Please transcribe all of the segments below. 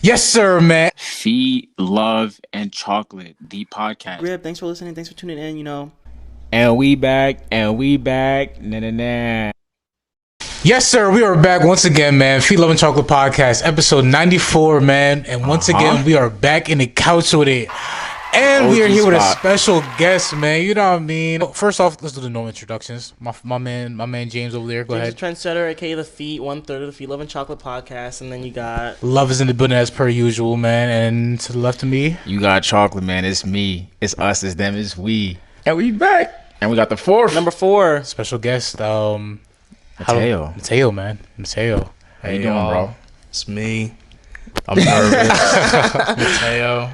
Yes, sir, man. Feed, Love, and Chocolate, the podcast. Rib, thanks for listening. Thanks for tuning in, And we back. Nah. Yes, sir. We are back once again, man. Feed, Love, and Chocolate podcast, episode 94, man. And once again, we are back in the couch with it. And we are here with a special guest, man. You know what I mean? First off, let's do the normal introductions. My man James over there. Go ahead. Trendsetter, aka the Feet, 1/3 of the Feed, Love, and Chocolate podcast. And then you got Love is in the building as per usual, man. And to the left of me, You got Chocolate, man. It's me. It's us. It's them. It's we. And we back. And we got the fourth. number 4. special guest, Mateo. man. Mateo. How you doing, bro? It's me. I'm nervous. Mateo,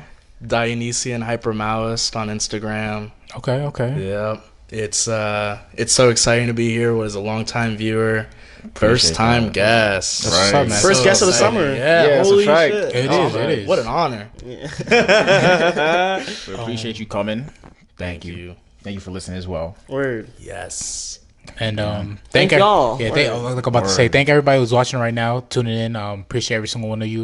Dionysian Hypermalist on Instagram. Okay. Yeah, it's so exciting to be here. Was a long time viewer, first time guest. That's what's up, man. First So guest of the exciting. summer. Yeah, it's a holy fact. shit. It is. What an honor. We appreciate you coming. Thank you. Thank you for listening as well. Word. Yes. And Thank y'all. Yeah, like I'm about to say, thank everybody who's watching right now, tuning in. Appreciate every single one of you.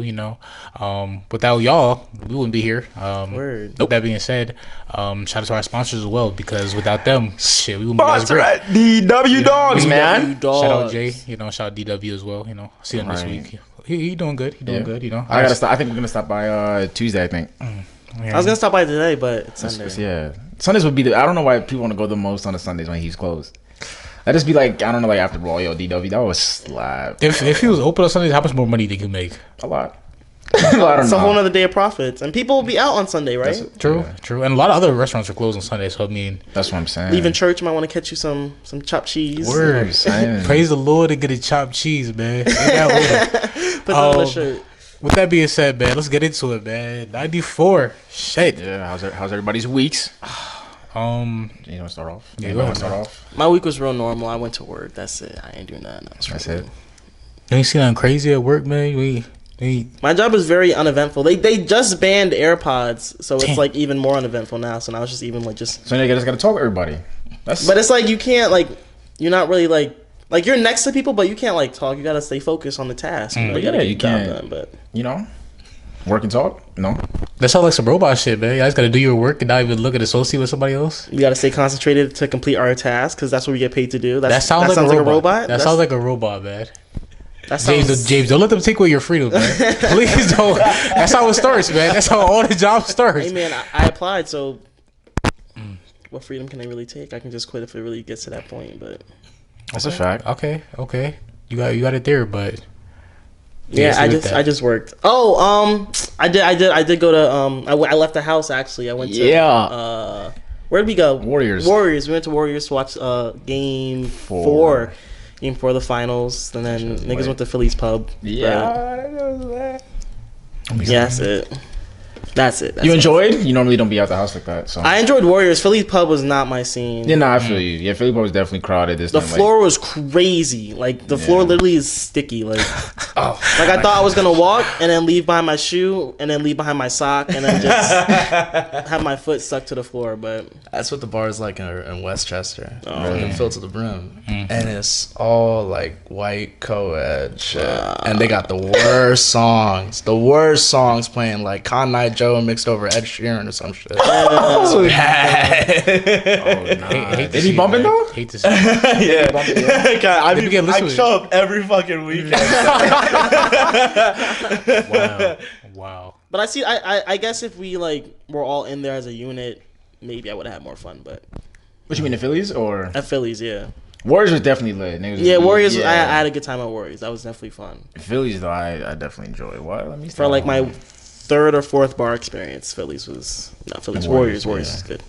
Without y'all, we wouldn't be here. Word. That being said, shout out to our sponsors as well, because without them, shit, we wouldn't be as Sponsor great. at DW Dogs, man. Dogs. Shout out Jay, shout out DW as well. See him this Right. week. He doing good. He doing good. I gotta stop. I think we're gonna stop by Tuesday. I think. I was going to stop by today, but it's Sunday. Yeah, Sundays would be. I don't know why people want to go the most on the Sundays when he's closed. I just be like, I don't know, like after Royal DW, that was slap. If he was open on Sundays, how much more money did he make? A lot. I don't It's know. a whole nother day of profits. And people will be out on Sunday, right? True. And a lot of other restaurants are closed on Sunday. So I mean, That's what I'm saying. Leaving church, might want to catch you some chopped cheese. word. saying. Praise the Lord and get a chopped cheese, man. Ain't that weird? Put that on the shirt. With that being said, man, let's get into it, man. 94. Shit. Yeah, how's everybody's weeks? You know, start off. Yeah, Anybody go wanna ahead, start man. off. My week was real normal. I went to work. That's it. I ain't doing nothing else. That's it. You ain't seen nothing crazy at work, man? My job is very uneventful. They just banned AirPods, so it's Damn. like even more uneventful now. So now it's just even like just. So you just gotta talk to everybody. But it's like you can't you're not really like you're next to people, but you can't talk. You gotta stay focused on the task. You gotta Yeah, get you the job can't. done, but Work and talk. No. That sounds like some robot shit, man. You guys gotta do your work and not even look at associate with somebody else. you gotta stay concentrated to complete our task because that's what we get paid to do. That sounds like a robot. That That's- sounds like a robot, man. that sounds, James, don't let them take away your freedom, man. Please don't. That's how it starts, man. That's how all the jobs start. Hey man, I applied, so what freedom can I really take? I can just quit if it really gets to that point. But That's a fact. Okay. You got it there, but yeah, let's leave it at I just worked. Oh, I did go to I left the house actually. I went to where did we go? Warriors. We went to Warriors to watch game 4. Game 4 of the finals, and then niggas lit. went to Philly's pub. Yeah. Yeah, that's it. You enjoyed? You normally don't be out the house like that, so. I enjoyed Warriors. Philly's pub was not my scene. Yeah, I feel you. Yeah, Philly was definitely crowded this The time. floor was crazy. The floor literally is sticky. I thought I was gonna walk and then leave behind my shoe and then leave behind my sock and then just have my foot stuck to the floor. But That's what the bar is like in Westchester. Really? Filled to the brim. And it's all white co-ed shit. And they got the worst songs. The worst songs playing Con Night Joe mixed over Ed Sheeran or some shit. Oh, nah. hate to Is see he it, bumping man. though? Hate to see. Yeah. I Did you get listened I to show up every fucking weekend. Wow. I see. I guess if we were all in there as a unit, maybe I would have had more fun. But What you mean, the Phillies or at Phillies, yeah. Warriors was definitely lit. Niggas Yeah, Warriors. Yeah. I had a good time at Warriors. That was definitely fun. Phillies though, I definitely enjoy. What? Let me For my third or fourth bar experience, Phillies was not Phillies. Warriors is good.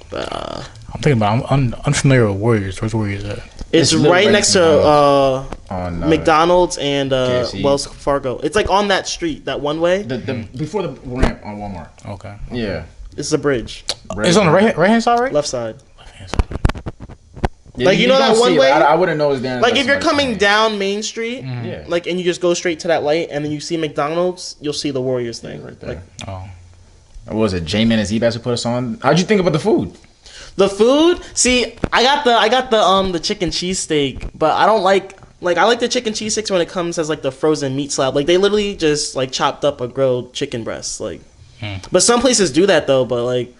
But I'm thinking about. I'm unfamiliar with Warriors. Where's Warriors at? it's right next to on McDonald's and KFC. Wells Fargo. It's on that street, that one way. the before the ramp on Walmart. Okay. Yeah, It's a bridge, It's on the right hand side, right? left side. Left hand side. Yeah, you know don't that one see it. way? I wouldn't know it's there. If you're coming down Main Street, yeah, and you just go straight to that light, and then you see McDonald's, you'll see the Warriors thing right there. Oh. What was it? J-Man and Z-Bass who put us on? How'd you think about the food? The food, see, I got the chicken cheesesteak, but I don't like like I like the chicken cheese sticks when it comes as like the frozen meat slab. Like they literally just like chopped up a grilled chicken breast. Like, but some places do that though. But like,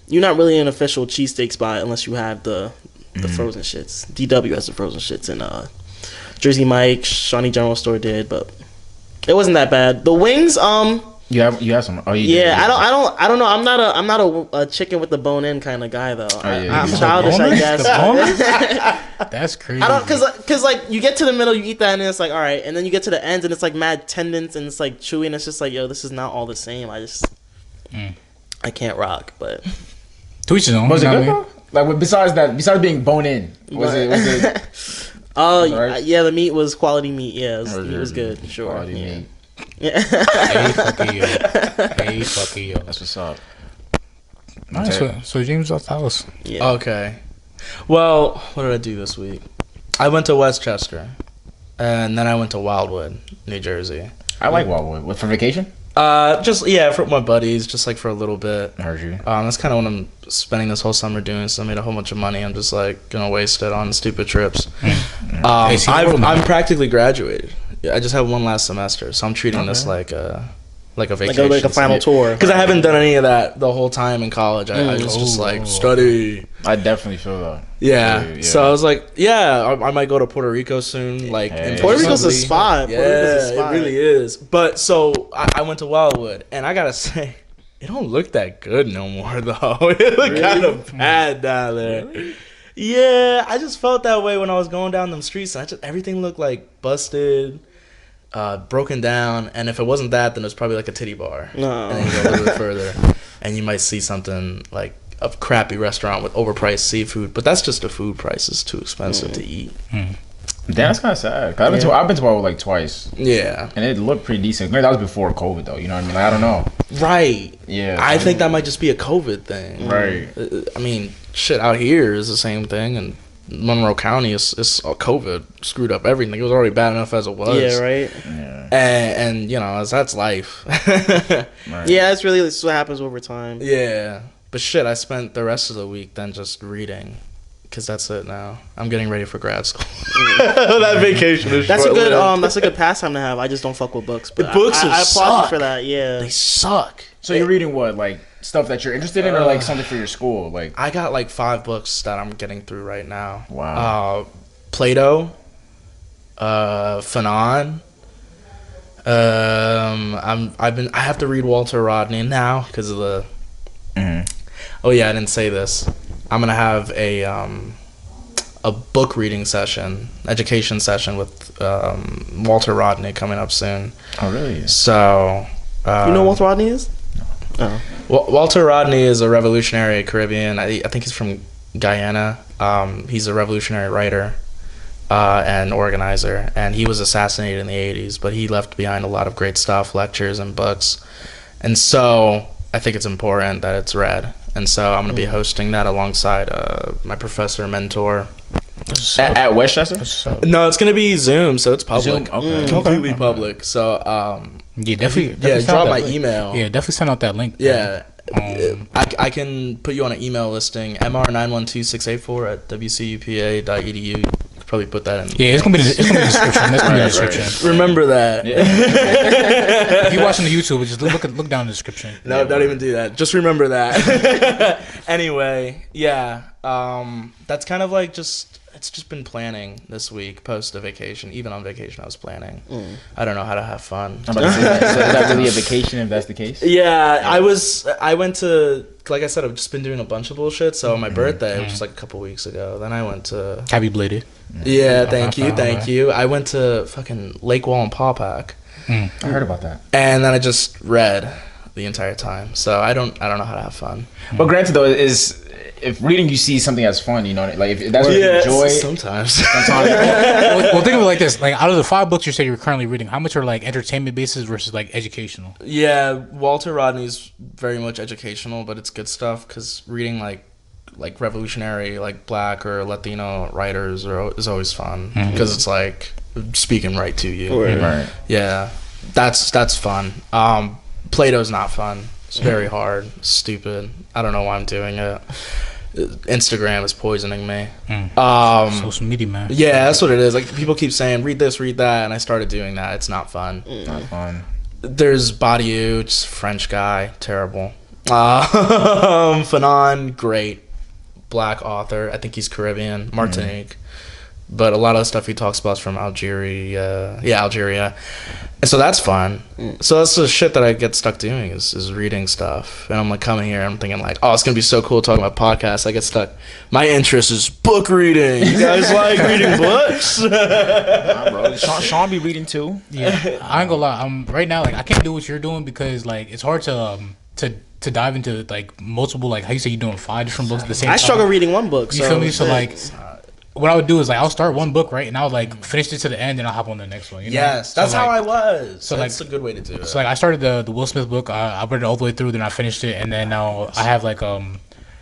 you're not really an official cheesesteak spot unless you have the frozen shits. DW has the frozen shits, and Jersey Mike, Shawnee General Store did, but it wasn't that bad. The wings, You have some. Oh, you yeah, did. I don't know. I'm not a chicken with the bone in kind of guy though. yeah, I'm you childish, I guess. That's crazy. I don't, cause like you get to the middle, you eat that, and it's like all right, and then you get to the ends, and it's like mad tendons, and it's like chewy, and it's just like yo, this is not all the same. I can't rock, but To each his own. Was it you know good what I mean? though? Like besides being bone in, was it? oh Right? yeah, the meat was quality meat. Yeah, it was good. Sure. Quality Yeah. meat. Yeah. Hey, fucking yo. Hey, fucking yo. That's what's up. Nice. So James, tell us. Yeah. Okay. Well, what did I do this week? I went to Westchester, and then I went to Wildwood, New Jersey. I like Wildwood. What, for vacation? Just for my buddies, just like for a little bit. I heard you. That's kind of what I'm spending this whole summer doing. So I made a whole bunch of money. I'm just like gonna waste it on stupid trips. I'm practically graduated. I just have one last semester, so I'm treating this like a vacation, like a final tour. Because I haven't done any of that the whole time in college. I was just like study. I definitely feel that. Yeah. So I was like, I might go to Puerto Rico soon. Like, Puerto Rico's a spot. Yeah, Puerto Rico's a spot. it really is. But so I went to Wildwood, and I gotta say, it don't look that good no more though. It look kind of bad down there. Really? Yeah, I just felt that way when I was going down them streets. And everything looked like busted, broken down. And if it wasn't that, then it was probably like a titty bar. No. And then you go a little bit further, and you might see something like a crappy restaurant with overpriced seafood. But that's just the food price is too expensive to eat. Damn, that's kind of sad. 'Cause I've been to Wildwood like twice. Yeah. And it looked pretty decent. Maybe that was before COVID though. You know what I mean? Like, I don't know. Right. Yeah. I think that might just be a COVID thing. Right. I mean, shit, out here is the same thing, and Monroe County is COVID screwed up everything. It was already bad enough as it was. Yeah, right. Yeah. And you know, that's life. Right. Yeah, it's really what happens over time. Yeah. But shit, I spent the rest of the week then just reading. Because that's it now. I'm getting ready for grad school. That vacation is That's short-lived. that's a good pastime to have. I just don't fuck with books. But Books I applaud suck. you for that. Yeah. They suck. So you're reading what, like stuff that you're interested in, or like something for your school? Like, I got like 5 books that I'm getting through right now. Wow. Plato, F.L.n. I have to read Walter Rodney now because of the. Oh yeah, I didn't say this. I'm gonna have a book reading session, education session with Walter Rodney coming up soon. Oh really? So. You know what Walter Rodney is? Oh. Walter Rodney is a revolutionary Caribbean. I think he's from Guyana. He's a revolutionary writer and organizer, and he was assassinated in the 80s, but he left behind a lot of great stuff, lectures and books. And so I think it's important that it's read. And so I'm going to be hosting that alongside my professor mentor. At Westchester? No, it's going to be Zoom, so it's public. Zoom? Okay. Completely public. So Yeah, definitely yeah, send drop out my that link. email. Yeah, definitely send out that link. Yeah. I can put you on an email listing, mr912684 at wcupa.edu. You could probably put that in. Yeah, it's gonna be the description. That's gonna be the description. Remember that. If you're watching the YouTube, just look down the description. No, don't even do that. Just remember that. Anyway, yeah. That's kind of like it's just been planning this week post the vacation. Even on vacation, I was planning. I don't know how to have fun. I'm about to say that. So is that really a vacation if that's the case? Yeah, I went to, like I said, I've just been doing a bunch of bullshit. So on my birthday, which was like a couple weeks ago, then I went to. Happy belated. Yeah, thank you. I went to fucking Lake Wallenpaupack. I heard about that. And then I just read the entire time. So I don't know how to have fun. But granted though, is if reading you see something as fun, you know, like if that's what you enjoy. Sometimes. Well, think of it like this: like out of the 5 books you said you're currently reading, how much are like entertainment basis versus like educational? Yeah, Walter Rodney's very much educational, but it's good stuff because reading like revolutionary, like Black or Latino writers is always fun because it's like speaking right to you. Right. Yeah, that's fun. Plato's not fun. It's very hard, stupid. I don't know why I'm doing it. Instagram is poisoning me. Social media, man. Yeah, that's what it is. Like people keep saying, read this, read that, and I started doing that. It's not fun. Not fun. There's Badiou, just French guy, terrible. F.L.n, great, black author. I think he's Caribbean, Martinique. But a lot of the stuff he talks about is from Algeria. Algeria. And so that's fun. So that's the shit that I get stuck doing is reading stuff. And I'm like coming here, I'm thinking like, oh, it's going to be so cool talking about podcasts. I get stuck. My interest is book reading. You guys like reading books? Nah, bro. Sean be reading too. Yeah, I ain't gonna lie. Right now, like I can't do what you're doing because like it's hard to dive into like multiple, like how you say you're doing 5 different books at the same time. I struggle reading one book. You feel me? So like, what I would do is like I'll start one book, right, and I'll like finish it to the end, and I'll hop on the next one. You know? Yes, that's so, how like, I was. So that's like, a good way to do it. So like I started the Will Smith book. I read it all the way through, then I finished it, and then now I have like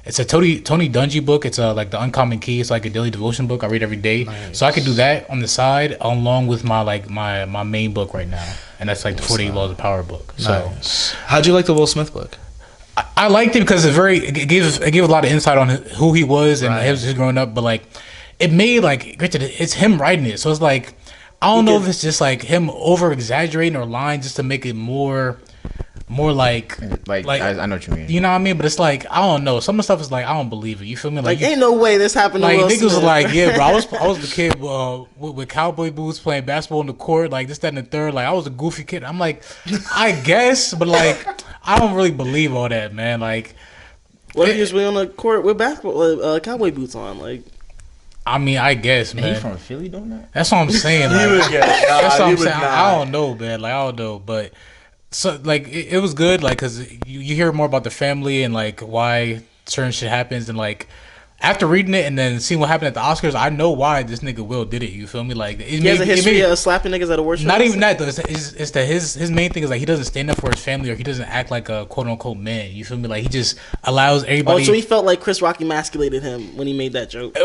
it's a Tony Dungy book. It's like the Uncommon Key. It's like a daily devotion book I read every day. Nice. So I could do that on the side along with my my main book right now, and that's like the 48 Laws of Power book. Nice. So How'd you like the Will Smith book? I liked it because it gave a lot of insight on who he was and his growing up, but like it made like it's him writing it, so it's like I don't know if it's just like him over exaggerating or lying just to make it more like I know what you mean. You know what I mean? But it's like I don't know. Some of the stuff is like I don't believe it. You feel me? Like ain't no way this happened to like Will niggas Smith. was like, yeah, bro. I was the kid with cowboy boots playing basketball in the court, like this, that, and the third. Like I was a goofy kid. I'm like, I guess, but like I don't really believe all that, man. Like, what if he was really on the court with basketball cowboy boots on? Like, I mean, I guess, man. He from Philly doing that? That's what I'm saying. Like, that's what I'm saying. I don't know, man. Like I don't know, but. So like it was good, like because you hear more about the family and like why certain shit happens, and like after reading it and then seeing what happened at the Oscars, I know why this nigga Will did it. You feel me? Like he has a history of slapping niggas at award shows. Not even that though. It's that his main thing is like he doesn't stand up for his family, or he doesn't act like a quote unquote man. You feel me? Like he just allows everybody. Oh, so he felt like Chris Rock emasculated him when he made that joke,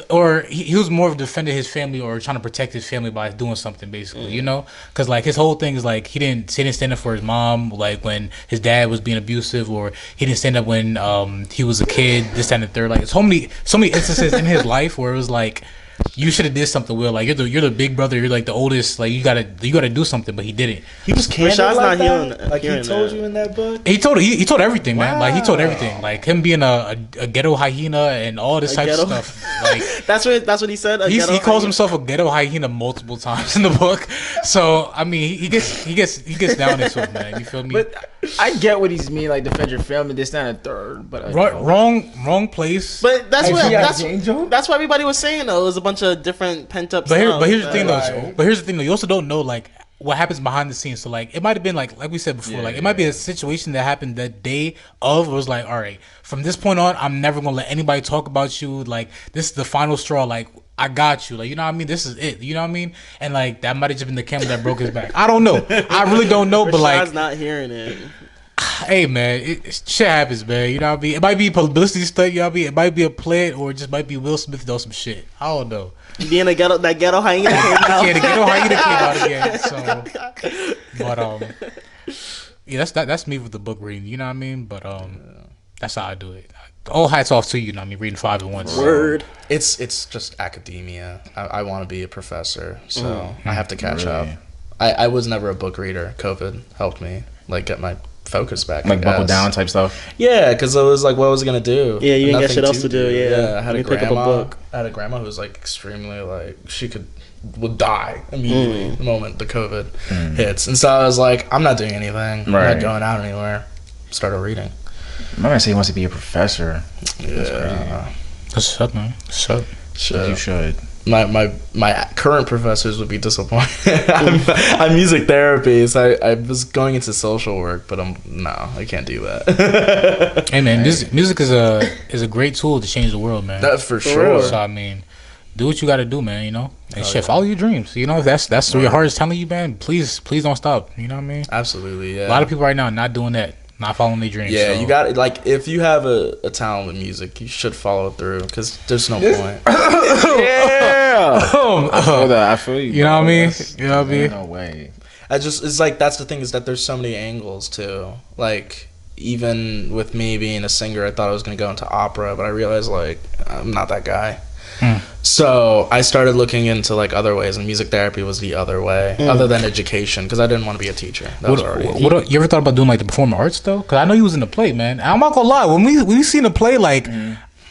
or he was more of defending his family or trying to protect his family by doing something basically. You know, because like his whole thing is like he didn't stand up for his mom, like when his dad was being abusive, or he didn't stand up when he was a kid. This, that, and the third. Like so many instances in his life where it was like you should have did something, Will. Like you're the big brother, you're like the oldest, like you gotta do something, but he didn't. He was candid Rashad's like not that? Like he told you in that book? He told everything, man. Like he told everything. Like him being a ghetto hyena and all this type of stuff. Like that's what he said. He calls himself a ghetto hyena multiple times in the book. So I mean he gets down into it, man. You feel me? But I get what he's mean, like defend your family, this, that, and the third. But wrong place. But that's what everybody was saying though. It was a bunch of different pent up. But here's the thing though. But here's the thing though. You also don't know like what happens behind the scenes. So like it might have been like we said before, it might be a situation that happened the day of. It was like, all right, from this point on, I'm never gonna let anybody talk about you. Like this is the final straw. Like I got you. Like you know what I mean. This is it. You know what I mean. And like that might have just been the camera that broke his back. I don't know. I really don't know. But like, Rashad's not hearing it. Hey man, shit happens, man. You know what I mean. It might be publicity stunt. You know what I mean. It might be a play, or it just might be Will Smith doing some shit. I don't know. Being that ghetto hyena came out. Yeah, the ghetto hyena came out again. So, but yeah, that's me with the book reading. You know what I mean. But that's how I do it. All hats off to you. You know what I mean. Reading 5 at once. Word. It's just academia. I want to be a professor, so I have to catch up. I was never a book reader. COVID helped me like get my focus back, like buckle down type stuff. Yeah, because I was like, what was I gonna do? Yeah, you didn't got shit else to do. Yeah, I had a grandma who was like extremely like she would die immediately the moment the COVID hits, and so I was like, I'm not doing anything. I'm not going out anywhere. Started reading. My man said he wants to be a professor. Yeah, that's up, man. So you should. My current professors would be disappointed. I'm music therapy, so I was going into social work, but I can't do that. Hey man, music is a great tool to change the world, man. That's for sure. So I mean, do what you got to do, man. You know, and follow your dreams. You know, if that's what your heart is telling you, man. Please don't stop. You know what I mean? Absolutely. Yeah. A lot of people right now are not doing that. Not following their dreams. Yeah, you got like if you have a talent with music, you should follow through because there's no point. I feel you. You know what I mean? You know what I mean? No way. It's like that's the thing is that there's so many angles too. Like even with me being a singer, I thought I was going to go into opera, but I realized like I'm not that guy. So I started looking into like other ways, and music therapy was the other way, other than education, because I didn't want to be a teacher. You ever thought about doing like the performing arts though? Because I know you was in the play, man. I'm not gonna lie, when we seen the play, like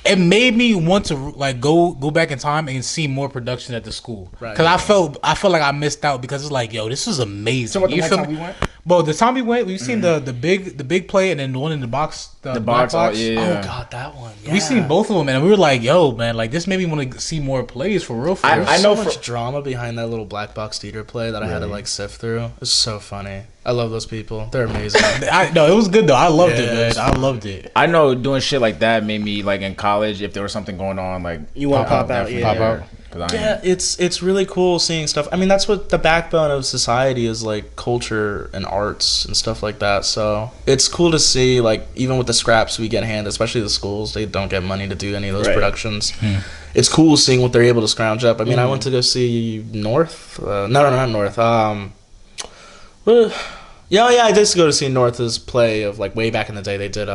it made me want to like go back in time and see more production at the school. Because I felt like I missed out, because it's like, yo, this is amazing. So what, the time we went? Well, the time we went, we've seen the big play, and then the one in the box, the box. Oh god, that one. Yeah. We seen both of them, and we were like, yo, man, like this made me want to see more plays for real. I know so much drama behind that little black box theater play that I had to like sift through. It's so funny. I love those people. They're amazing. No, it was good though. I loved it, man. I loved it. I know doing shit like that made me like in college, if there was something going on, like you want to pop out. Yeah, it's really cool seeing stuff. I mean, that's what the backbone of society is, like culture and arts and stuff like that. So it's cool to see, like, even with the scraps we get handed, especially the schools, they don't get money to do any of those productions. It's cool seeing what they're able to scrounge up. I mean, I went to go see North. No, not North. Yeah, I did go to see North's play of like way back in the day. They did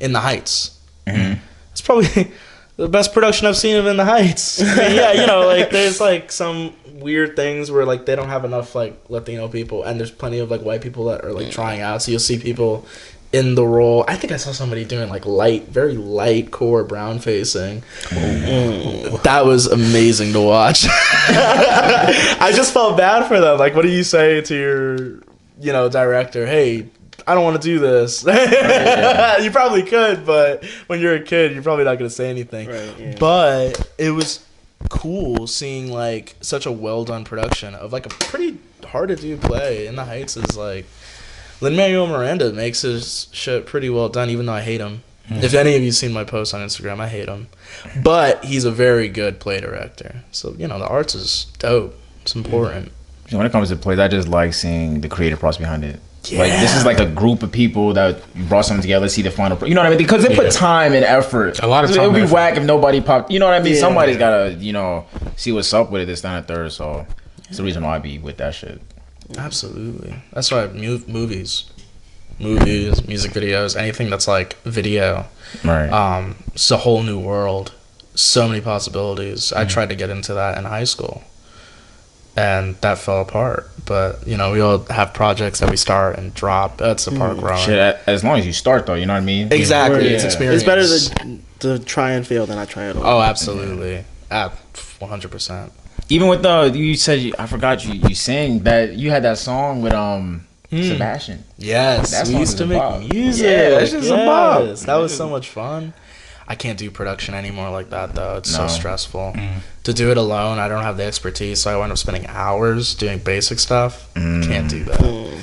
In the Heights. It's probably the best production I've seen of In the Heights. I mean, yeah, you know, like there's like some weird things where like they don't have enough like Latino people, and there's plenty of like white people that are like trying out. So you'll see people in the role. I think I saw somebody doing like very light core brown facing. That was amazing to watch. I just felt bad for them. Like, what do you say to your, director? Hey, I don't want to do this. You probably could, but when you're a kid, you're probably not going to say anything. But it was cool seeing like such a well done production of like a pretty hard to do play. In the Heights is like Lin-Manuel Miranda makes his shit pretty well done, even though I hate him. If any of you seen my post on Instagram, I hate him. But he's a very good play director. So, the arts is dope. It's important. When it comes to plays, I just like seeing the creative process behind it. Yeah. Like, this is like a group of people that brought something together, see the final. You know what I mean? Because they put time and effort. A lot of time. It would be whack if nobody popped. You know what I mean? Yeah. Somebody's got to, see what's up with it, this, that, and the third. So, it's the reason why I be with that shit. Absolutely. That's why movies, music videos, anything that's like video. Right. It's a whole new world. So many possibilities. I tried to get into that in high school, and that fell apart. But, we all have projects that we start and drop. That's the part growing. Shit, as long as you start, though, you know what I mean? Exactly. It's experience. It's better to try and fail than I try at all. Oh, absolutely. 100%. Even with you said, I forgot you saying that you had that song with Sebastian. Yes, we used to make music. Yeah, that's just a bop. That was so much fun. I can't do production anymore like that though. It's so stressful. To do it alone, I don't have the expertise, so I wind up spending hours doing basic stuff. Can't do that.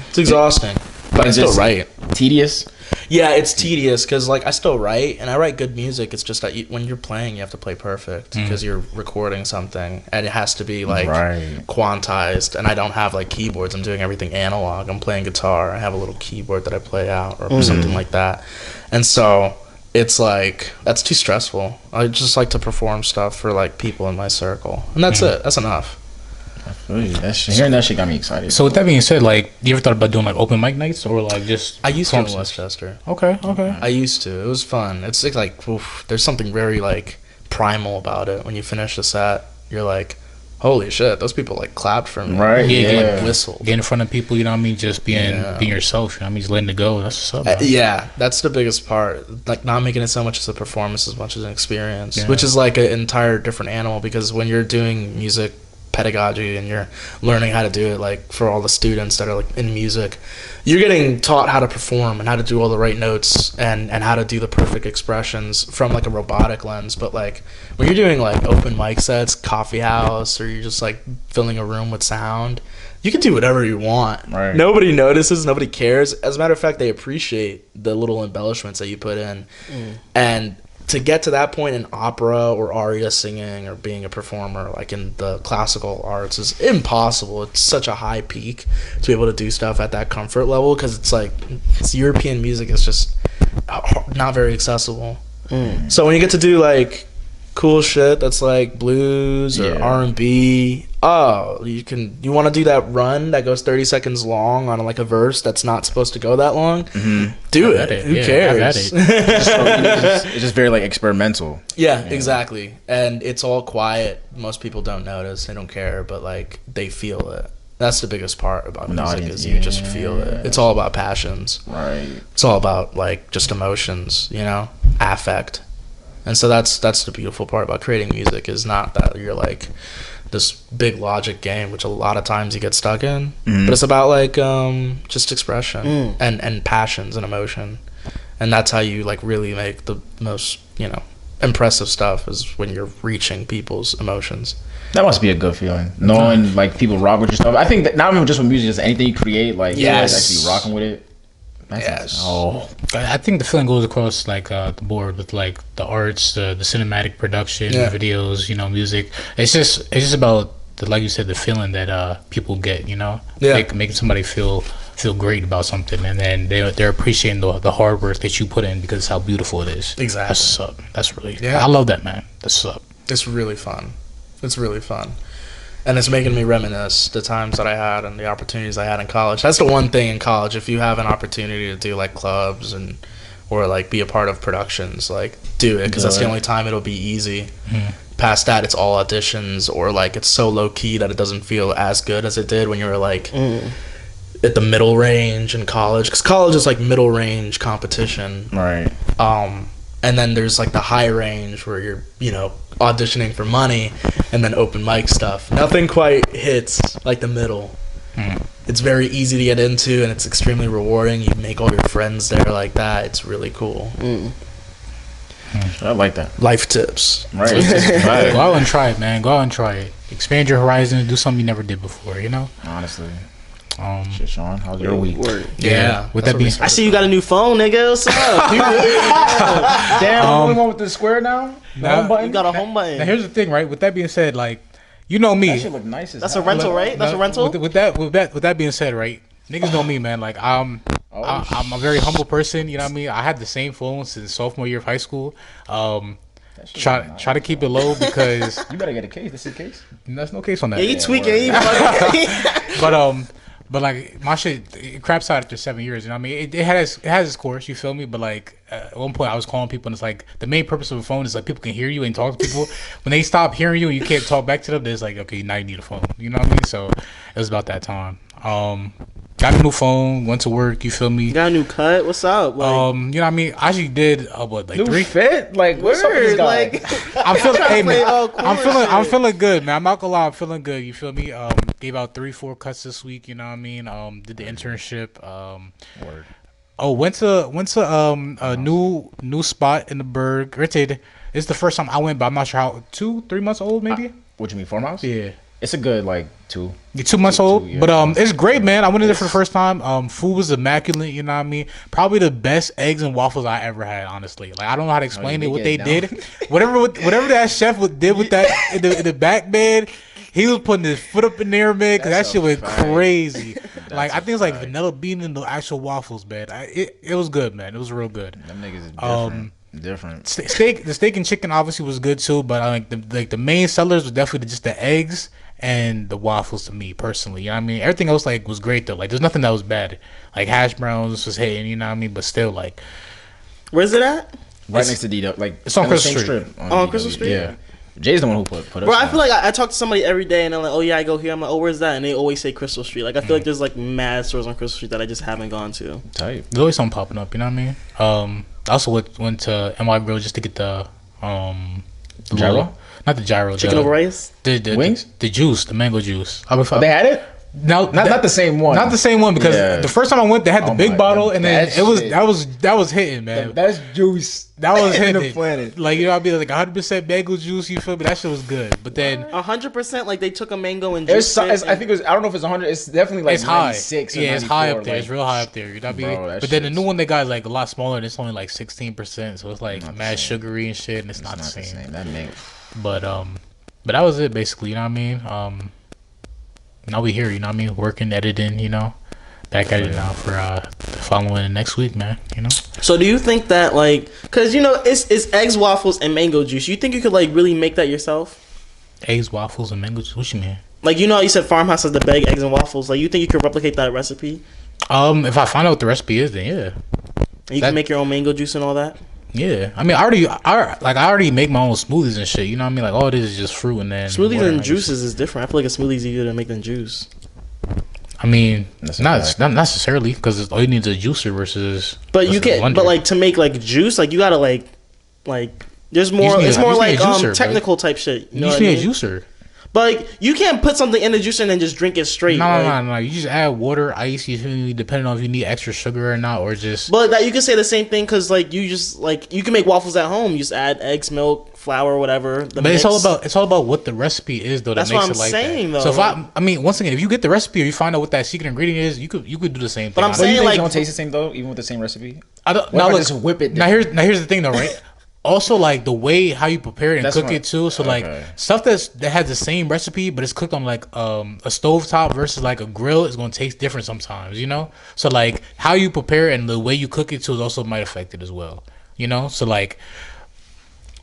It's exhausting. But I still write. Tedious? Yeah, it's tedious because I still write, and I write good music. It's just that when you're playing, you have to play perfect because you're recording something, and it has to be quantized. And I don't have keyboards. I'm doing everything analog. I'm playing guitar. I have a little keyboard that I play out or something like that. And so it's that's too stressful. I just like to perform stuff for people in my circle, and that's it. That's enough. Hearing that shit got me excited. So with that being said, you ever thought about doing open mic nights or just? I used to in Westchester. Okay. I used to. It was fun. It's there's something very primal about it. When you finish the set, you're like, holy shit, those people clapped for me. Right. Yeah. Whistled. Get in front of people. You know what I mean? Just being yourself. You know what I mean? Just letting it go. That's what's up. Yeah, that's the biggest part. Not making it so much as a performance as much as an experience, which is an entire different animal. Because when you're doing music pedagogy and you're learning how to do it for all the students that are in music, you're getting taught how to perform and how to do all the right notes and how to do the perfect expressions from a robotic lens. But when you're doing open mic sets, coffee house, or you're just filling a room with sound, you can do whatever you want. Right. Nobody notices, nobody cares. As a matter of fact, they appreciate the little embellishments that you put in. And to get to that point in opera or aria singing or being a performer in the classical arts is impossible. It's such a high peak to be able to do stuff at that comfort level because it's European music. It's just not very accessible. So when you get to do cool shit that's like blues or Yeah. R&B. Oh, you want to do that run that goes 30 seconds long on like a verse that's not supposed to go that long? Do Have it. at it. Who Yeah, cares? have at It's just very like experimental. Yeah, exactly. And it's all quiet. Most people don't notice. They don't care, but like they feel it. That's the biggest part about The music audience, is you just feel it. It's all about passions. Right. It's all about like just emotions, affect. And so that's the beautiful part about creating music is not that you're like this big logic game, which a lot of times you get stuck in, but it's about like just expression and passions and emotion, and that's how you like really make the most impressive stuff is when you're reaching people's emotions. That must be a good feeling, knowing like people rock with your stuff. I think that not even just with music, just anything you create, like you guys actually rocking with it. Yes. Oh, I think the feeling goes across like the board with like the arts, the cinematic production, videos, music. It's just about like you said, the feeling that people get, like making somebody feel great about something, and then they're appreciating the hard work that you put in because how beautiful it is. Exactly. That's what's up. That's really I love that, man. That's what's up. It's really fun. It's really fun. And it's making me reminisce the times that I had and the opportunities I had in college. That's the one thing in college. If you have an opportunity to do like clubs or like be a part of productions, like do it because that's the only time it'll be easy. Past that, it's all auditions or like it's so low key that it doesn't feel as good as it did when you were like at the middle range in college. Because college is like middle range competition, right. And then there's like the high range where you're auditioning for money and then open mic stuff. Nothing quite hits like the middle. It's very easy to get into and it's extremely rewarding. You make all your friends there like that. It's really cool. I like that. Life tips. Right. Go out and try it, man. Go out and try it. Expand your horizons. Do something you never did before. Honestly. Shit, Sean, how's your week? Yeah. With that being I see you got a new phone, nigga. What's up? Damn, I'm the only one with the square now. Now, You got a home button. now here's the thing, right? With that being said, like you know me. That shit look nice as That's a hell. rental, right? That's a rental. With that being said, right? Niggas know me, man. Like I'm a very humble person. You know what I mean? I had the same phone since sophomore year of high school. Try to keep it low because You better get a case. This is a case. there's no case on that. Yeah, you tweaking. But like my shit, it craps out after 7 years. You know what I mean? It has its course. You feel me? But like at one point, I was calling people, and it's like the main purpose of a phone is like people can hear you and talk to people. When they stop hearing you and you can't talk back to them, there's like okay, now you need a phone. You know what I mean? So it was about that time. Got a new phone. Went to work. You feel me? Got a new cut. What's up? Like, You know what I mean? I actually did like New 3. fit? Like, what's up with this word, guy? like I'm feeling, hey play man, all cool I'm shit. feeling good, man. I'm not gonna lie, I'm feeling good. You feel me? Gave out 3-4 cuts this week. You know what I mean? Did the internship. Word. Oh, went to a new spot in the Berg. Granted, it's the first time I went, but I'm not sure how 2-3 months old maybe. What you mean, farmhouse? Yeah. It's a good like 2. You're 2 months old, yeah. but it's great, man. I went in there for the first time. Food was immaculate, you know what I mean. Probably the best eggs and waffles I ever had, honestly. Like I don't know how to explain it. What they did, whatever that chef did with that in the back bed, he was putting his foot up in there, man. Cause that shit went crazy. Like I think it's like vanilla bean in the actual waffles, man. It was good, man. It was real good. Them niggas is different. The steak and chicken obviously was good too, but the main sellers was definitely just the eggs and the waffles to me personally. You know what I mean? Everything else like was great though. Like there's nothing that was bad. Like hash browns was hitting, you know what I mean? But still like where's it at? Right next to D-Dub. Like it's on the Crystal same Street. strip On DW. Crystal Street? Yeah. Jay's the one who put us Bro, I on. feel like I talk to somebody every day and they're like, oh yeah, I go here. I'm like, oh, where's that? And they always say Crystal Street. Like I feel like there's like mad stores on Crystal Street that I just haven't gone to. Tight. There's always something popping up, you know what I mean? I also went to NY Grill just to get the Gyro? not the gyro, Chicken over rice? the Wings? the juice, the mango juice. They had it? No, Not the same one. Not the same one because Yeah. the first time I went, they had the Oh big my bottle, God, and then that it was shit. that was hitting, man. That's juice. That was in hitting the planet. Like you know, I'd be like 100% mango juice. You feel me? That shit was good. But then 100%. Like they took a mango and It's, juiced it. I think it was. I don't know if it's 100. It's definitely like it's high. 96 or Yeah, it's high 94, up there. It's like, real high up there. You know what I mean? bro, that But then the shit's- new one they got is like a lot smaller, and it's only like 16%. So it's like Not the mad same. sugary and shit, and it's not the Not the same. same. That makes. But that was it basically. You know what I mean? Now we here. You know what I mean? Working, editing. You know, back at it now for following next week, man. You know. So do you think that like, cause it's eggs, waffles, and mango juice. You think you could like really make that yourself? Eggs, waffles, and mango juice. What you mean? Like how you said Farmhouse has the bag eggs and waffles. Like you think you could replicate that recipe? If I find out what the recipe is, then yeah. And you can make your own mango juice and all that. Yeah, I mean, I already make my own smoothies and shit. You know what I mean? Like all it is just fruit and then smoothies water and juices is different. I feel like a smoothie is easier to make than juice. I mean, not necessarily because all you need is a juicer versus. But you can, but like to make like juice, like you gotta like there's more. It's more like juicer, technical type shit. You just need a juicer. But like, you can't put something in the juicer and then just drink it straight. No. You just add water, ice. You depending on if you need extra sugar or not, or just. But that you can say the same thing because like you just like you can make waffles at home. You just add eggs, milk, flour, whatever. But it's all about what the recipe is though. That makes it like that. Though. So if I mean, once again, if you get the recipe or you find out what that secret ingredient is, you could do the same thing. But I'm saying like, don't taste the same though, even with the same recipe. I don't. Now let's whip it. Now here's the thing though, right? Also, like the way how you prepare it and cook it too. So like stuff that has the same recipe, but it's cooked on like a stovetop versus like a grill is gonna taste different sometimes. You know. So like how you prepare and the way you cook it too is also might affect it as well. You know. So like.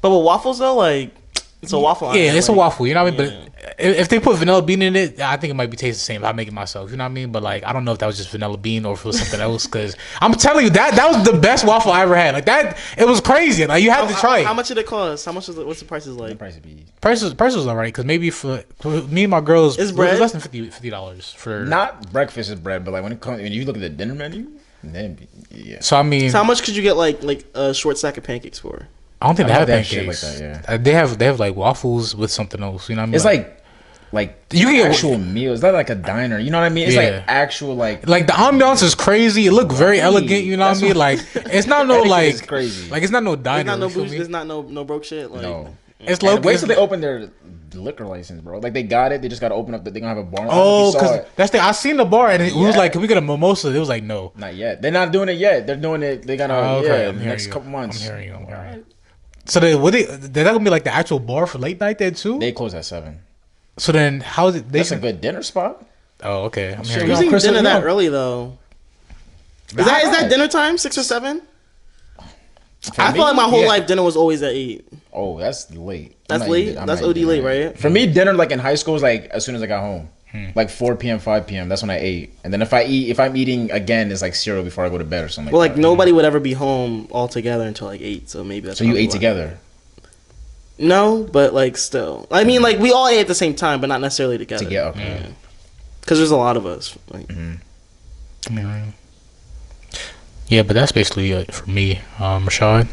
But with waffles though, like. It's a waffle. Yeah, it's a waffle. You know what I mean? But if they put vanilla bean in it, I think it might be taste the same if I make it myself. You know what I mean? But like, I don't know if that was just vanilla bean or if it was something else. Because I'm telling you, that was the best waffle I ever had. Like that, it was crazy. Like you have to try it. How much did it cost? How much is it? What's the prices like? Prices was alright. Because maybe for me and my girls, it's bread? It was less than $50 for. Not breakfast is bread, but like when you look at the dinner menu, then yeah. So I mean, so how much could you get like a short stack of pancakes for? I don't think they have pancakes. Shit like that, yeah. They have like waffles with something else. You know what I mean? It's like you can get actual meals. It's not like a diner. You know what I mean? It's like actual like the ambiance is crazy. It look very elegant. You know what I mean? Like it's not no like it's crazy. Like it's not no diner. It's not no bougie. There's not no broke shit. Like no. It's low. Wait till they open their liquor license, bro. Like they got it. They just got to open up. They're gonna have a bar. Oh, because that's I seen the bar and it was like, can we get a mimosa? It was like, no, not yet. They're not doing it yet. They're doing it. They gotta next couple months. I'm hearing you. So they're not gonna be like the actual bar for late night then too? They close at 7. So then how is it? That's a good dinner spot. Oh, okay. I'm hearing you. Who's eating dinner that early though? Is that dinner time? 6 or 7? I feel like my whole life dinner was always at 8. Oh, that's late. That's late. That's OD late, right? For me, dinner like in high school was like as soon as I got home. Like 4 p.m., 5 p.m. That's when I ate. And then if I'm eating again, it's like cereal before I go to bed or something. Well, like nobody would ever be home all together until like 8. So maybe that's. So you ate together? No, but like still. I mean, like we all ate at the same time, but not necessarily together. Okay. Because there's a lot of us. Like. Yeah, but that's basically it for me, Rashad.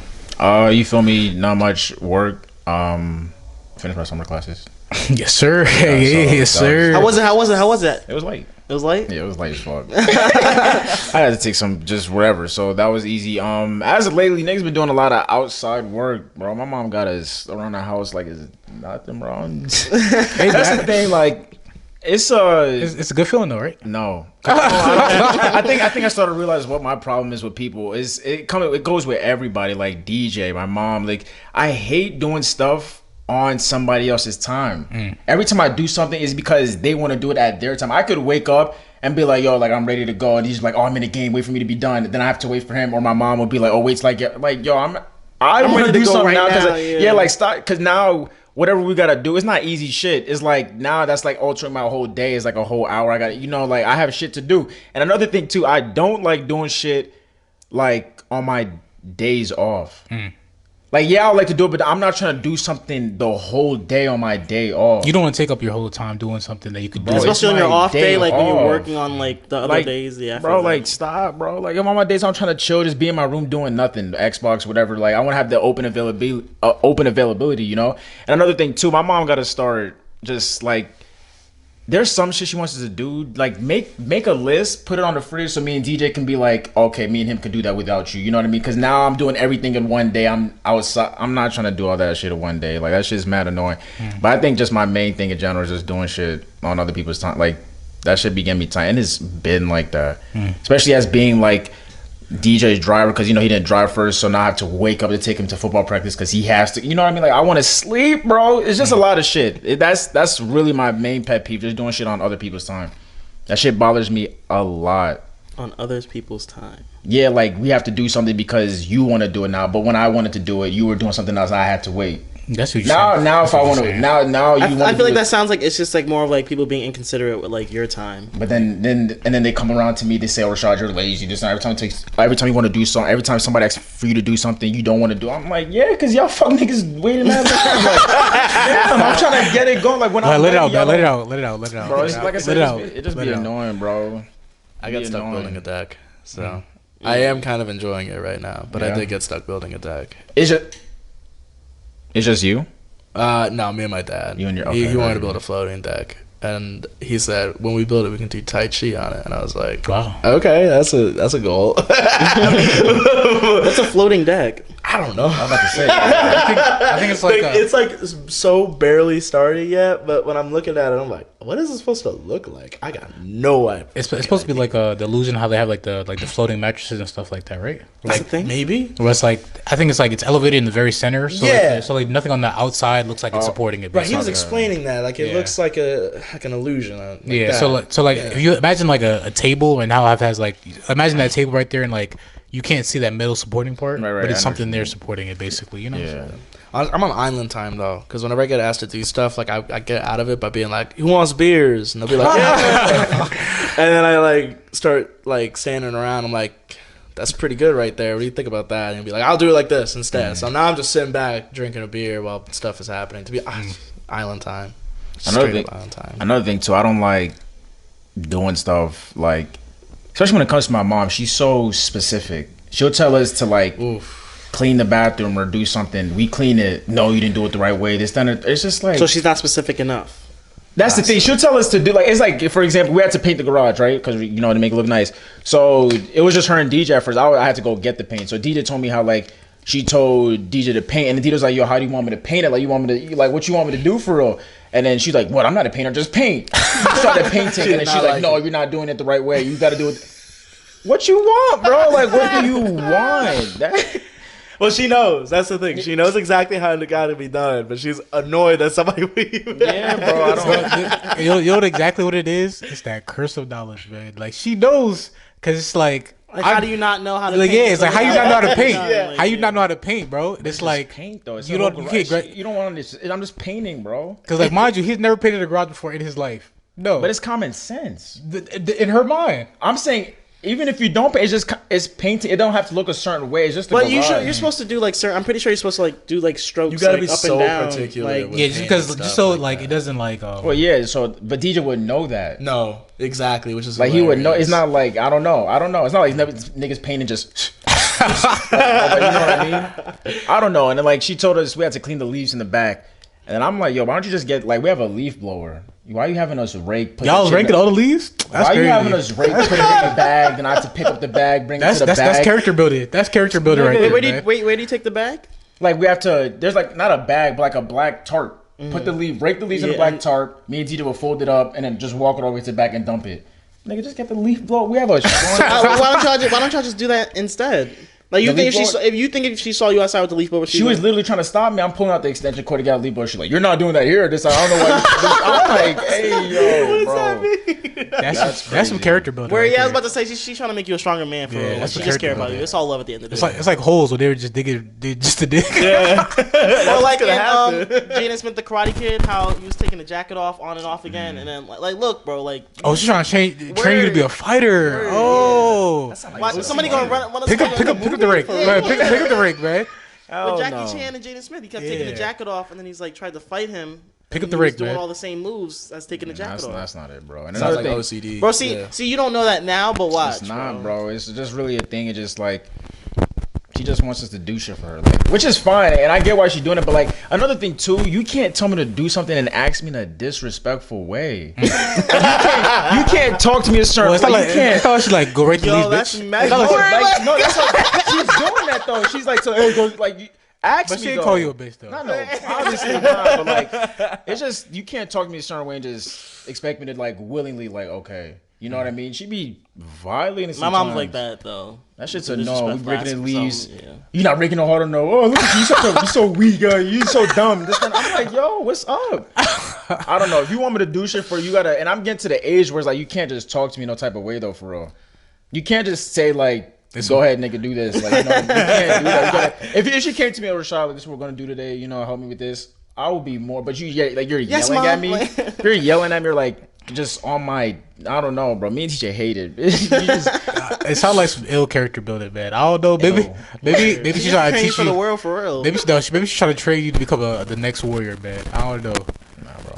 You feel me? Not much work. Finished my summer classes. Yes, sir. Yes, sir. How was it? It was late. It was late? Yeah, it was late as fuck. I had to take some just whatever, so that was easy. As of lately, niggas been doing a lot of outside work, bro. My mom got us around the house like it's nothing wrong. That's the thing, like it's a good feeling though, right? No. I think I started to realize what my problem is with people is it goes with everybody, like DJ, my mom, like I hate doing stuff on somebody else's time. Every time I do something is because they want to do it at their time. I could wake up and be like, yo, like I'm ready to go, and he's like, oh, I'm in the game, wait for me to be done. Then I have to wait for him, or my mom will be like, oh, wait, like yo, I want to do something right now because like start because now whatever we gotta do, it's not easy shit. It's like now that's like altering my whole day. It's like a whole hour. I got like I have shit to do. And another thing too, I don't like doing shit like on my days off. Like, yeah, I would like to do it, but I'm not trying to do something the whole day on my day off. You don't want to take up your whole time doing something that you could do. Especially on your off day, like when you're working on like the other days. Yeah, bro, like stop, bro. Like I'm on my days, I'm trying to chill, just be in my room doing nothing, Xbox, whatever. Like I want to have the open availability, you know. And another thing too, my mom got to start just like. There's some shit she wants us to do, like make a list, put it on the fridge, so me and DJ can be like, okay, me and him can do that without you. You know what I mean? Because now I'm doing everything in one day. I'm outside. I'm not trying to do all that shit in one day. Like that shit's mad annoying. But I think just my main thing in general is just doing shit on other people's time. Like that shit be getting me tired, and it's been like that, especially as being like DJ's driver, because he didn't drive first, so now I have to wake up to take him to football practice because he has to. You know what I mean? Like I want to sleep, bro. It's just a lot of shit. That's really my main pet peeve, just doing shit on other people's time. That shit bothers me a lot. On others people's time. Yeah, like we have to do something because you want to do it now, but when I wanted to do it, you were doing something else. I had to wait. That's what you're saying. Now, if I want to, now you want. I feel like that sounds like it's just like more of like people being inconsiderate with like your time. But then they come around to me. They say, "Oh, Rashad, you're lazy." This every time you want to do something, every time somebody asks for you to do something, you don't want to do. I'm like, yeah, because y'all fuck niggas waiting that time. Like, damn, I'm trying to get it going. Like when I'm let it out, man. Let it out, bro. It's like I said, it just be annoying, bro. I got stuck building a deck, so I am kind of enjoying it right now. But I did get stuck building a deck. It's just you? No, me and my dad. You and your he wanted to build a floating deck, and he said when we build it, we can do Tai Chi on it. And I was like, wow, okay, that's a goal. What's a floating deck? I don't know. I'm about to say. I think it's like it's like so barely started yet. But when I'm looking at it, I'm like, what is it supposed to look like? I got no idea. it's supposed to be like the illusion how they have like the floating mattresses and stuff like that, right? Like thing? Maybe. Where it's like I think it's like it's elevated in the very center, so Yeah. so nothing on the outside looks like it's supporting it. Right, he was basically. explaining that like it looks like an illusion. Like Yeah, that. so if you imagine like a table and how it has like imagine that table right there and like you can't see that middle supporting part, Right, but it's I something there supporting it basically, you know. Yeah. I'm on island time though, because whenever I get asked to do stuff, like I get out of it by being like, "Who wants beers?" And they'll be like, "Yeah." And then I like start like standing around. I'm like, "That's pretty good right there. What do you think about that?" And he'll be like, "I'll do it like this instead." So now I'm just sitting back drinking a beer while stuff is happening. To be island time, Another island time. Another thing too, I don't like doing stuff like, especially when it comes to my mom. She's so specific. She'll tell us to like clean the bathroom or do something. We clean it. No, you didn't do it the right way. This done it. It's just like So she's not specific enough. that's the thing. She'll tell us to do like it's like for example, we had to paint the garage, right? Because to make it look nice. So it was just her and DJ at first. I had to go get the paint. So DJ told me how like she told DJ to paint, and the DJ was like, "Yo, how do you want me to paint it? Like you want me to like what you want me to do for real?" And then she's like, "What? I'm not a painter. Just paint." She started painting, and then she's like, "No, you're not doing it the right way. You got to do it." What you want, bro? Like, what do you want? Well, she knows. That's the thing. She knows exactly how it got to be done, but she's annoyed that somebody. Yeah, bro. I don't. You know exactly what it is? It's that curse of knowledge, man. Like she knows, cause it's like how do you not know how to like paint? yeah, it's like how you not know how to paint? Yeah. How you not know how to paint, bro? It's like Paint though. It's you don't want this. I'm just painting, bro. because like mind you, he's never painted a garage before in his life. No, But it's common sense. in her mind. I'm saying even if you don't paint, it's painting. It don't have to look a certain way. It's just. But you're supposed to do like certain. I'm pretty sure you're supposed to like do like strokes. You gotta like, be up so and down, particular Like, with Yeah, just because paint and just stuff so like like that. it doesn't like Well, yeah. So, but DJ would know that. No, exactly. Which is Like he would know. hilarious. It's not like I don't know. It's not like niggas painting just. You know what I mean? I don't know. And then like she told us we had to clean the leaves in the back, and then I'm like, yo, why don't you just get like we have a leaf blower? Why are you having us rake? y'all was ranking all the leaves. Why are you having us rake? Put it in the bag, then I have to pick up the bag, bring it to the bag. That's character building. That's character building right there. Man. where do you take the bag? Like we have to. There's like not a bag, but like a black tarp. Put the leaf, break the leaves in the black tarp. Me and DJ will fold it up and then just walk it all the way to the back and dump it. Nigga, just get the leaf blow. We have a. Why don't y'all just do that instead? Like you think if she saw you outside with the leaf blower, She was literally trying to stop me. I'm pulling out the extension cord to get a leaf blower. She's like, "You're not doing that here." This I don't know why. I'm like, "Hey, yo, bro." That's some character building. Where right I was there. about to say she's trying to make you a stronger man for Yeah, real. Like, that's she what just character care about building you. It's all love at the end of the day. It's like holes where they were just digging just to dig. Or like in gonna Jaden Smith, the Karate Kid, how he was taking the jacket off on and off again, and then like look, bro, like Oh, she's trying to train you to be a fighter. Word. Oh, watch somebody gonna run. pick up the rake, man. Pick up the rake, man. With Jackie Chan and Jaden Smith, he kept taking the jacket off, and then he's like tried to fight him. Pick up and the he was rake, doing man. all the same moves as taking the jacket off. That's not it, bro. And Sounds another like thing, OCD. Bro, see, you don't know that now, but watch. it's not, bro. It's just really a thing. It's just like she just wants us to do shit for her, like, which is fine, and I get why she's doing it. But like another thing too, you can't tell me to do something and ask me in a disrespectful way. you can't talk to me a certain. Well, way. You can't. it's not like she like go right to leave, that's bitch. mad. No, that's like she's doing that though. She's like, so hey, go like. Ask But me she didn't though. call you a bitch though. No, obviously not. But like, it's just you can't talk to me a certain way and just expect me to like willingly like okay, you know what I mean? She be violating. My mom's like that though. That shit's a no. We breaking the leaves. Yeah. You're not breaking no harder. No. Oh, look at you. You're so weak. You so dumb. This kind I'm like, yo, what's up? I don't know. If you want me to do shit for you, gotta. And I'm getting to the age where it's like you can't just talk to me no type of way though, for real. You can't just say like, go ahead, nigga, do this. Like, you can't do that. If she came to me, Rashad, like, this is what we're gonna do today. Help me with this. I will be more. But you're yelling at me. You're yelling at me. You're like just on my. I don't know, bro. Me and TJ hated. It sounds like some ill character building, man. I don't know. Maybe she's trying to teach for you the world for real. Maybe she's trying to train you to become the next warrior, man. I don't know. Nah, bro.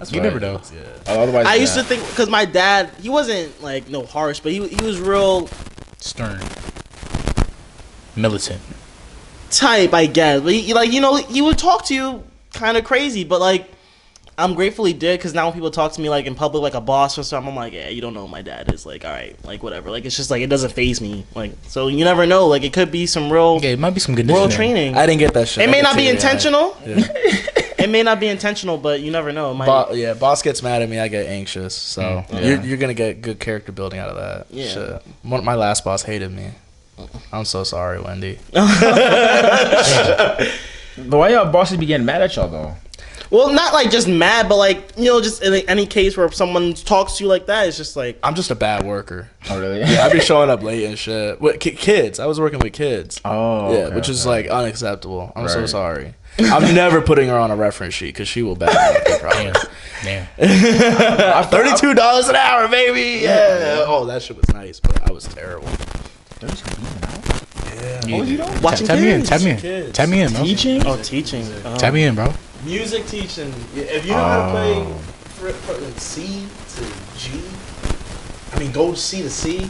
You never know. Yeah. Otherwise, I used to think because my dad, he wasn't like harsh, but he was real stern, militant type, I guess. But he would talk to you kind of crazy, but like I'm grateful he did, because now when people talk to me like in public like a boss or something, I'm like, yeah, you don't know who my dad is. Like, all right, like whatever. Like it's just like it doesn't faze me. Like, so you never know. Like it could be some real. Yeah, it might be some good real training. I didn't get that shit. It may not be intentional. Yeah. It may not be intentional, but you never know. It might boss gets mad at me, I get anxious. So you're gonna get good character building out of that. Yeah. Shit. My last boss hated me. I'm so sorry, Wendy. But why y'all bosses be getting mad at y'all though? Well, not like just mad, but like just in any case where someone talks to you like that, it's just like I'm just a bad worker. Oh really? Yeah, I be showing up late and shit. With kids, I was working with kids. Oh, yeah, which is like unacceptable. I'm so sorry. I'm never putting her on a reference sheet because she will back me up. Damn. $32 an hour, baby. Yeah. Oh, that shit was nice, but I was terrible. Yeah. Oh, you don't watching kids? Tap me in, bro. Teaching? Oh, teaching. Tap me in, bro. Music teaching. If you know how to play from C to G, I mean, go C to C.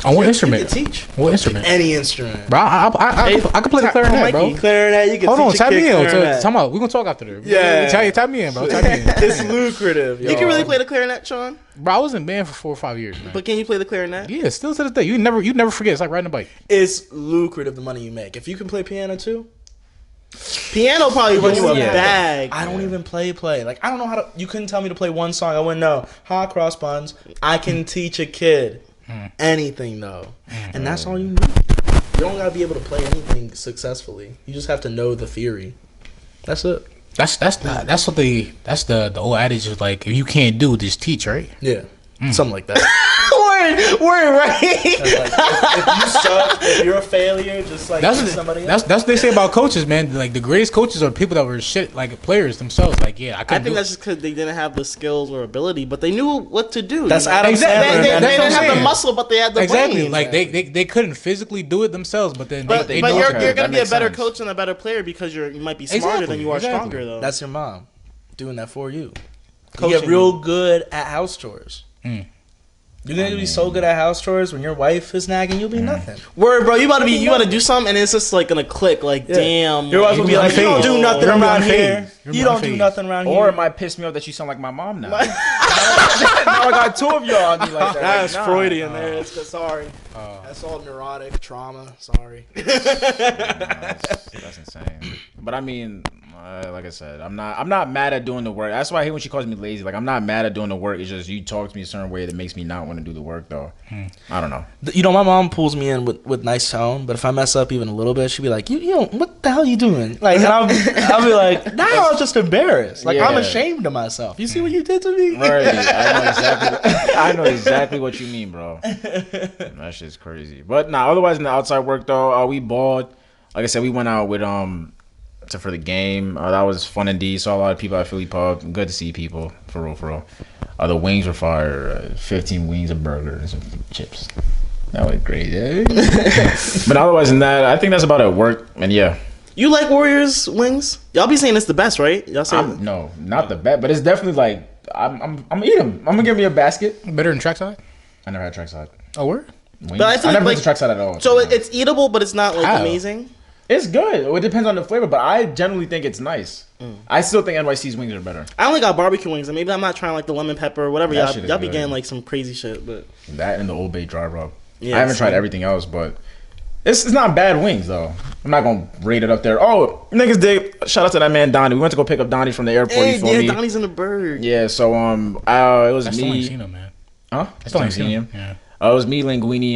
On what instrument? You can teach. What instrument? Any instrument. Bro, I can play the clarinet, bro. Clarinet, you can Hold on, teach tap me in. clarinet. We're going to talk after this. Yeah. Tap me in, bro. Tap me in. It's lucrative, yo. You can really play the clarinet, Sean? Bro, I was in band for 4 or 5 years, man. But can you play the clarinet? Yeah, still to this day. You never forget. It's like riding a bike. It's lucrative, the money you make. If you can play piano too. Piano probably runs you a bag. I don't even play. Like, I don't know how to. You couldn't tell me to play one song. I wouldn't know. Hot cross buns. I can teach a kid anything, though. And that's all you need. You don't gotta be able to play anything successfully. You just have to know the theory. That's it. That's the old adage is like, if you can't do, just teach, right? Yeah. Something like that. Word, right? If you suck, if you're a failure, just like somebody else. That's what they say about coaches, man. Like the greatest coaches are people that were shit, like players themselves. Like, yeah, I think that's just because they didn't have the skills or ability, but they knew what to do. That's Adam Sandler. They didn't have the muscle, but they had the brain. Like they couldn't physically do it themselves, but then but you're gonna be a better coach and a better player because you might be smarter than you are stronger, though. That's your mom doing that for you. You get real good at house chores. You're gonna be so good at house chores when your wife is nagging, you'll be nothing. Word, bro. You about to do something, and it's just like gonna click. Like, damn. Your wife will be like, "You don't do nothing around here. You don't do nothing around here." Or it might piss me off that you sound like my mom now. Now I got two of y'all on me like that. That's Freudian there. It's sorry. That's all neurotic trauma. Sorry. That's insane. But I mean, like I said, I'm not mad at doing the work. That's why I hate when she calls me lazy. Like, I'm not mad at doing the work. It's just you talk to me a certain way that makes me not want to do the work, though. I don't know. My mom pulls me in with nice tone, but if I mess up even a little bit, she'll be like, you what the hell are you doing? Like, and I'll be like, now I was just embarrassed. Like, I'm ashamed of myself. You see what you did to me? Right. I know exactly what you mean, bro. That shit's crazy. But otherwise in the outside work though, we balled. Like I said, we went out with for the game. That was fun indeed. Saw a lot of people at Philly Pub. Good to see people, for real. The wings were fire. 15 wings, a burger, and some chips. That was great. But otherwise than that, I think that's about it. Work, and yeah. You like Warriors wings? Y'all be saying it's the best, right? Y'all say no, not the best, but it's definitely like I'm gonna eat them. I'm gonna give me a basket. Better than trackside? I never had trackside. Oh, word? But I never been to trackside at all. So it's eatable, but it's not like amazing. It's good. It depends on the flavor, but I generally think it's nice. I still think NYC's wings are better. I only got barbecue wings, and maybe I'm not trying like the lemon pepper or whatever. Y'all be getting like some crazy shit, but that and the Old Bay dry rub. Yeah, I haven't tried everything else, but it's not bad wings though. I'm not gonna rate it up there. Oh, niggas dig. Shout out to that man Donnie. We went to go pick up Donnie from the airport. Yeah, Donnie's in the bird. Yeah, so it was me. I still ain't seen him, man. Huh? I still ain't seen him. Yeah. It was me, Linguini,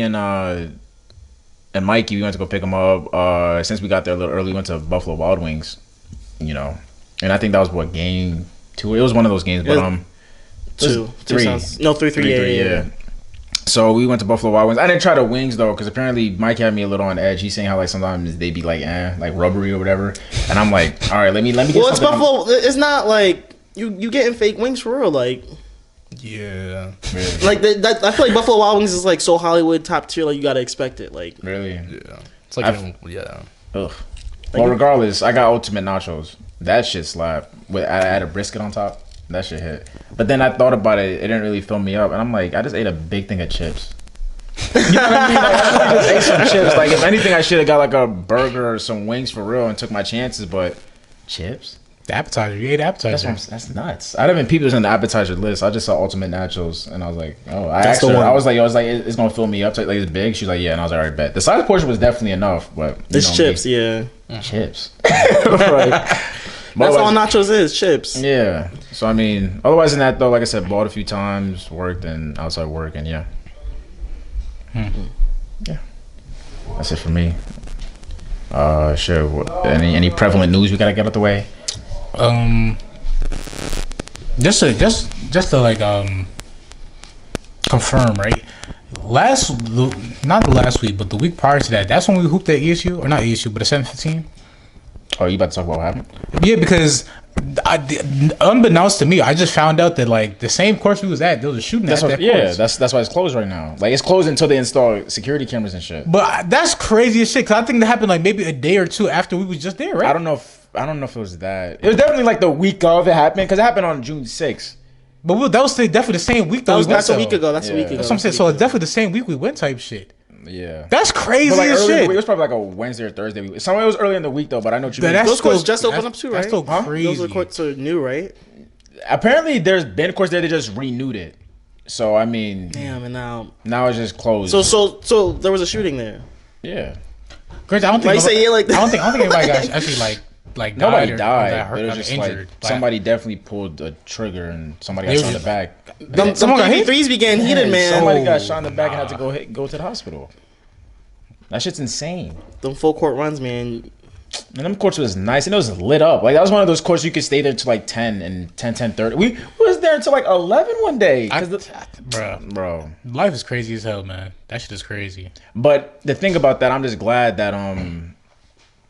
and Mikey. We went to go pick him up. Since we got there a little early, we went to Buffalo Wild Wings. And I think that was game 2. It was one of those games, but 2, 3. No, 3. Yeah. So we went to Buffalo Wild Wings. I didn't try the wings though, because apparently Mike had me a little on edge. He's saying how like sometimes they be like like rubbery or whatever, and I'm like, all right, let me get. Well, it's Buffalo. It's not like you getting fake wings for real. Like, Yeah. Really? like I feel like Buffalo Wild Wings is like so Hollywood top tier. Like you gotta expect it. Like, Really? Yeah. It's like yeah. Ugh. Well, regardless, I got ultimate nachos. That shit slap. I had a brisket on top. That shit hit. But then I thought about it. It didn't really fill me up, and I'm like, I just ate a big thing of chips. You know what I mean? Like, I just ate some chips. Like, if anything, I should have got like a burger or some wings for real and took my chances. But chips? The appetizer. You ate appetizer. That's nuts. I didn't even peep it was on the appetizer list. I just saw ultimate nachos, and I was like, oh, I That's asked the her. one. I was like, it's gonna fill me up. Like, it's big. She's like, yeah, and I was like, all right, bet. The size portion was definitely enough, but it's chips. Yeah, chips. Right. that's all nachos is. Chips. Yeah. So I mean, otherwise than that though, like I said, bought a few times, worked and outside work, and yeah. Yeah. That's it for me. Sure. Any prevalent news we gotta get out the way? Just to like confirm, right? Not the last week, but the week prior to that. That's when we hooped at ESU, or not ESU, but at 715. Oh, you about to talk about what happened? Yeah, because unbeknownst to me, I just found out that like the same course we was at, there was a shooting at that course. That's why it's closed right now. Like it's closed until they install security cameras and shit. But that's crazy as shit. Cause I think that happened like maybe a day or two after we was just there, right? I don't know if it was that. It was definitely like the week of it happened because it happened on June 6th. But that was definitely the same week though. That's a week ago. That's a week ago. That's what I'm saying. So it's definitely the same week we went type shit. Yeah, that's crazy but like as shit. shit. It was probably like a Wednesday or Thursday week. It was early in the week though, but I know what you mean. Those courts just opened up too, right? That's still crazy. Those courts are new, right? Apparently, there's been a course there. They just renewed it. So I mean, damn, and now it's just closed. So there was a shooting there. Yeah, Chris, I don't think. Say yeah like that? I don't think anybody got actually like nobody died. died. But it was just injured. like somebody definitely pulled a trigger and somebody got shot in the back. Some threes began heated, man. Somebody got shot in the back and had to go to the hospital. That shit's insane. Them full court runs, man. And them courts was nice and it was lit up. Like that was one of those courts you could stay there until like 10 and 10:30. We was there until like 11 one day. Bro, life is crazy as hell, man. That shit is crazy. But the thing about that, I'm just glad that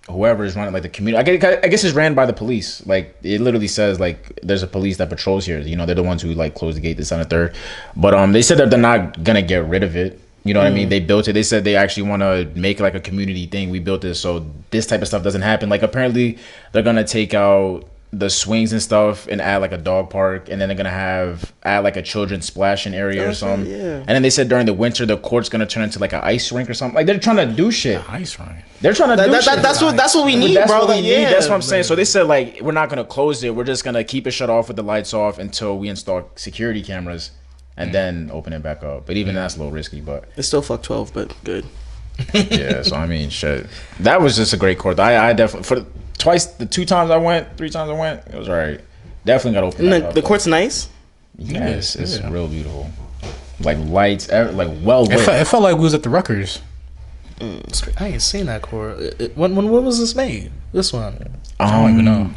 whoever is running like the community, I guess it's ran by the police. Like it literally says like there's a police that patrols here. You know, they're the ones who like close the gate this on the 3rd. But they said that they're not gonna get rid of it. You know what I mean? They built it. They said they actually want to make like a community thing. We built this so this type of stuff doesn't happen. Like apparently they're gonna take out the swings and stuff and add like a dog park, and then they're gonna add like a children's splashing area or something. Yeah. And then they said during the winter the court's gonna turn into like an ice rink or something. Like they're trying to do shit. Ice rink. They're trying to do shit. That's what we need, That's bro. what we need. Yeah. That's what I'm saying. So they said like we're not gonna close it. We're just gonna keep it shut off with the lights off until we install security cameras. And then open it back up. But even that's a little risky, but it's still fuck 12, but good. Yeah, so I mean shit. That was just a great court. I definitely the 2 times I went, 3 times I went, it was alright. Definitely got open. And the court's nice? Yes, it's real beautiful. Like lights, like well lit. It felt like we was at the Rutgers. I ain't seen that court. When was this made? This one? I don't even know.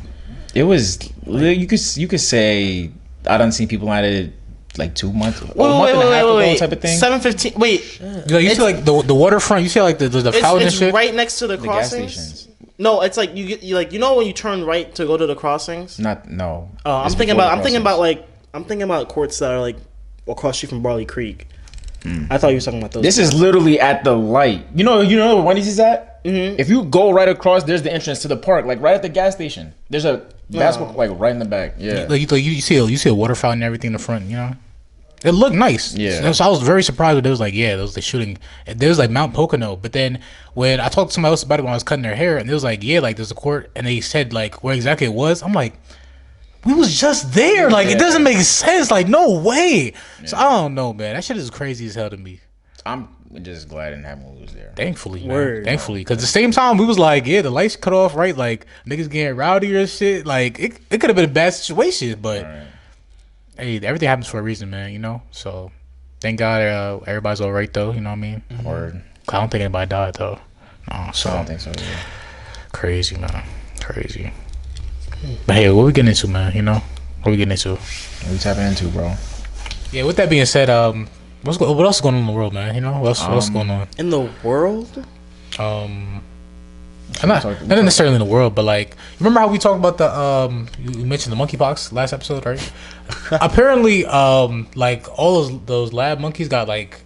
It was you could say I done seen people at it like 2 months, a month and a half ago type of thing. 7:15. Wait, you see like the waterfront. You see like the fountain and it's shit. right next to the gas crossings. stations. No, it's like you like when you turn right to go to the crossings. No. Oh, I'm thinking about courts that are like across street from Barley Creek. I thought you were talking about those. This is literally at the light. You know where Wendy's is at? Mm-hmm. If you go right across, there's the entrance to the park, like right at the gas station. There's a basketball like right in the back. Yeah, like you see a water fountain and everything in the front. You know, it looked nice. Yeah, so I was very surprised that it was like there was the shooting. There was like Mount Pocono, but then when I talked to somebody else about it when I was cutting their hair, and it was like like there's a court, and they said like where exactly it was. I'm like, we was just there. Like it doesn't make sense. Like no way. Yeah. So I don't know, man. That shit is crazy as hell to me. I'm just glad it didn't happen when we was there. Thankfully, man. Thankfully, because at the same time we was like, the lights cut off, right? Like niggas getting rowdy or shit. Like it could have been a bad situation, but hey, everything happens for a reason, man. You know. So thank God everybody's all right though. You know what I mean? Word. I don't think anybody died though. No, so I don't think so. Yeah. Crazy, man. Crazy. But hey, what we getting into, man? You know, what we getting into? What we tapping into, bro? Yeah. With that being said, What else is going on in the world, man? You know, what else is going on? In the world? Not necessarily in the world, but like, remember how we talked about the you mentioned the monkeypox last episode, right? Apparently, like all those lab monkeys got like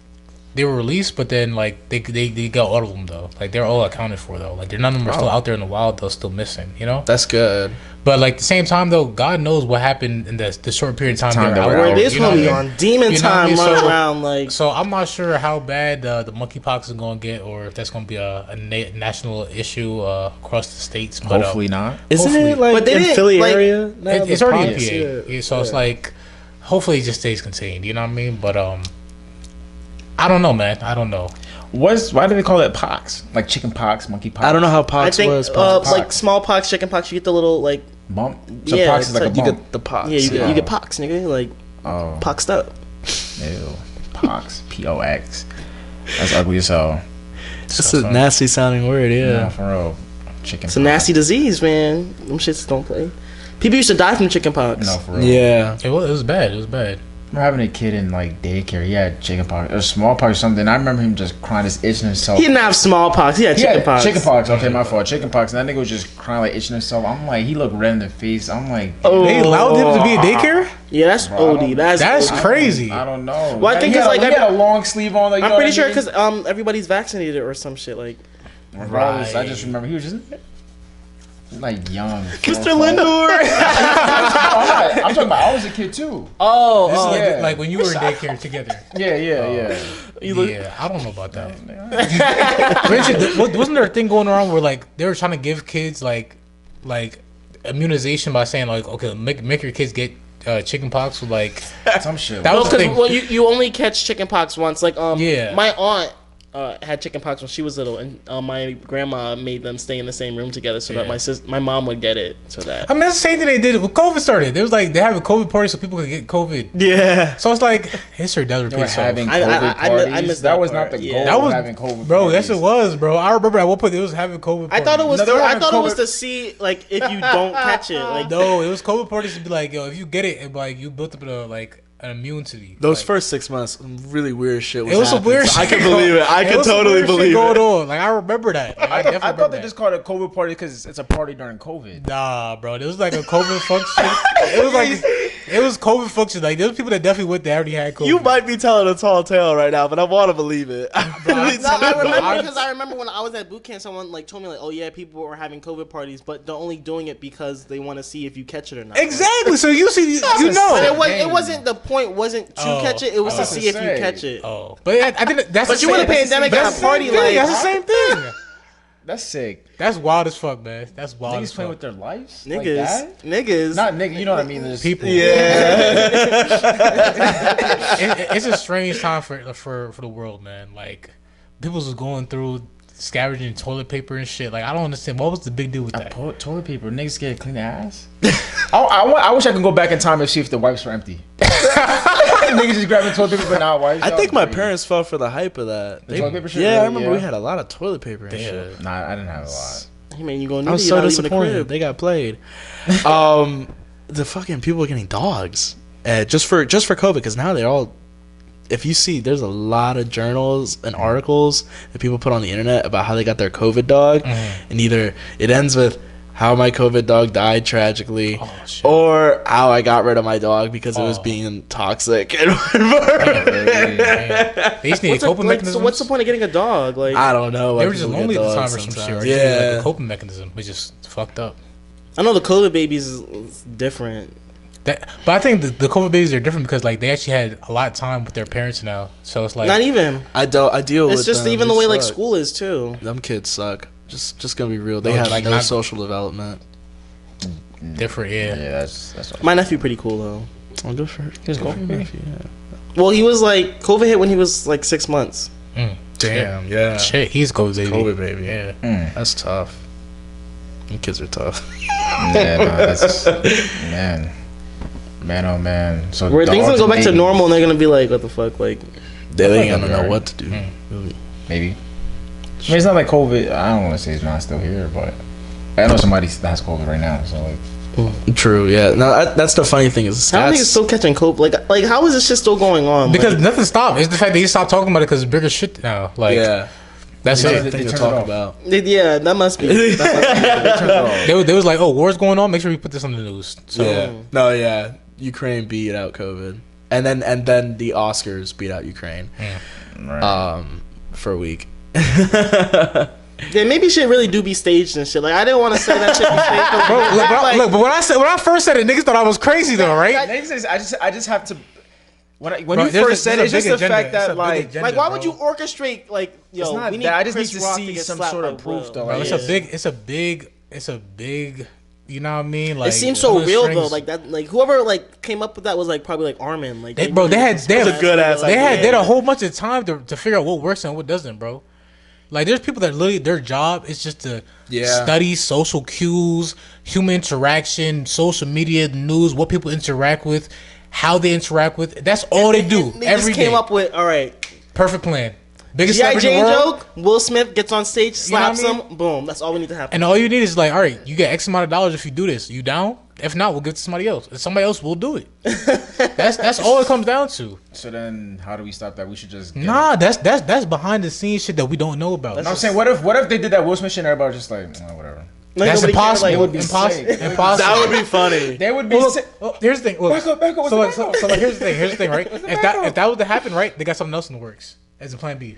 they were released, but then like they got all of them though. Like they're all accounted for though. Like none of them are still out there in the wild. They're still missing. You know. That's good. But like at the same time though, God knows what happened in the short period of time they were out. Where this one be on demon time running around like. So I'm not sure how bad the monkeypox is going to get, or if that's going to be a national issue across the states. But hopefully not. Isn't it like in Philly area? It's already in PA. So it's like, hopefully it just stays contained. You know what I mean? But I don't know, man. I don't know. Why do they call it pox? Like chicken pox, monkey pox? I don't know how pox was. Like smallpox, chicken pox, you get the little like bump. So pox is like a bump. You get the pox. Yeah, you get pox, nigga. Like poxed up. Ew, pox, POX. That's ugly as hell. Just a nasty sounding word, yeah. Nah, for real. Chicken. It's a nasty disease, man. Them shits don't play. People used to die from chicken pox. No, for real. Yeah. It was bad. It was bad. I remember having a kid in like daycare. He had chicken pox or smallpox or something. I remember him just crying, just itching himself. He didn't have smallpox. He had chicken pox. Chicken pox. Okay, my fault. Chicken pox. And that nigga was just crying, like itching himself. I'm like, he looked red in the face. I'm like, they allowed him to be in daycare? Yeah, that's OD. That's crazy. I don't know. Well, I think it's like he had a long sleeve on. Like, I'm pretty sure because everybody's vaccinated or some shit like. Right. I just remember he was just like young. Mr. Lindor. I'm talking about I was a kid too. Like when you were in daycare together. Yeah. Yeah, I don't know about that. Wasn't there a thing going around where like they were trying to give kids like immunization by saying like, okay, make your kids get chicken pox with like some shit. That was the thing. Well, you only catch chicken pox once. Like yeah. My aunt had chicken pox when she was little, and my grandma made them stay in the same room together so that my mom would get it. So that I mean, that's the same thing they did when COVID started. It was like they have a COVID party so people could get COVID. Yeah. So it's like history does repeat itself. Having COVID parties. I missed that that was part. not the goal. Yeah. That was having COVID. bro. Parties. Yes, it was, bro. I remember at one point it was having COVID. Parties. I thought it was. No, I thought it was to see like if you don't catch it. Like no, it was COVID parties to be like, yo, if you get it, like you built up an immunity. Those like, first 6 months, really weird shit was it was some happening. weird So shit. I can believe it. I can totally believe going it. on. Like I remember that. Like, I definitely I thought they that. just called it a COVID party because it's a party during COVID. Nah, bro. It was like a COVID function. It was COVID function. Like there was people that definitely went there already had COVID. You might be telling a tall tale right now, but I want to believe it. I remember because I remember when I was at boot camp, someone like told me like, oh yeah, people were having COVID parties, but they're only doing it because they want to see if you catch it or not. Exactly. So you see, you know, but it wasn't the point. Wasn't to catch it. It was to see if you catch it. Oh, but I think that's. But you in a pandemic at a party like that's the same thing. That's sick. That's wild as fuck, man. That's wild. Niggas as playing fuck. with their lives. niggas, Not nigga. You know what I mean? There's People. Yeah. It's a strange time for the world, man. Like people was going through scavenging toilet paper and shit. Like I don't understand what was the big deal with that. Toilet paper. Niggas get to clean their ass. I wish I could go back in time and see if the wipes were empty. Niggas just grabbing toilet paper but not wipes. I think my parents fell for the hype of that. Toilet paper shit? Yeah, I Really? remember Yeah. we had a lot of toilet paper and shit. Nah, I didn't have a lot. Hey man, you gonna need I was it, so you're not leaving the disappointed. crib. They got played. The fucking people are getting dogs just for COVID because now they're all. If you see, there's a lot of journals and articles that people put on the internet about how they got their COVID dog, and either it ends with how my COVID dog died tragically, or how I got rid of my dog because it was being toxic. And They just need a coping mechanism. So what's the point of getting a dog? Like I don't know. They why were just people lonely get at the time dogs or some shit. sometimes. Right? Yeah, Like a coping mechanism. We just fucked up. I know the COVID babies is different. But I think the COVID babies are different because like they actually had a lot of time with their parents now. So it's like Not even. I deal with. It's just them. even the They way like suck. school is too. Them kids suck. Just gonna be real. They Oh, have like no not- social development. different. Yeah. Yeah, that's My nephew pretty cool though. Well, good for He's good cool. for your nephew, yeah. Well, he was like COVID hit when he was like 6 months. Damn, yeah. Shit, he's COVID baby. COVID baby. Yeah. That's tough. Them kids are tough. Yeah, nah, that's man, oh man. So Where things gonna dogs go back and to babies, normal and they're gonna be like, what the fuck, like. They ain't gonna February. know what to do. Really. Maybe. I mean, it's not like COVID. I don't want to say it's not still here, but I know somebody that has COVID right now. So like, True. Yeah. No, that's the funny thing is How are niggas still catching coke? Like how is this shit still going on? Because like, nothing stopped. It's the fact that he stopped talking about it because it's bigger shit now. Like, yeah. that's That's the it. thing to turn talk it off. about. yeah, that must be. They was like, oh, war's going on. Make sure we put this on the news. So, Yeah. No. Yeah. Ukraine beat out COVID, and then the Oscars beat out Ukraine. Right. For a week. Yeah, maybe shit really do be staged and shit. Like I didn't want to say that shit be staged. Bro, look, but when I first said it, niggas thought I was crazy though, right? I just have to. When Bro, you there's first said it, it's big just the agenda. fact It's a that big like agenda, Like, why bro. would you orchestrate like, yo? It's not we need that. I just Chris need to Rock see get some slapped sort of by proof, Will. though. Bro, Like, it's a big. You know what I mean? Like It seems so one of the real strings- though. Like that. Like whoever like came up with that was like probably like Armin. Like They had a good ass They had idea. a whole bunch of time to figure out what works and what doesn't, bro. Like there's people that literally their job is just to study social cues, human interaction, social media, news, what people interact with, how they interact with. That's all they do They every just came day. up with all right. Perfect plan. Biggest G.I. celebrity in Jane the world. joke. Will Smith gets on stage, slaps You know what I him. Boom. That's all we need to happen. And all you need is like, all right, you get X amount of dollars if you do this. You down? If not, we'll give it to somebody else. And somebody else will do it. That's all it comes down to. So then, how do we stop that? We should just get Nah, it. that's behind the scenes shit that we don't know about. No, I'm saying, what if they did that Will Smith shit and everybody was just like, whatever. Like, That's nobody cared, impossible. like, It would be Impossible. sick. Impossible. That would be funny. They would be Well, sick. look, here's the thing. Look, Back up, what's so, the like, back up? so like, here's the thing, right? If that was to happen, right, they got something else in the works as a plan B.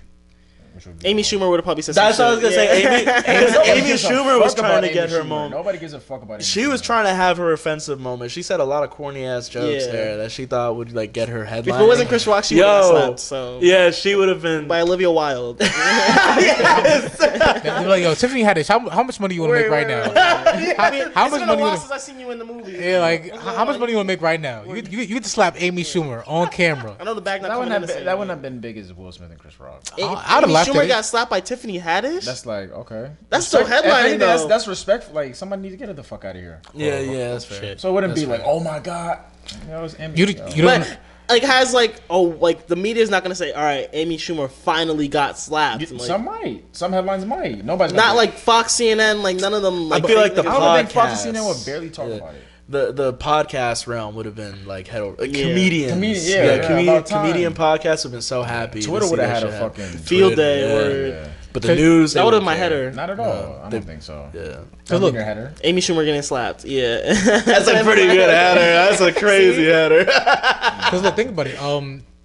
Amy Schumer would have probably said. That's some what I was shit. gonna Yeah. say. Amy Schumer was trying to get her moment. moment. Nobody gives a fuck about it. She was trying to have her offensive moment. She said a lot of corny ass jokes Yeah. there that she thought would like get her headline. If it wasn't Chris Rock, she would have slapped. So Yeah, she would have been. by Olivia Wilde. They're like, yo, Tiffany Haddish, how much money you want to make right now? How much It's been a money? while since I seen you in the movie. Yeah, like how much money you want to make right now? You get to slap Amy Schumer on camera. I know the bag not That coming wouldn't in the have same. that wouldn't have been big as Will Smith and Chris Rock. I'd have Amy laughed at Schumer it. got slapped by Tiffany Haddish. That's like okay. That's still Respect- headlining, if anything, though. That's respectful. Like somebody needs to get her the fuck out of here. Yeah, that's fair. Shit. So it wouldn't That's be like, fair. oh my god, it's Amy. You don't. But like has like like the media's not gonna say all right Amy Schumer finally got slapped. And, like, Some might. Some headlines might. Nobody's not gonna- like Fox, CNN, like none of them. Like, feel like the niggas- I don't think Fox podcasts. and CNN would barely talk Yeah. about it. The podcast realm would have been like head over. Yeah. Comedians. Comedian, about time. comedian podcasts would have been so happy. to Twitter see would have that had a shit happen. fucking Field Twitter, day yeah. word. Yeah. But the news, That they would have wouldn't my care. header. Not at all. I they- don't think so. Yeah. I look- think your header. Amy Schumer getting slapped. Yeah, That's a pretty good header. That's a crazy header. Because look, think about it.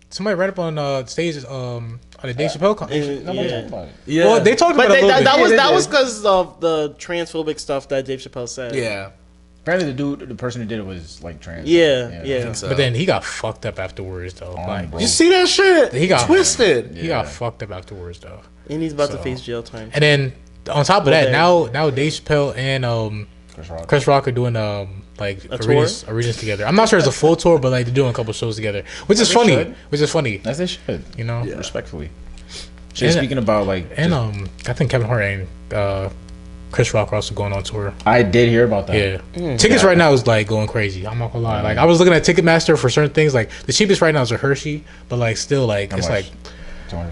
Somebody ran up on stage on the Dave Chappelle con. Nobody Yeah. talked about it. Yeah. Well, they talked But about it a little that bit. was Yeah, that they was did. because of the transphobic stuff that Dave Chappelle said. Yeah. Apparently, the person who did it was like trans. Yeah, yeah. I think so. But then he got fucked up afterwards, though. Like, bro. You see that shit? He got twisted. he got fucked up afterwards, though. And he's about to So- face jail time. And then on top of that, Okay. now Dave Chappelle and Chris Rock are doing like A tour? arenas together. I'm not sure it's a full tour, but like they're doing a couple shows together, which is funny. should. Which is funny, As they should. you know. Yeah. Respectfully. Shit, And- speaking about like, And just- I think Kevin Hart and Chris Rock are also going on tour. I did hear about that. Yeah, tickets right now is like going crazy. I'm not gonna lie. Like I was looking at Ticketmaster for certain things. Like the cheapest right now is a Hershey, but like still like How it's much? like 200.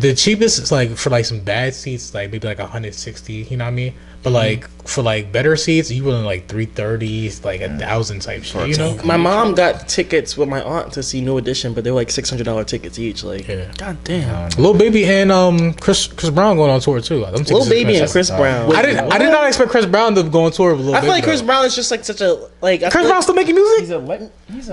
the cheapest is like for like some bad seats like maybe like 160. You know what I mean? But like for like better seats, you willing like 330, like 1,000 type shit. You know? My mom got tickets with my aunt to see New Edition, but they were like $600 tickets each. Like Yeah. God damn. Lil Baby and Chris Brown going on tour too. Them tickets Lil is Baby and expensive. Chris Brown. I did not expect Chris Brown to go on tour with Lil I Baby. feel like Chris though. Brown is just like such a like. I Chris feel Brown still making music, He's a legacy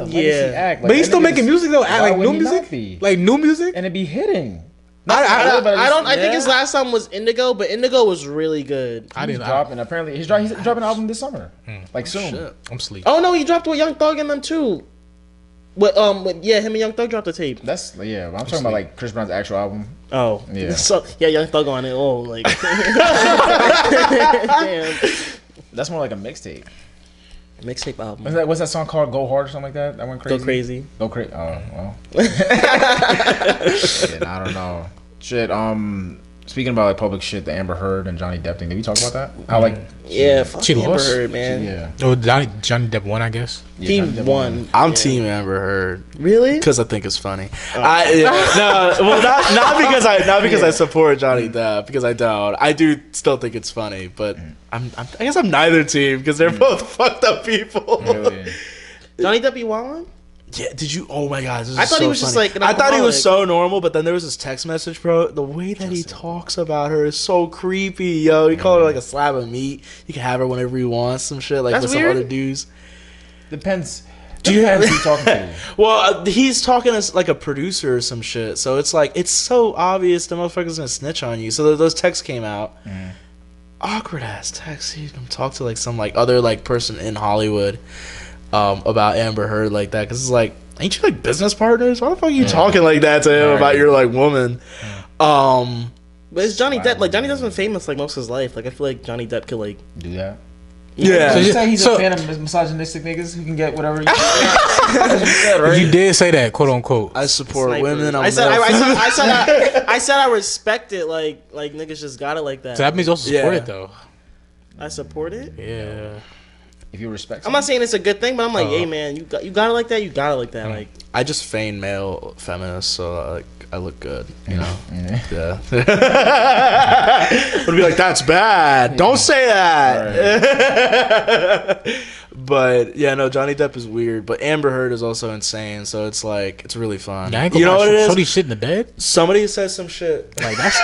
Yeah. act. Like, but he's that still nigga's- making music though. why Like would new he not music, be? like new music. and it be hitting. I don't. I think Yeah. his last album was Indigo, but Indigo was really good. I He's didn't. dropping. Apparently, he's dropping an album this summer, like soon. Shit. I'm sleep. Oh no, he dropped with Young Thug and them too. Yeah, him and Young Thug dropped the tape. That's yeah. I'm talking about like Chris Brown's actual album. Oh Yeah. So yeah, Young Thug on it. Oh like. Damn. That's more like a mixtape. Mixtape album. What's that song called? Go Hard or something like that? That went crazy. Go crazy. Go crazy. Oh well. Shit, I don't know. Shit. Speaking about like public shit, the Amber Heard and Johnny Depp thing. Did we talk about that? How like fuck She Amber lost? Heard, man. yeah. Oh, Johnny Depp won, I guess. Team Johnny Depp one. I'm Team Amber Heard Really? because I think it's funny. Not because I support Johnny Depp, because I don't. I do still think it's funny, but I guess I'm neither team because they're both fucked up people. Really? Johnny Depp be wildin'? Yeah, did you? Oh my god, this I is thought so he was just funny. like an I thought he was alcoholic. so normal, but then there was this text message, bro. The way that he talks about her is so creepy, yo. He called her like a slab of meat. He can have her whenever he wants, some shit like That's with some weird. other dudes. Depends. Do you have who you talking to? Well, he's talking as like a producer or some shit, so it's like it's so obvious the motherfucker's gonna snitch on you. So those texts came out. Awkward ass texts. He's gonna talk to like some like other like person in Hollywood about Amber Heard like that, because it's like, ain't you like business partners? Why the fuck are you talking like that to him about your like woman? But it's Johnny Depp. Like Johnny Depp's been famous like most of his life. Like I feel like Johnny Depp could like. Do that? Yeah. So you you- say he's so- a fan of misogynistic niggas who can get whatever he wants. You did say that, quote unquote. I support Sniper. women. I said I said I respect it. Like niggas just got it like that. So that means you also support Yeah. it, though. I support it. Yeah. If you respect, I'm not saying it's a good thing, but I'm like, hey man, you got it like that. You got it like that. Like I just feign male feminist, so like I look good, you know. Yeah. Would be like, that's bad. Don't say that. But yeah, no, Johnny Depp is weird, but Amber Heard is also insane. So it's like it's really fun. I ain't You know what it is? Somebody shit in the bed? Somebody says some shit. Like, that's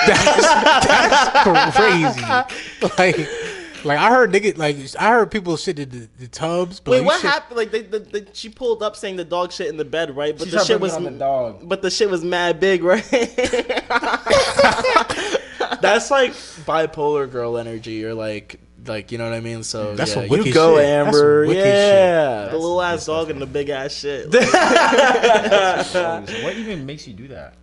crazy. Like I heard people shit in the tubs. But wait, like, what shit- happened? Like she pulled up saying the dog shit in the bed, right? But She the tried shit bringing was on the dog. But the shit was mad big, right? That's like bipolar girl energy, or like you know what I mean. So That's yeah, some you wicked go, shit. Amber. That's some wicked Yeah. The little ass dog and the big ass shit. So what even makes you do that?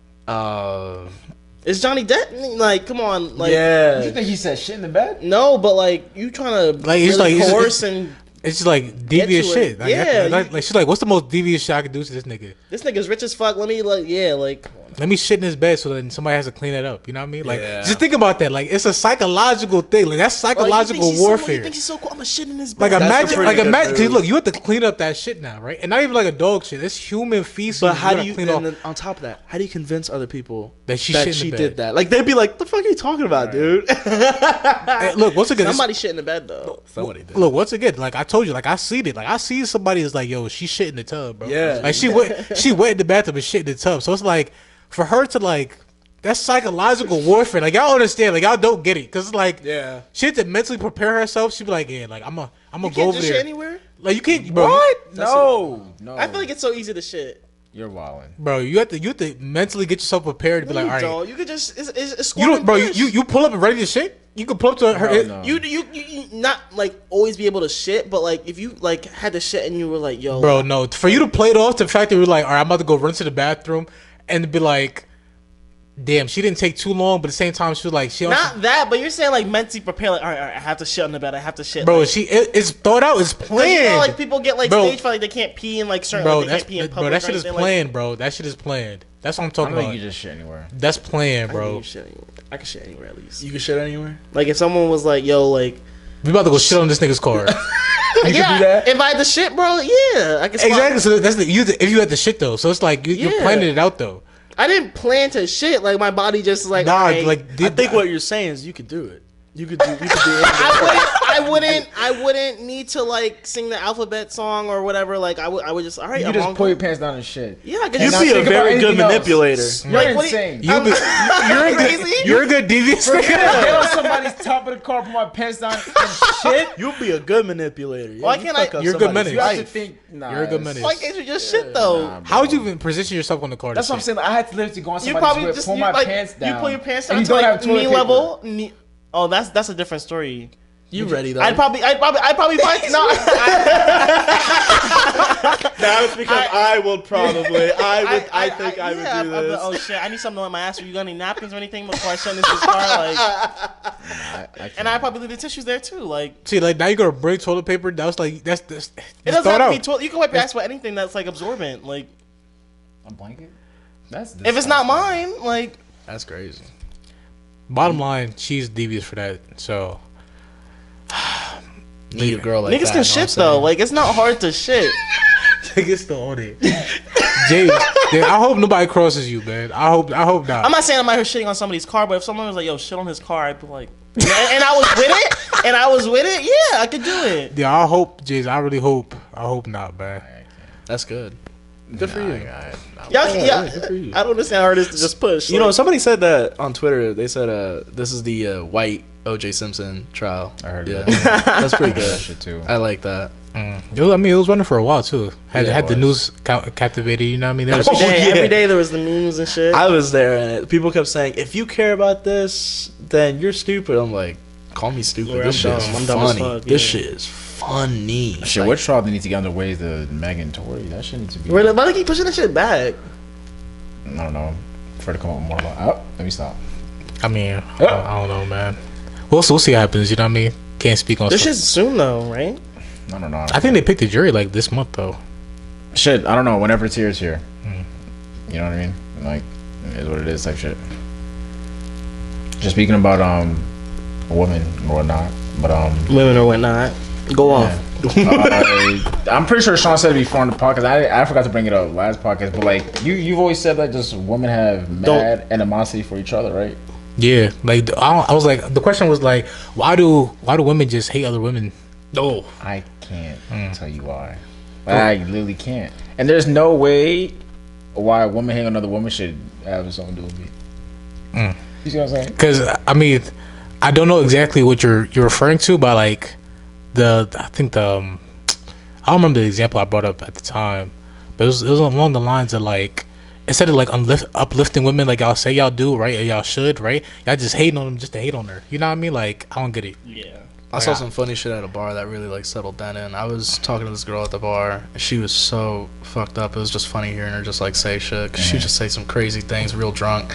It's Johnny Depp. Like, come on. Like, Yeah. You think he said shit in the bed? no, but like you trying to Like, it's really like- coerce and It's just like devious to it. shit. Like, Yeah, like she's like, what's the most devious shit I could do to this nigga? this nigga's rich as fuck. Let me like, yeah, like. Come on. Let me shit in his bed so then somebody has to clean it up. You know what I mean? Like, Yeah. just think about that. Like, it's a psychological thing. Like, that's psychological You warfare. think he's so cool? I'm a shit in his bed. Like, That's a imagine, pretty like, good imagine. move. Look, you have to clean up that shit now, right? And not even like a dog shit. It's human feces. But how do gotta you? clean And off then on top of that, how do you convince other people that she shit in the bed? did that? Like they'd be like, "The fuck are you talking about, dude?" Hey, look, once again, Somebody shit in the bed though. Somebody did. look, once again, like I told you, like I see it. Like I see somebody is like, yo, she shit in the tub, bro. Yeah. Like she went in the bathroom and shit in the tub. So it's like, for her to like, that's psychological warfare. Like y'all understand, like y'all don't get it, cause it's like, Yeah. she had to mentally prepare herself. She'd be like, yeah, like I'm gonna You go can't over just shit there. anywhere. Like you can't, bro. What? No. I feel like it's so easy to shit. You're wilding. Bro, you have to mentally get yourself prepared to be like, all right, Dog, you could just it's you squirting don't, bro. push. You pull up and ready to shit. You can pull up to her. No. You not like always be able to shit, but like if you like had to shit and you were like, yo, Bro, no. For you to play it off to the fact that you're like, all right, I'm about to go run to the bathroom, and be like, damn, she didn't take too long, but at the same time, she was like, she also, not that, but you're saying like mentally prepare, like, all right, I have to shit on the bed, I have to shit, bro, like, it's thought out, it's 'cause planned. you know, like people get like Bro. stage fright, like they can't pee in like certain, bro, like, they that's can't pee in bro, public. that shit or is anything, planned, bro. That shit is planned. That's what I'm I talking don't think about. you just shit anywhere. That's planned, Like, bro. I can shit anywhere at least. You can shit anywhere. Like if someone was like, yo, like, We about to go shit on this nigga's car. yeah, do that? if I had the shit, bro, yeah, I can. Exactly. So that's if you had the shit though. So it's like you're Yeah. planning it out though. I didn't plan to shit. Like my body just like, Nah, alright. like I think what you're saying is you could do it. You could do it. I wouldn't need to like sing the alphabet song or whatever. Like I would just, all right, You I'm just on. pull your pants down and shit. Yeah, I could You'd just be a think about very good anything else. manipulator. You're Like, what do you- insane. you're a good, you're a good devious nigga. Get on somebody's top of the car, put my pants down and shit. You'll be a good manipulator. Yeah, Why you can't fuck I- up You're a good somebody's menace. You have to life. think. Nah, You're a good it's- menace. Why can't you just shit though? Nah, How would you even position yourself on the car? to That's what I'm shit? saying. I had to literally go on You somebody's probably whip, just pull you, my like, pants down. You pull your pants and down you to don't like have toilet knee paper. level. Oh, that's a different story. You ready though? I'd probably find no. That was because I would probably. I think I would yeah, do I'd be this. like, oh shit! I need something to wipe my ass. Are you got any napkins or anything before I shut this car? Like, and I probably leave the tissues there too. Like, See, like now you're gonna bring toilet paper. That was like that's it doesn't thought have to be out. toilet. You can wipe your ass with anything that's like absorbent. Like, A blanket? That's if it's not mine, like, That's crazy. Bottom line, she's devious for that. So Need a girl like Niggas that. can shit though. Like it's not hard to shit. niggas still on it. James, I hope nobody crosses you, man. I hope not. I'm not saying I'm out here shitting on somebody's car, but if someone was like, "Yo, shit on his car," I'd be like, and I was with it, yeah, I could do it. Yeah, I hope, James. I really hope. I hope not, man. That's good. Good for you. Yeah, I don't understand how it is to just push. You know, somebody said that on Twitter. They said this is the white O.J. Simpson trial. I heard Yeah, that. that's pretty That good. shit too. I like that. I mean, it was running for a while too. Had Yeah, the it news captivated. You know what I mean? There was, every day there was the memes and shit. I was there, and people kept saying, "If you care about this, then you're stupid." I'm like, "Call me stupid. Or this shit I'm is dumb. I'm dumb as funny. fuck, This yeah. shit is funny." Shit, what trial they need to get underway is the Megan Tory. That shit needs to be. Why they keep pushing that shit back? I don't know. For to come up with more about. Oh, let me stop. I mean, I don't know, man. We'll see what happens. You know what I mean? Can't speak on. This stuff. shit's soon though, right? I don't know. I think they picked the jury like this month though. Shit, I don't know. Whenever it's here, it's here. You know what I mean? Like, it is what it is type shit. Just speaking about women or whatnot, but Women or whatnot. Go on. I'm pretty sure Sean said it before on the podcast. I forgot to bring it up last podcast, but like you've always said that just women have mad animosity for each other, right? Yeah, like I was like, the question was like, why do women just hate other women? Oh, I can't tell you why. I literally can't. And there's no way why a woman hating another woman should have something to do with me. You see what I'm saying? Because I mean, I don't know exactly what you're referring to, but like I don't remember the example I brought up at the time, but it was along the lines of like, instead of like uplifting women like y'all say y'all do, right, or y'all should, right, y'all just hating on them just to hate on her. You know what I mean? Like, I don't get it. Yeah. I saw some funny shit at a bar that really like settled that in. I was talking to this girl at the bar, and she was so fucked up. It was just funny hearing her just like say shit, cause she would just say some crazy things, real drunk.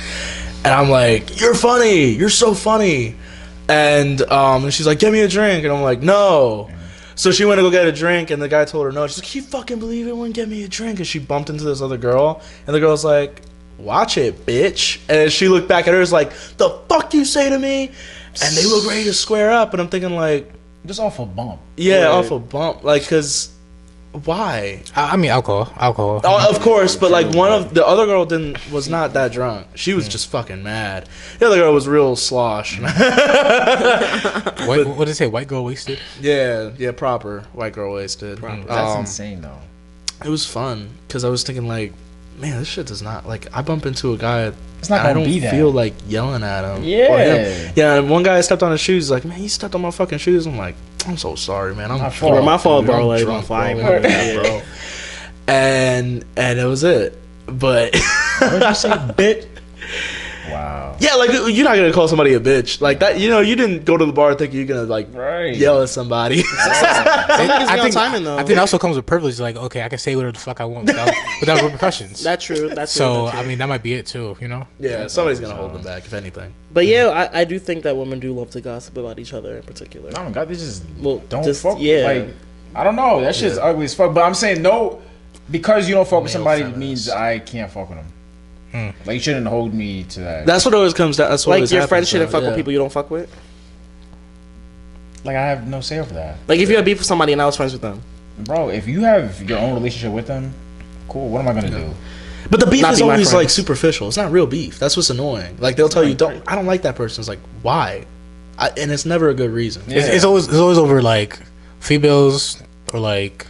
And I'm like, "You're funny. You're so funny." And she's like, "Get me a drink," and I'm like, "No." So she went to go get a drink, and the guy told her no. She's like, "Can you fucking believe it? Wouldn't get me a drink?" And she bumped into this other girl, and the girl's like, "Watch it, bitch." And she looked back at her, like, "The fuck you say to me?" And they look ready to square up, and I'm thinking like, Just off a bump. yeah, Right. off a bump, like, cause why? I mean, alcohol. Oh, of course, but like the other girl was not that drunk. She was just fucking mad. The other girl was real slosh. What did it say? White girl wasted. yeah, proper white girl wasted. That's insane though. It was fun because I was thinking like, man, this shit does not like. I bump into a guy. It's not I gonna don't be that. feel like yelling at him. Yeah. or him. Yeah. And one guy stepped on his shoes. He's like, man, you stepped on my fucking shoes. I'm like, I'm so sorry, man. I'm My drunk, fault. My fault, dude. bro. I'm Like, drunk, I'm fine, bro. bro. bro. And it was it. But What did you say, bitch? Wow. yeah, like you're not gonna call somebody a bitch like that. You know, you didn't go to the bar thinking you're gonna like Right. yell at somebody. Niggas be on timing though. I think that also comes with privilege. Like, okay, I can say whatever the fuck I want without repercussions. That's true. That's So true. I mean, that might be it too. You know. Yeah, somebody's gonna hold them back if anything. But yeah, I do think that women do love to gossip about each other in particular. Oh my god, they just Well, don't just- fuck. yeah. Like, I don't know. That shit's ugly as fuck. But I'm saying no, because you don't fuck with Male somebody feminist. means I can't fuck with them. Like, you shouldn't hold me to that. That's what always comes down. That's what Like always your happens, friends shouldn't though, fuck with people you don't fuck with. Like, I have no say over that, Like if you had beef with somebody and I was friends with them. bro. If you have your own relationship with them, cool. What am I gonna do? But the beef Not is be my always friend. like superficial. It's not real beef. That's what's annoying. Like they'll tell you, I don't like that person. It's like, why? And it's never a good reason. Yeah. It's always over like females or like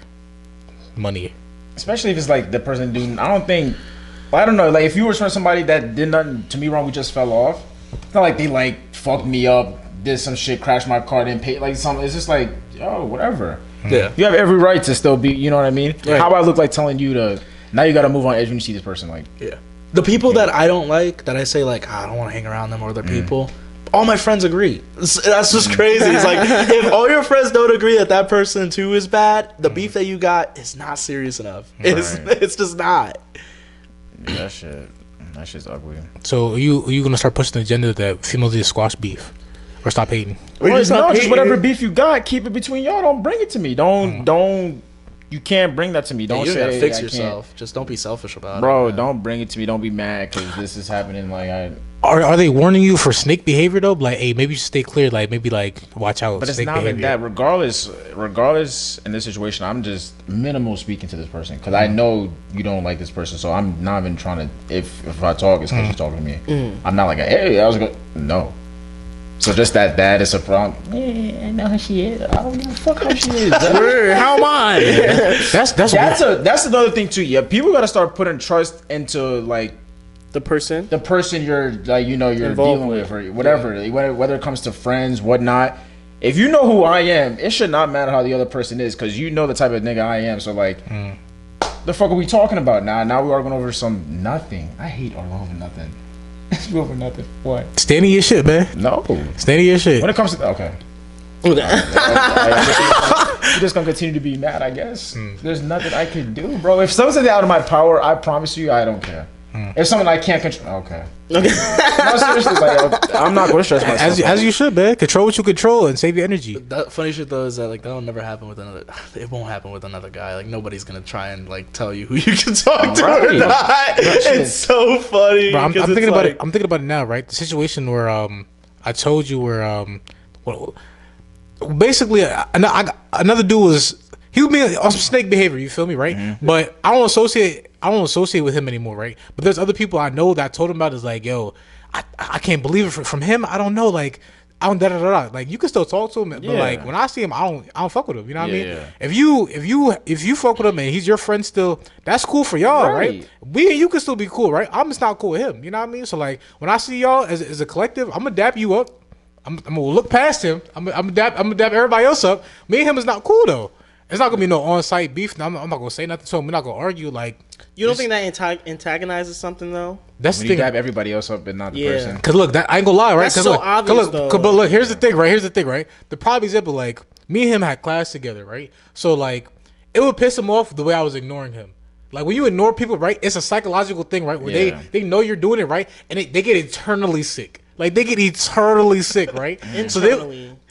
money. Especially if it's like the person doing. I don't think. I don't know. Like, if you were from somebody that did nothing to me wrong, we just fell off. It's not like they like fucked me up, did some shit, crashed my car, didn't pay like something. It's just like, yo, whatever. Yeah. You have every right to still be. You know what I mean? Right. How I look like telling you to. Now you got to move on edge when you see this person. Like, Yeah. The people that I don't like, that I say like, I don't want to hang around them or other people. All my friends agree. That's just crazy. It's like if all your friends don't agree that person too is bad, the beef that you got is not serious enough. It's just not. that shit's ugly. So are you gonna start pushing the agenda that females need to squash beef or stop hating? Well, just not no, just hating. whatever beef you got, keep it between y'all. Don't bring it to me. Don't You can't bring that to me. Don't you say gotta fix I yourself. can't. Just don't be selfish about it, Bro, man. don't bring it to me. Don't be mad because this is happening. Like Are they warning you for snake behavior though? Like, hey, maybe you should stay clear. Like, maybe like watch out. But it's snake not even behavior. that. Regardless, in this situation, I'm just minimal speaking to this person because I know you don't like this person. So I'm not even trying to. If I talk, it's because you're talking to me. I'm not like, hey, I was good. No. So just that is a problem. Yeah, I know how she is. I don't give a fuck how she is. How am I? That's another thing too. Yeah, people gotta start putting trust into like The person. the person you're like you're Involved dealing with. with or whatever. Whether it comes to friends, whatnot. If you know who I am, it should not matter how the other person is because you know the type of nigga I am. So like, the fuck are we talking about now? Now we arguing over some nothing. I hate arguing over nothing. Over nothing. What? Stand in your shit, man. No. Stand in your shit. When it comes to okay. You're just gonna continue to be mad, I guess. There's nothing I can do, bro. If something's out of my power, I promise you, I don't care. If something I can't control, okay. No, seriously, like I'm not gonna stress myself. As you should, man. Control what you control and save your energy. That funny shit though is that like that'll never happen with another. It won't happen with another guy. Like nobody's gonna try and like tell you who you can talk to or Right. not. It's so funny. Bro, I'm 'cause thinking it's about like- it. I'm thinking about it now, right? The situation where I told you where well, basically another dude was he was being on some snake behavior. You feel me, right? But I don't associate with him anymore, right? But there's other people I know that I told him about is like, yo, I can't believe it from him. I don't know, like. I don't like you can still talk to him, but like when I see him, I don't fuck with him. You know what I mean? Yeah. If you fuck with him and he's your friend still, that's cool for y'all, right? We and you can still be cool, right? I'm just not cool with him. You know what I mean? So like when I see y'all as a collective, I'm gonna dap you up. I'm gonna look past him. I'm gonna dap everybody else up. Me and him is not cool though. It's not gonna be no on-site beef. I'm not gonna say nothing to him. We're not gonna argue. Like You don't think that antagonizes something though? that's When the you thing. dab everybody else up, but not the Yeah. person. Cause look, that I ain't gonna lie, right? That's Cause so look, obvious, though. But look, here's the thing, right? The prime example, like me and him had class together, right? So like, it would piss him off the way I was ignoring him. Like when you ignore people, right? It's a psychological thing, right? Where Yeah. they know you're doing it, right? And they get eternally sick. Like they get eternally sick, right?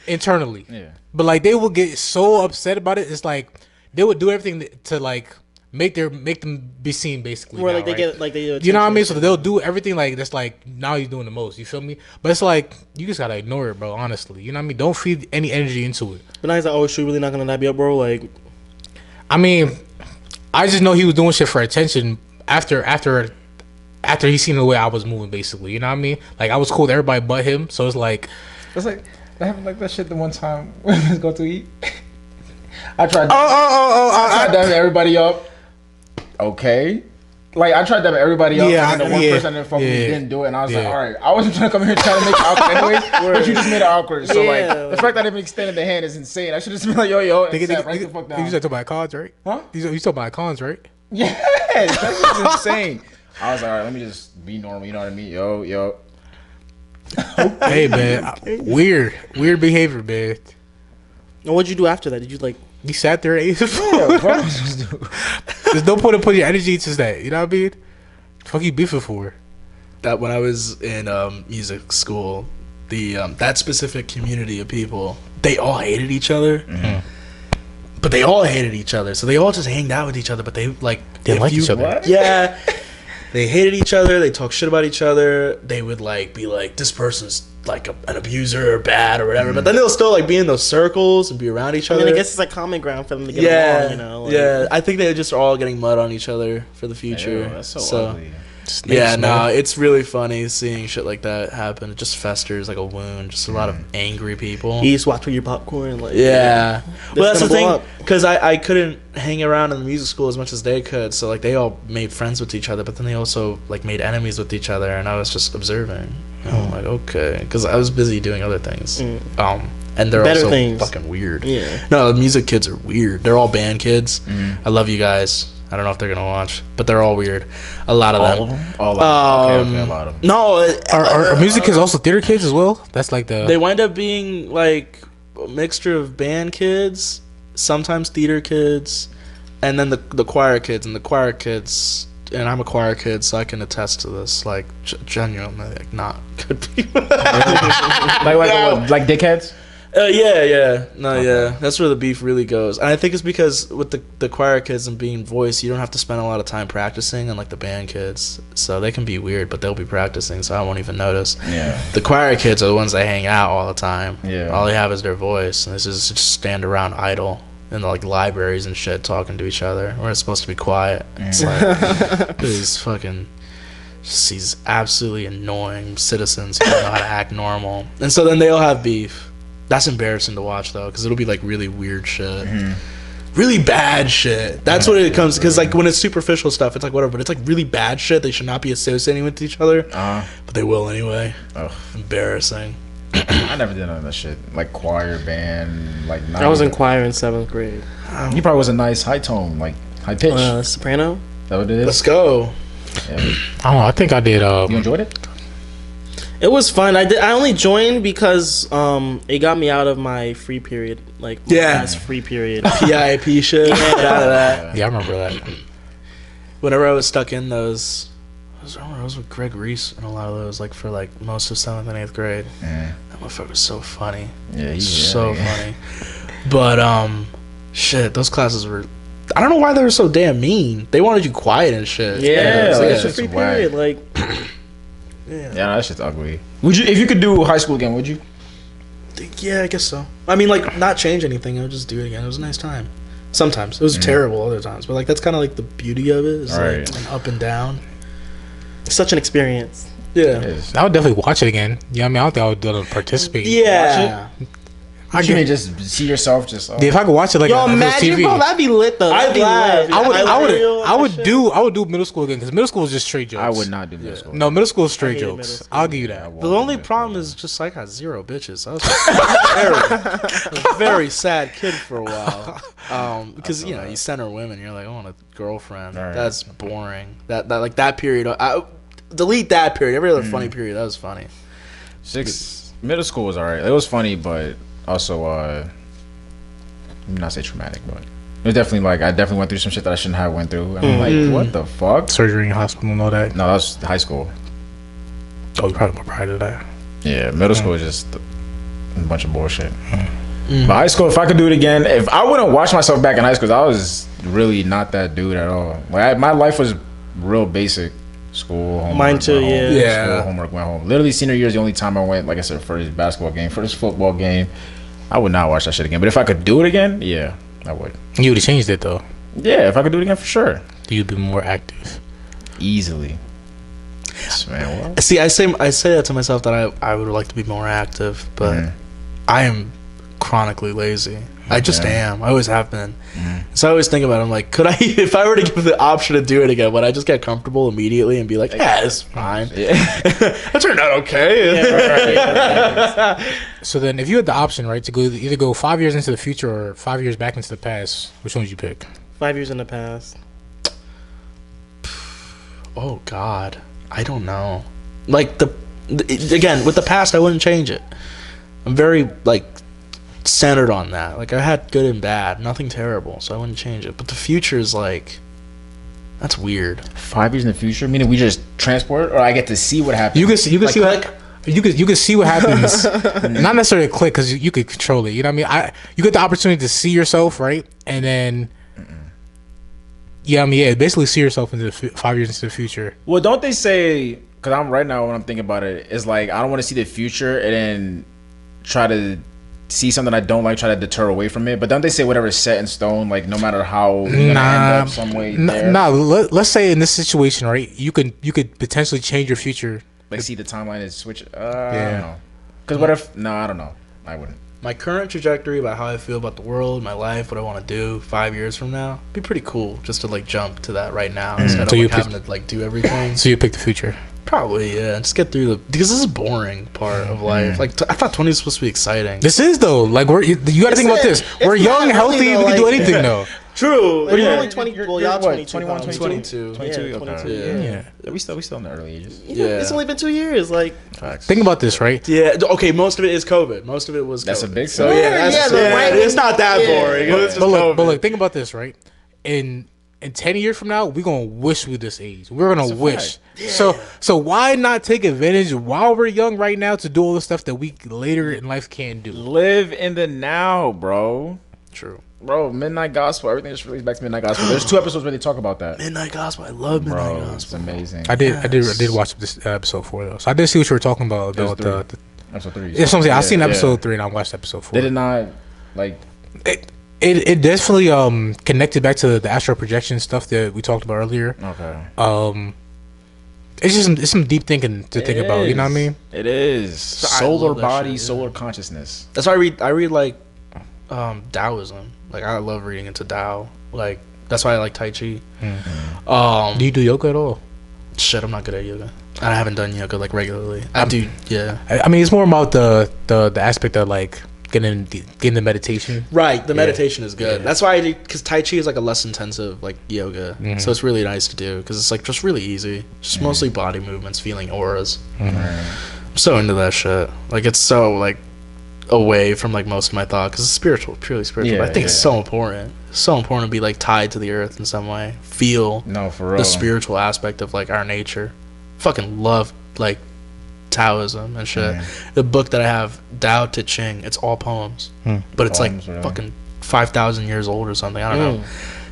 Internally. Yeah. But like they will get so upset about it. It's like they would do everything to like make them be seen basically. Where now, like they right? get like they. You know what I mean? So they'll do everything like that's like now he's doing the most. You feel me? But it's like you just gotta ignore it, bro. Honestly, you know what I mean? Don't feed any energy into it. But now he's like, oh, is she really not gonna dab you up, bro? Like, I mean, I just know he was doing shit for attention after he seen the way I was moving. Basically, you know what I mean? Like I was cool with everybody but him. So it's like It's like that happened like that shit the one time when we was go to eat. I tried. I tried dabbing everybody up. Okay. Like I tried dabbing everybody up, Yeah, and the one yeah, person that didn't fuck with me yeah, didn't do it, and I was like, yeah. all right. I wasn't trying to come here trying to make it awkward anyways, but you just made it awkward. So like Yeah. the fact that I didn't extend the hand is insane. I should just been like, yo, and Nigga, sat right the fuck down. you said talking about cons, right? Huh? You talking about cons, right? Yes, that's just insane. I was like, all right, let me just be normal. You know what I mean? Yo. Hey man, weird behavior, man. and what'd you do after that? Did you like? You sat there and ate. Yeah, bro. There's no point in putting your energy into that. You know what I mean? Fuck you beefing for? that when I was in music school, the that specific community of people, they all hated each other. But they all hated each other, so they all just hanged out with each other. But they like They if like you- each other. What? Yeah, they hated each other. They talk shit about each other. They would like be like, "This person's like an abuser or bad or whatever." But then they'll still like be in those circles and be around each I other. mean, I guess it's a common ground for them to get yeah, along. You know. Like, yeah. I think they just are all getting mud on each other for the future. Ew, that's so ugly. Yeah, no, it's really funny seeing shit like that happen. It just festers like a wound. Just a lot of angry people. You just watch with your popcorn. Like, Yeah. Well, that's the gonna blow thing, up. because I couldn't hang around in the music school as much as they could. So, like, they all made friends with each other, but then they also, like, made enemies with each other, and I was just observing. And I'm like, okay. Because I was busy doing other things. And they're Better also things. fucking weird. Yeah. No, the music kids are weird. They're all band kids. I love you guys. I don't know if they're going to watch, but they're all weird. A lot of them. All of them. Okay, a lot of them. No, Are music kids also theater kids as well? That's like the they wind up being like a mixture of band kids, sometimes theater kids, and then the choir kids. And the choir kids, and I'm a choir kid, so I can attest to this. Like genuinely, like not good people. Like dickheads? Yeah. That's where the beef really goes. And I think it's because with the choir kids and being voice, you don't have to spend a lot of time practicing, unlike the band kids. So they can be weird, but they'll be practicing, so I won't even notice. Yeah. The choir kids are the ones that hang out all the time. Yeah. All they have is their voice, and this is just stand around idle in like libraries and shit, talking to each other, where it's supposed to be quiet. It's like these fucking. Just these absolutely annoying citizens who don't know how to act normal. And so then they all have beef. That's embarrassing to watch, though, because it'll be, like, really weird shit. Really bad shit. That's what it comes... Because, like, when it's superficial stuff, it's like, whatever. But it's, like, really bad shit. They should not be associating with each other. But they will anyway. Ugh. Embarrassing. I never did none of that shit. Like, choir, band, like... I was in choir in 7th grade. You probably was a nice high tone, like, high pitch. Soprano? Is that what it is? Let's go. Yeah. I don't know. I think I did. You enjoyed it? It was fun. I only joined because it got me out of my free period, like my last free period. PIP shit. Get out of that. Yeah, I remember that. Whenever I was stuck in those, I was with Greg Reese in a lot of those, like for like most of 7th and 8th grade. That motherfucker was so funny. Yeah, he's so funny. But shit, those classes were. I don't know why they were so damn mean. They wanted you quiet and shit. Yeah, like, it's a free period. Like, yeah, that shit's ugly. Would you, if you could do high school again? Would you? Yeah, I guess so. I mean, like, not change anything. I would just do it again. It was a nice time. Sometimes it was terrible. Other times, but like that's kind of like the beauty of it. Is Right. like an up and down. such an experience. Yeah. I would definitely watch it again. Yeah, I mean, I don't think I would participate. Yeah. I can just see yourself just. Yeah, if I could watch it like Yo, on imagine, TV, bro, that'd be lit though. I'd laugh. I would do middle school again because middle school was just straight jokes. I would not do middle school. No, middle school is straight hated jokes. middle school. I'll give you that. The only problem is just like I had 0 bitches. I was a very sad kid for a while. Because you know you center women, you're like, I want a girlfriend. Right. That's boring. That like that period. Delete that period. Every other funny period. That was funny. Middle school was alright. It was funny, but also not say traumatic, but it was definitely like I definitely went through some shit that I shouldn't have went through. And I'm like, what the fuck? Surgery in hospital and all that. No, that was high school. Oh, you probably more proud of that. Yeah, middle school is just a bunch of bullshit. But high school, if I could do it again, if I wouldn't watch myself back in high school, 'cause I was really not that dude at all. Like my life was real basic. School, homework, Mine too, went home, yeah. School, homework, went home. Literally, senior year is the only time I went, like I said, for this basketball game, for this football game. I would not watch that shit again. But if I could do it again, yeah, I would. You would have changed it though. Yeah, if I could do it again, for sure. You'd be more active. Easily. Man, what? See, I say that to myself that I would like to be more active, but I am chronically lazy. I just am. I always have been. So I always think about it. I'm like, could I, if I were to give the option to do it again, would I just get comfortable immediately and be like, yeah, it's fine. Yeah. That turned out okay. So then, if you had the option, right, to go either go 5 years into the future or 5 years back into the past, which one would you pick? 5 years in the past. Oh God, I don't know. Like again with the past, I wouldn't change it. I'm very like centered on that. Like I had good and bad, nothing terrible, so I wouldn't change it. But the future is like, that's weird. 5 years in the future, meaning we just transport, or I get to see what happens. You can see Like, what you can see what happens. Not necessarily a click because you could control it. You know what I mean? You get the opportunity to see yourself, right, and then. Yeah, I mean, yeah, basically see yourself into 5 years into the future. Well, don't they say? Because I'm right now when I'm thinking about it, it's like I don't want to see the future and then try to see something I don't like, try to deter away from it. But don't they say whatever is set in stone, like no matter how you're gonna end up some way there? Let's say in this situation, right? You could potentially change your future. Like see the timeline is switch. I Yeah. don't know. Because what if? No, I don't know. I wouldn't. My current trajectory about how I feel about the world, my life, what I want to do 5 years from now, be pretty cool just to like jump to that right now instead So of you like, having to like do everything. So you pick the future. Probably, yeah. Just get through because this is boring part of life. Like I thought 20 was supposed to be exciting. This is though. Like you got to think about this. We're young, not healthy. really, We can do like- anything though. True. Like, Yeah. you're only 20. Well, y'all what, 22. 21, probably. 22. 22. Yeah, Okay. 22, Yeah. Yeah. We still in the early ages. Yeah, it's only been 2 years. Like, Facts. Think about this, right? Yeah. Okay. Most of it is COVID. Most of it was. That's a COVID. big So thing. yeah, Yeah, the ranking- it's not that yeah. boring. It was just But look, COVID. think about this, right? In in 10 years from now, we're gonna wish we this age. We're gonna wish. Yeah. So why not take advantage while we're young right now to do all the stuff that we later in life can't do? Live in the now, bro. True. Bro, Midnight Gospel. Everything just released back to Midnight Gospel. There's 2 episodes where they talk about that. Midnight Gospel. I love Midnight Bro, Gospel. it's amazing. I did watch this episip 4 though, so I did see what you were talking about. The Episode 3. yeah, something I seen episode 3 and I watched episode 4. They did not like. It definitely connected back to the astral projection stuff that we talked about earlier. Okay. It's some deep thinking to think about. You know what I mean? It is I solar love that body, shit, yeah. solar consciousness. That's why I read like Taoism. Like I love reading into Tao. Like that's why I like Tai Chi. Do you do yoga at all? Shit, I'm not good at yoga. I haven't done yoga like regularly. I do, yeah. I mean, it's more about the aspect of like getting the meditation. Right, the meditation is good. Yeah. That's why I do, because Tai Chi is like a less intensive like yoga, so it's really nice to do because it's like just really easy, just mostly body movements, feeling auras. I'm so into that shit. Like it's so like away from like most of my thought because it's spiritual, purely spiritual. But I think it's so important. It's so important to be like tied to the earth in some way. Feel No, for real. the spiritual aspect of like our nature. Fucking love like Taoism and shit. The book that I have, Tao Te Ching, it's all poems, but it's Poems, like really? fucking 5,000 years old or something. I don't know.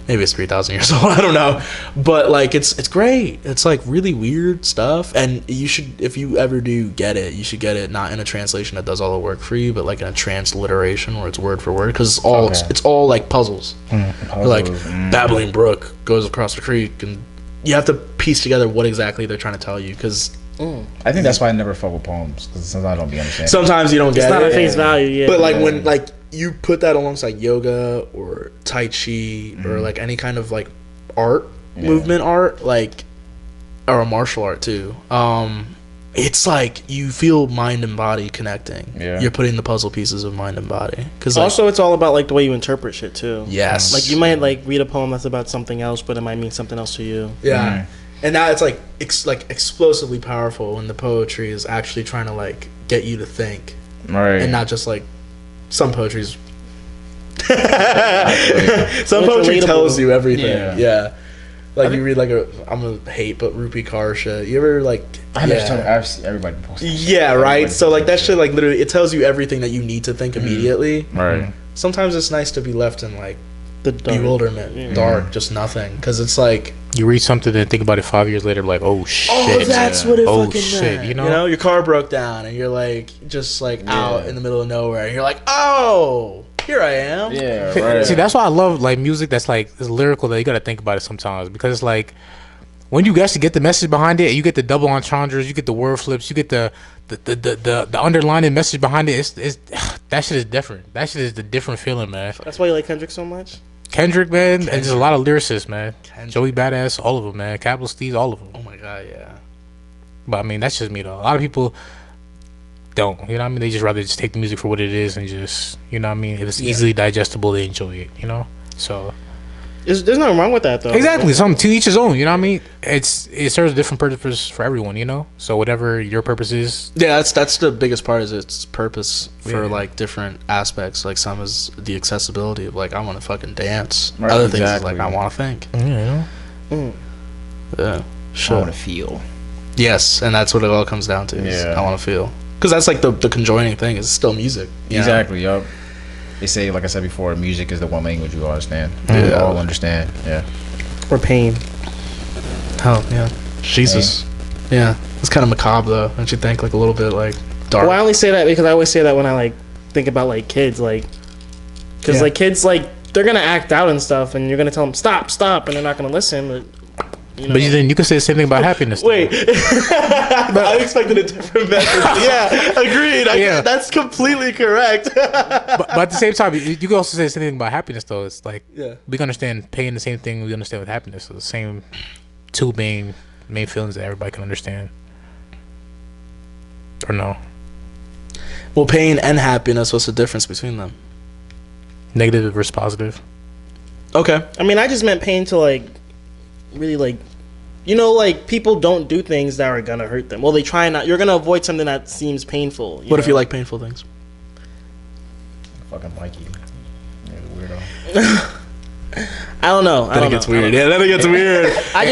Maybe it's 3,000 years old. I don't know. But like it's great. It's like really weird stuff, and you should, if you ever do get it, you should get it not in a translation that does all the work for you, but like in a transliteration where it's word for word, because it's all like puzzles. Like Babbling Brook goes across the creek, and you have to piece together what exactly they're trying to tell you, because I think that's why I never fuck with poems, because sometimes I don't be understanding. sometimes you don't get It's not it. at face value, yeah. But like when like you put that alongside yoga or Tai Chi or like any kind of like art, movement art, like, or a martial art too, it's like you feel mind and body connecting. Yeah. You're putting the puzzle pieces of mind and body. Cause like, also, it's all about like the way you interpret shit too. yes, Like you might like read a poem that's about something else, but it might mean something else to you. yeah. And now it's like explosively powerful when the poetry is actually trying to like get you to think, Right. and not just like some poetry's. Some It's poetry relatable. tells you everything. Yeah. Yeah. Like you read like I'm gonna hate, but Rupi Kaur shit. You ever like? I've seen everybody post. Yeah, right. So like that shit, like literally, it tells you everything that you need to think immediately. Right. Sometimes it's nice to be left in like The dark. bewilderment, dark, just nothing, because it's like, You read something and think about it 5 years later, like, oh shit. that's what it Oh, fucking shit, meant. you know? your car broke down and you're like just like out in the middle of nowhere, and you're like, oh, here I am. Yeah. Right. See, that's why I love like music that's like is lyrical, that you gotta think about it sometimes, because it's like when you actually get the message behind it, you get the double entendres, you get the word flips, you get the underlining message behind it. It's that shit is different. That shit is the different feeling, man. That's why you like Kendrick so much. Kendrick, man, and there's a lot of lyricists, man. Kendrick. Joey Badass, all of them, man. Capital Steez, all of them. Oh my god, yeah. But I mean, that's just me though. A lot of people don't. You know what I mean? They just rather just take the music for what it is and just, you know what I mean? If it's easily digestible, they enjoy it. You know? So There's nothing wrong with that though. exactly, something to each his own. You know what I mean? It serves a different purpose for everyone. You know? So whatever your purpose is, Yeah, that's the biggest part, is its purpose for Yeah. like different aspects. Like some is the accessibility of like I want to fucking dance. Right, Other things is exactly. like I want to think. you know. Yeah, I sure. want to feel. Yes, and that's what it all comes down to. Is Yeah. I want to feel, because that's like the conjoining thing. Is still music. you know? Exactly. Yup. They say, like I said before, music is the one language you all understand. Yeah. We all understand. Yeah. Or pain. Hell yeah. Jesus. Yeah, it's kind of macabre though. Don't you think? Like a little bit like dark. Well, I only say that because I always say that when I like think about like kids, like because Yeah. like kids like they're gonna act out and stuff, and you're gonna tell them stop, and they're not gonna listen. But you know. But then you can say the same thing about happiness. though. Wait, I expected a different message. Yeah, agreed. Yeah. That's completely correct. but at the same time, you can also say the same thing about happiness though. It's like Yeah. we can understand pain the same thing we understand with happiness. So the same two main feelings that everybody can understand. Or no. Well, pain and happiness, what's the difference between them? Negative versus positive. Okay. I mean, I just meant pain to like really like. You know, like people don't do things that are gonna hurt them. Well, they try not. You're gonna avoid something that seems painful. What if know? you like painful things? Fucking like you. You're a weirdo. I don't know. Then it gets weird. Yeah, then it gets weird. I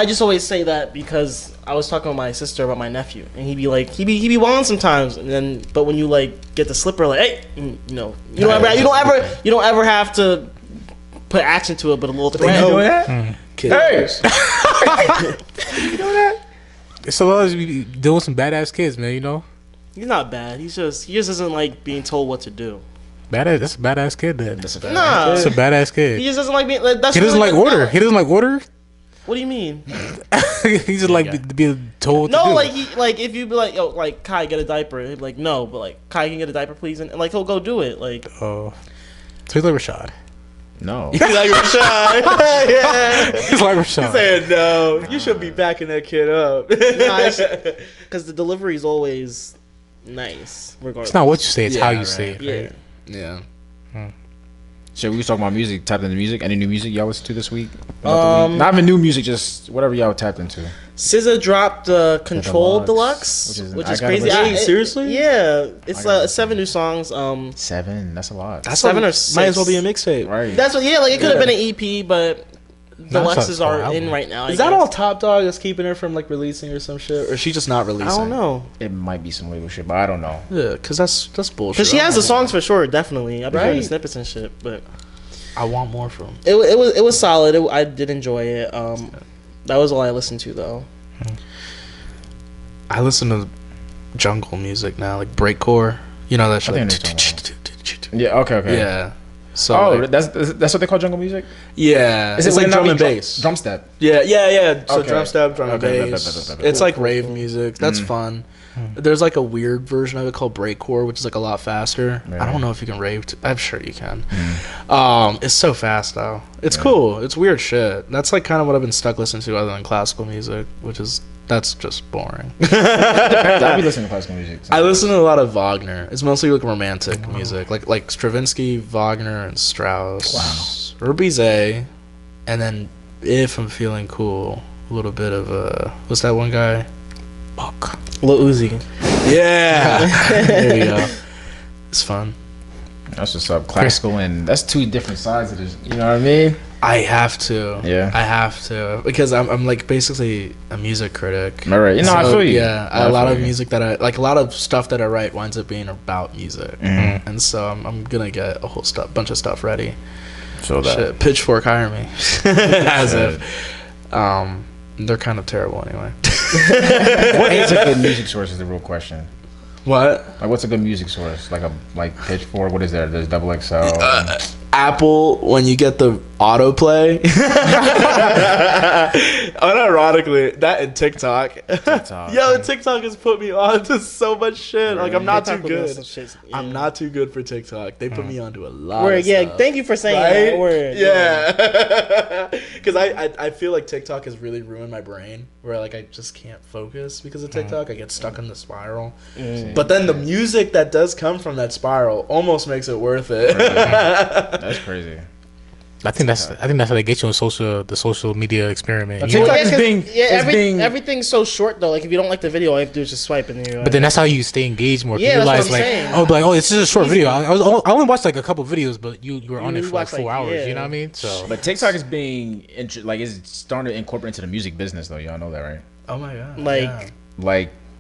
just always say that because I was talking with my sister about my nephew, and he'd be like, he be wilding sometimes, and then but when you like get the slipper, like, hey, you don't ever have to put action to it, but a little threat. You know that? Hey, You know that? So long as you deal with some badass kids, man. You know, He's not bad. He just doesn't like being told what to do. badass. That's a badass kid. Then That's a fact. Nah, that's a badass he kid. just doesn't like being. Like, that's He doesn't really like order. He doesn't like order. What do you mean? He just like being told. What to No, do. like he like if you be like, yo, like Kai, get a diaper. He'd be like, no, but like Kai, can get a diaper, please, and like he'll go do it. Like, Oh, so he's like Rashad. No. he's like Rashad. Yeah. He's like Rashad. Saying no, you should be backing that kid up. because the delivery is always nice, regardless. It's not what you say; it's Yeah, how you right. say it. Yeah. Right? Yeah. So we was talking about music. Tapped into music. Any new music y'all listened to this week? Not even new music, just whatever y'all tapped into. SZA dropped Control Deluxe, Deluxe, which I is gotta crazy. listen. Wait, seriously? Yeah, it's 7 new songs. 7. That's a lot. That's 7 or might 6. as well be a mixtape. Right. That's what. Yeah, like it could have been an EP, but deluxes it's an are album. in right now. I Is that guess. all Top Dog that's keeping her from like releasing or some shit, or is she just not releasing? I don't know. It might be some label shit, but I don't know. Yeah, because that's bullshit. Because she has the songs for sure, definitely. I've been hearing the Right. snippets and shit, but I want more from. it was solid. I did enjoy it. That was all I listened to though. I listen to jungle music now, like breakcore. You know that shit. I Like, think Yeah. Okay. yeah. So Oh, like, that's what they call jungle music. yeah, it's like drum and bass. Drum step. Yeah. So Okay. drum step, drum and Okay, bass. bet. It's like rave music. That's fun. There's like a weird version of it called breakcore, which is like a lot faster. Yeah. I don't know if you can rave. I'm sure you can. It's so fast though. It's cool. It's weird shit. That's like kind of what I've been stuck listening to, other than classical music, which is that's just boring. I be listening to classical music. I listen to a lot of Wagner. It's mostly like romantic music, like Stravinsky, Wagner, and Strauss. Or Bizet, and then if I'm feeling cool, a little bit of what's that one guy? Bach. Lil Uzi. Yeah. There you go. It's fun. That's what's up. Classical and that's two different sides of this. You know what I mean? I have to. Yeah. I have to because I'm like basically a music critic. Right. You know, I feel you. Yeah, I a lot feel of you. music that I like, a lot of stuff that I write winds up being about music, and so I'm gonna get a whole bunch of stuff ready. So that. Shit, Pitchfork hire me, as if. They're kind of terrible anyway. What is a good music source is the real question. What? Like, what's a good music source? Like Pitchfork. What is there? There's Double XL. Apple, when you get the autoplay. Unironically, that and TikTok. TikTok. Yo, TikTok has put me on to so much shit. Like, I'm not too TikTok was good. some shit, I'm not too good for TikTok. They put me onto a lot Word, of yeah, stuff. thank you for saying Right? that word. Yeah. Because I feel like TikTok has really ruined my brain, where like I just can't focus because of TikTok. I get stuck in the spiral. But then the music that does come from that spiral almost makes it worth it. That's crazy. I think that's how they get you in the social media experiment. But You know? TikTok Yeah, is 'cause- being- yeah, is being- everything's so short though. Like if you don't like the video, all you have to do is just swipe and then you're But then that's how you stay engaged more. Yeah, You that's what realize I'm like, saying. oh, like, oh, it's just a short Easy. video. I only watched like a couple videos, but you were on You it for like watched, 4 like, hours. yeah. You know what I mean? So, But TikTok is being like is starting to incorporate into the music business though. Y'all know that, right? Oh my god. like yeah.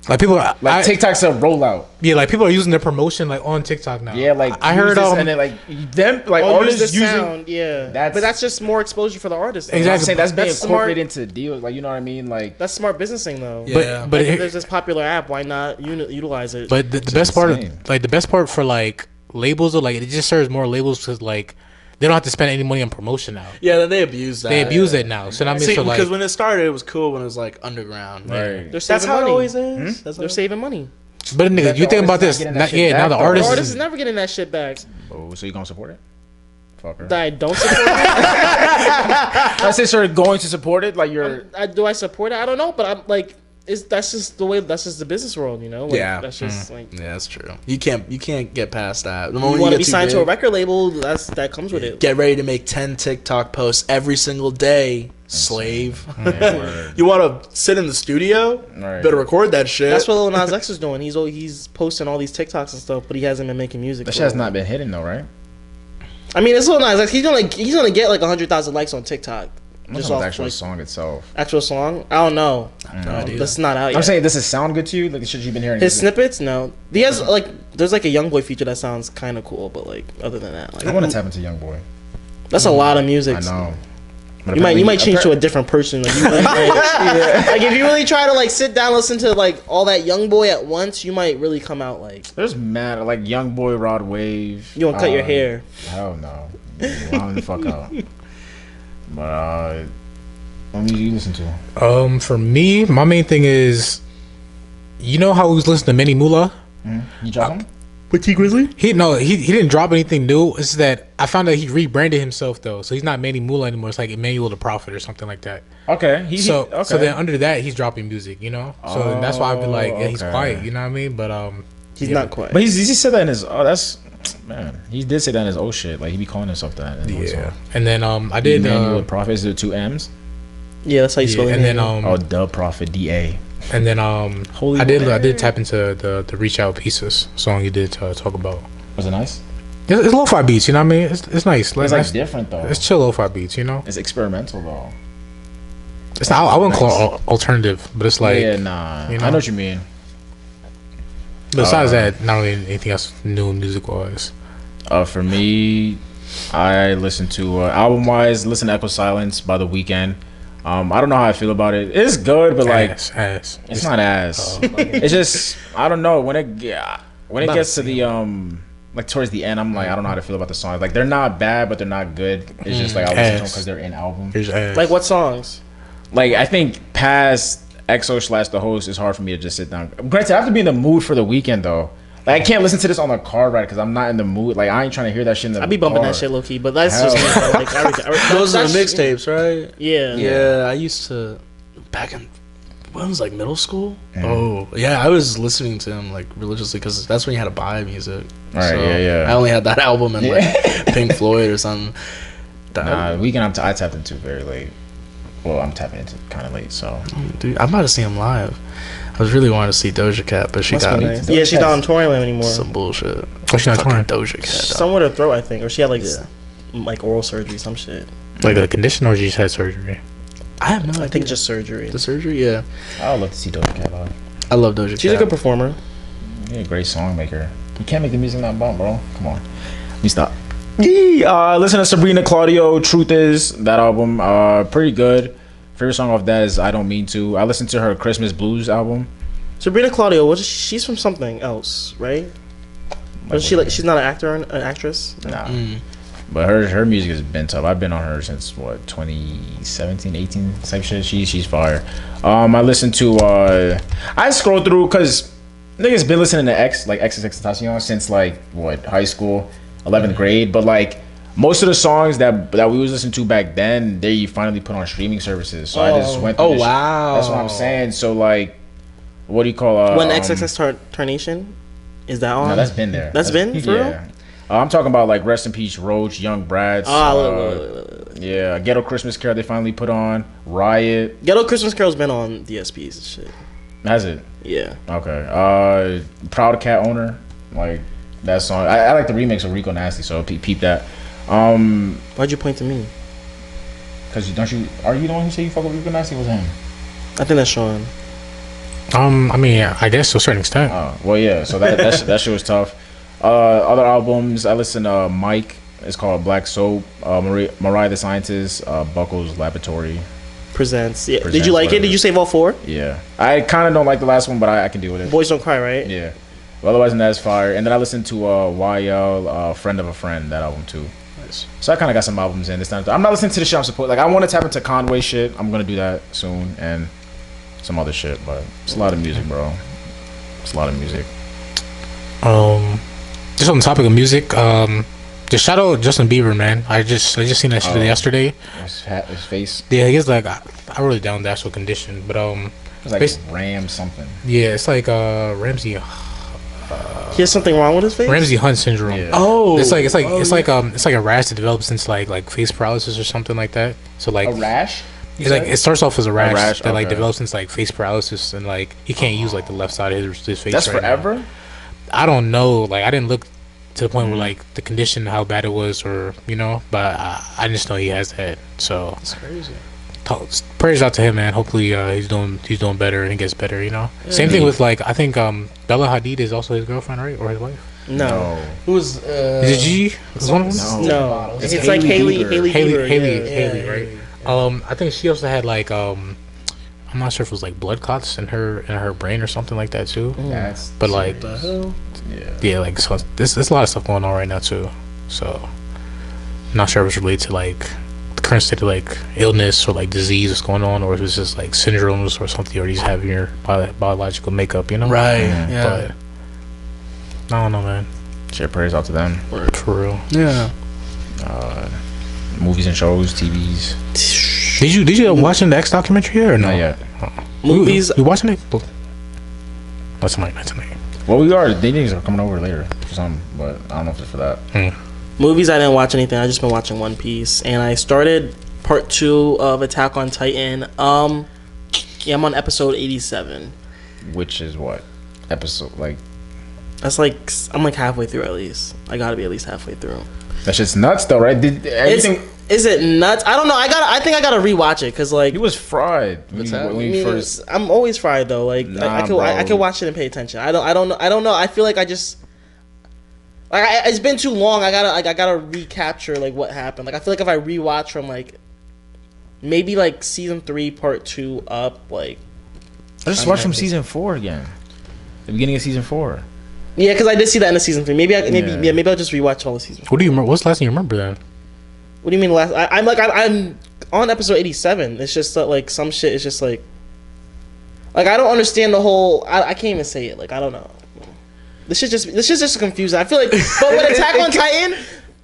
Like people, TikTok's a rollout. yeah, like people are using their promotion like on TikTok now. Yeah, like I heard and then like them like artists use the using. sound, yeah. That's- But that's just more exposure for the artist. though. Exactly. I'm saying that's being That's incorporated into deals. Like you know what I mean? Like That's smart businessing though. Yeah. but Like, if it- there's this popular app, why not utilize it? But the best part, insane. like the best part for like labels, or like it just serves more labels because like they don't have to spend any money on promotion now. Yeah, then they abuse that. They abuse it now. So I mean, See, so like, because when it started, it was cool when it was like underground. right. they're That's saving how money. it always is. That's They're saving money. but nigga, That you the think about artist this? not getting that shit Yeah, now back, the though. The artist artist is is never getting that shit back. Oh, so you gonna support it? Fucker. That I don't support it. I say, sir, going to support it. Like you're. Do I support it? I don't know, but I'm like, that's just the way. That's just the business world, you know. Like, Yeah. That's just like. Yeah, that's true. You can't get past that. The You moment want to get be too signed to a big, record label? That comes with it. get ready to make 10 TikTok posts every single day, slave. Word. You want to sit in the studio? Right. Better record that shit. That's what Lil Nas X is doing. He's posting all these TikToks and stuff, but he hasn't been making music. That for shit has a while. not been hitting though, right? I mean, it's so nice. Like he's gonna get like 100,000 likes on TikTok. Just off the actual song itself. Actual song? I don't know. That's not out yet. I'm saying, does it sound good to you? Like the shit you've been hearing? His snippets? No. He has like there's like a YoungBoy feature that sounds kind of cool, but like other than that, like I want to tap into YoungBoy. That's a lot of music. I know. You might change to a different person. Like, like if you really try to like sit down, listen to like all that YoungBoy at once, you might really come out like. There's mad like YoungBoy, Rod Wave. You want to cut your hair? Hell no. Wild the fuck out. But what music you listen to? For me, my main thing is, you know how we was listening to Manny Moolah? You drop him? With T Grizzly? He didn't drop anything new. It's that I found out he rebranded himself though, so he's not Manny Moolah anymore. It's like Emmanuel the Prophet or something like that. Okay. So then under that he's dropping music, you know. So that's why I've been like, yeah, he's quiet. You know what I mean? But he's not quiet. But he said that in his that's man. He did say that in his old shit. Like he be calling himself that. Yeah. And then I did Emmanuel the Prophet. Is it 2 M's? Yeah, that's how you spell it. And then the Prophet DA. And then I did tap into the Reach Out Pieces song you did talk about. Was it nice? It's lo-fi beats, you know what I mean? It's nice. It's like different though. It's chill lo-fi beats, you know. It's experimental though. It's not. I wouldn't call it alternative, but it's like yeah, nah. You know? I know what you mean. Besides that, not really anything else new music wise. For me, I listen to album wise. Listen to Echo Silence by The Weeknd. I don't know how I feel about it. It's good, but like it's not ass. It's just I don't know when it gets to the like towards the end. I'm like I don't know how to feel about the songs. Like they're not bad, but they're not good. It's just like I listen to them because they're in album. Like what songs? Like I think past EXO / The Host is hard for me to just sit down. Granted, I have to be in the mood for The Weeknd though. Like I can't listen to this on the car ride because I'm not in the mood. Like I ain't trying to hear that shit in the I be bumping car. that shit low key, but that's just me. Like, those are the mixtapes, right? Yeah. Yeah, I used to back in when I was like middle school. Oh yeah, I was listening to him like religiously because that's when you had to buy music. Right. So yeah. I only had that album and like Pink Floyd or something. Nah, Weeknd I tapped into very late. Well, I'm tapping into kind of late, so. Dude, I might have seen him live. I was really wanting to see Doja Cat, but she's not she's not on touring anymore. Some bullshit. She's not touring. Doja Cat. Some with her throat, I think, or she had like oral surgery, some shit. Like a condition, or she just had surgery. I have no idea. I think just surgery. The surgery, yeah. I would love to see Doja Cat live. I love Doja Cat. She's a good performer. You're a great song maker. You can't make the music not bump, bro. Come on. Let me stop. Listen to Sabrina Claudio, Truth Is, that album. Pretty good. Favorite song off that is I Don't Mean To. I listened to her Christmas Blues album. Sabrina Claudio, she's from something else, right? But she's not an actor or an actress? Nah. But her music has been tough. I've been on her since 2017, 18 type shit. She's fire. I listened to I scrolled through because niggas been listening to XXXTentacion since high school, 11th grade. But like most of the songs that we was listening to back then, they finally put on streaming services. So I just went through this wow. That's what I'm saying. So like what do you call when XXXTentacion is that on? No, that's been there. That's been for real? I'm talking about like Rest in Peace, Roach, Young Brads. Yeah, Ghetto Christmas Carol they finally put on. Riot. Ghetto Christmas Carol's been on DSPs and shit. Has it? Yeah. Okay. Proud Cat Owner, like that song. I like the remix of Rico Nasty, so peep that. Why'd you point to me? Cause are you the one who said you fuck with Rico Nasty? Was him? I think that's Sean. I mean, I guess to a certain extent. Well, yeah. So that shit was tough. Other albums I listen to Mike. It's called Black Soap. Mariah the Scientist. Buckles Laboratory. Presents. Yeah. Did you like it? Did you save all 4? Yeah. I kind of don't like the last one, but I can deal with it. Boys Don't Cry, right? Yeah. But otherwise, that's fire. And then I listened to YL, Friend of a Friend, that album too. Nice. So I kind of got some albums in this time. I'm not listening to the shit I'm supposed. Like I want to tap into Conway shit. I'm gonna do that soon and some other shit. But it's a lot of music, bro. It's a lot of music. Just on the topic of music, just shout out Justin Bieber, man. I just seen that shit yesterday. His face. Yeah, he's like I really down the actual condition, but it's like Ram something. Yeah, it's like Ramsey. He has something wrong with his face. Ramsey Hunt syndrome. Yeah. Oh, it's like a rash that develops into like face paralysis or something like that. So like a rash. It's like it starts off as a rash that like okay. develops into like face paralysis and like he can't use like the left side of his face. That's right forever. now. I don't know. Like I didn't look to the point where like the condition, how bad it was, or But I just know he has that. So It's crazy. Prayers out to him, man. Hopefully he's doing better and he gets better. Same thing with like I think Bella Hadid is also his girlfriend, right, or his wife. No. Who was? Is it Gigi? Is one of them? No. It's Haley like Haley Bieber. Bieber. Haley, right? I think she also had like I'm not sure if it was like blood clots in her brain or something like that too. That's But like The hell? yeah, like so there's a lot of stuff going on right now too. So I'm not sure if it's related to like the current state of like illness or like disease that's going on, or if it's just like syndromes or something, or you just have your biological makeup, Right. Yeah. But I don't know, man. share prayers out to them. For real. Yeah. Movies and shows, TVs. Did you watching the X documentary yet or no? Not yet. Movies. You watching it? Not tonight. Well, they things are coming over later for some, but I don't know if it's for that. Movies, I didn't watch anything. I just been watching One Piece, and I started part 2 of Attack on Titan. Yeah, I'm on episode 87. Which is what episode? Like That's like I'm like halfway through at least. I gotta be at least halfway through. that shit's nuts though, right? Did everything? Is it nuts? I don't know. I think I gotta rewatch it because like He was fried when you first. I'm always fried though. Like Nah, I could watch it and pay attention. I don't know. I feel like I just like it's been too long. I gotta recapture like what happened. Like I feel like if I rewatch from like maybe like season 3 part 2 up, like I just watched from season 4 again. The beginning of season 4. yeah, because I did see that in the season 3. Maybe Yeah. maybe I'll just rewatch all the seasons. What do you remember? What's the last thing you remember then? What do you mean last? I'm on episode 87. It's just that like some shit is just like I don't understand the whole. I can't even say it. Like I don't know. This shit's just confusing. I feel like, but with Attack on Titan,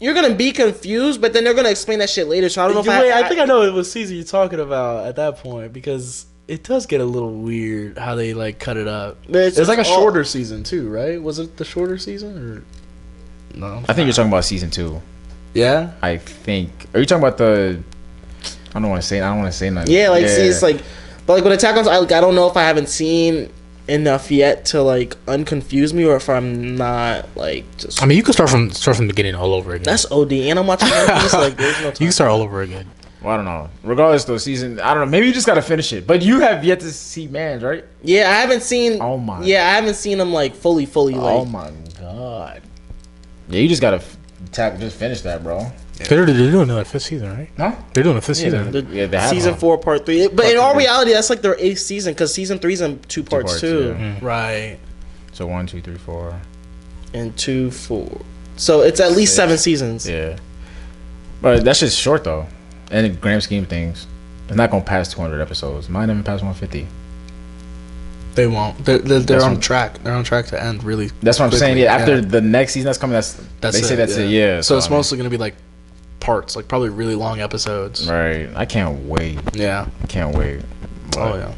you're gonna be confused, but then they're gonna explain that shit later. So I don't know if I think I know what season you're talking about at that point, because it does get a little weird how they like cut it up. It's It's like a all- shorter season too, right? Was it the shorter season or no? I think you're talking about season 2. Yeah. I think. Are you talking about the? I don't want to say nothing. Yeah, like see, it's like, but like with Attack on Titan, I don't know if I haven't seen enough yet to like unconfuse me, or if I'm not like just. I mean, you can start from the beginning all over again. That's OD, and I'm watching One Piece. Like there's no time. You can start all over again. Well, I don't know. Regardless, though, season. I don't know. Maybe you just gotta finish it. But you have yet to see Mans, right? Yeah, I haven't seen. Oh my. Yeah, I haven't seen him like fully. Like, Oh my god. Yeah, you just gotta just finish that, bro. They're doing another 5th season, right? No. They're doing a 5th season. Yeah, they have season one. 4 part 3, but Part in all 3. reality, that's like their 8th season because season 3's in 2 parts too, yeah. Right. So 1, 2, 3, 4. and 2, 4. So it's at least 7 seasons. Yeah. But that's just short though. In the grand scheme of things, it's not gonna pass 200 episodes. Mine even pass 150. They won't. They're That's on what- track. They're on track to end really. That's what I'm saying. quickly, Yeah. After the next season that's coming, they say that's it. Yeah. So it's I mean, mostly gonna be like parts, like probably really long episodes. right. I can't wait. Yeah. I can't wait. Oh yeah.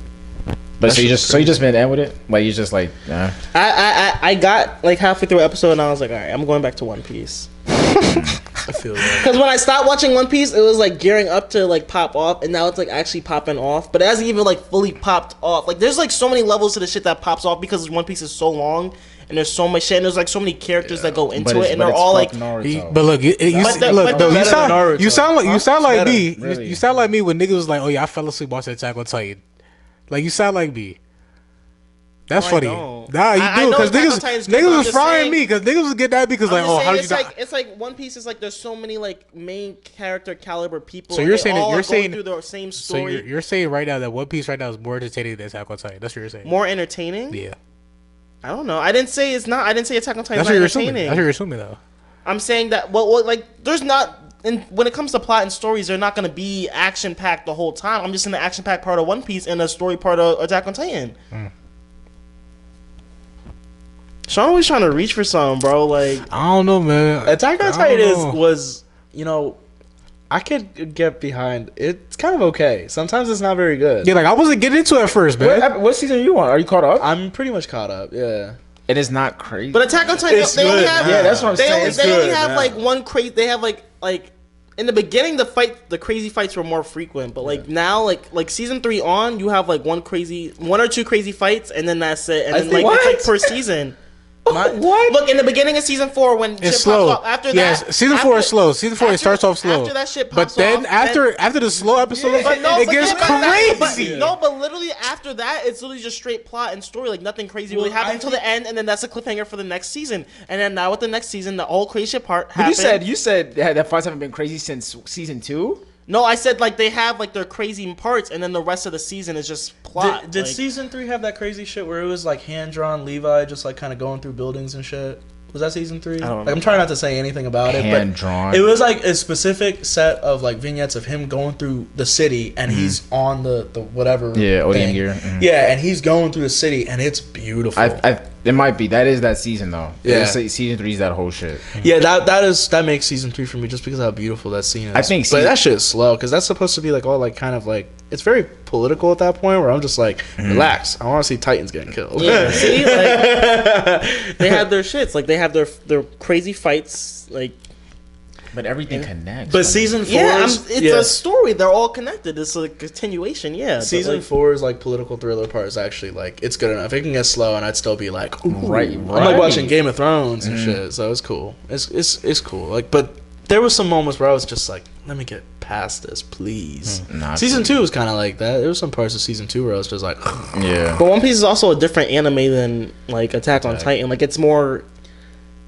But so That's you just been in with it? Like you just like nah. I got like halfway through an episode and I was like, all right, I'm going back to One Piece. I feel that. Because when I stopped watching One Piece, it was like gearing up to like pop off, and now it's like actually popping off. But it hasn't even like fully popped off. Like there's like so many levels to the shit that pops off because One Piece is so long and there's so much shit and there's like so many characters that go into it, and they're all like. But look, But you sound like better. me. Really? You sound like me when niggas was like, "Oh yeah, I fell asleep watching Attack on Titan." Like you sound like me. That's No, I funny. don't. Nah, you I do know because Attack on Titan's good, but niggas I'm was just frying saying- me because niggas was getting that because like, I'm oh, just how saying, did you it's not? like it's like One Piece is like there's so many like main character caliber people. So and you're they saying that- all you're are saying- going through the same So story. you're saying right now that One Piece right now is more entertaining than Attack on Titan. That's what you're saying. More entertaining? Yeah, I don't know. I didn't say it's not. I didn't say Attack on Titan that's is what not you're assuming. entertaining. That's what you're assuming though. I'm saying that well like there's not. And when it comes to plot and stories, they're not going to be action packed the whole time. I'm just in the action packed part of One Piece and the story part of Attack on Titan. Sean always trying to reach for something, bro. Like I don't know, man. Attack on I Titan don't know. was, I could get behind. It's kind of okay. Sometimes it's not very good. Yeah, like I wasn't getting into it at first, man. What season are you on? Are you caught up? I'm pretty much caught up. Yeah. It is not crazy. but Attack on Titan, It's they only good have now. Yeah, that's what I'm they saying. only, It's they only good have now. like one crazy. They have like in the beginning the crazy fights were more frequent, but like now like season 3 on, you have like one or two crazy fights, and then that's it. And I then think- like it's like What? per season. What? Look, in the beginning of season 4, when It's shit slow. pops off, after yes, that, season 4 is slow. Season 4 it starts off slow. After that shit but pops then off, after the slow episodes, it gets crazy. But literally after that, it's literally just straight plot and story. Like nothing crazy really happens until the end, and then that's a cliffhanger for the next season. And then now with the next season, the whole crazy part happens. You said that fights haven't been crazy since season 2. No, I said like they have like their crazy parts, and then the rest of the season is just plot. Did season 3 have that crazy shit where it was like hand drawn Levi just like kind of going through buildings and shit? Was that season 3? I'm trying not to say anything about it, hand but drawn. It was like a specific set of like vignettes of him going through the city, and he's on the whatever. Yeah, ODM thing. gear. Yeah, and he's going through the city, and it's beautiful. It might be that season though. Yeah, season 3 is that whole shit. Yeah, that makes season 3 for me just because of how beautiful that scene is. I think, but that shit is slow because that's supposed to be like all like kind of like it's very political at that point where I'm just like relax. I want to see Titans getting killed. Yeah, see, like they have their shits, like they have their crazy fights, like. But everything connects. But season 4 it's a story. They're all connected. It's a continuation. Yeah. Season 4's like political thriller part is actually like it's good enough. It can get slow, and I'd still be like, right. I'm like watching Game of Thrones and shit. So it's cool. It's cool. Like, but there was some moments where I was just like, let me get past this, please. Season 2 was kind of like that. There was some parts of season 2 where I was just like, yeah. But One Piece is also a different anime than like Attack on Titan. Like it's more.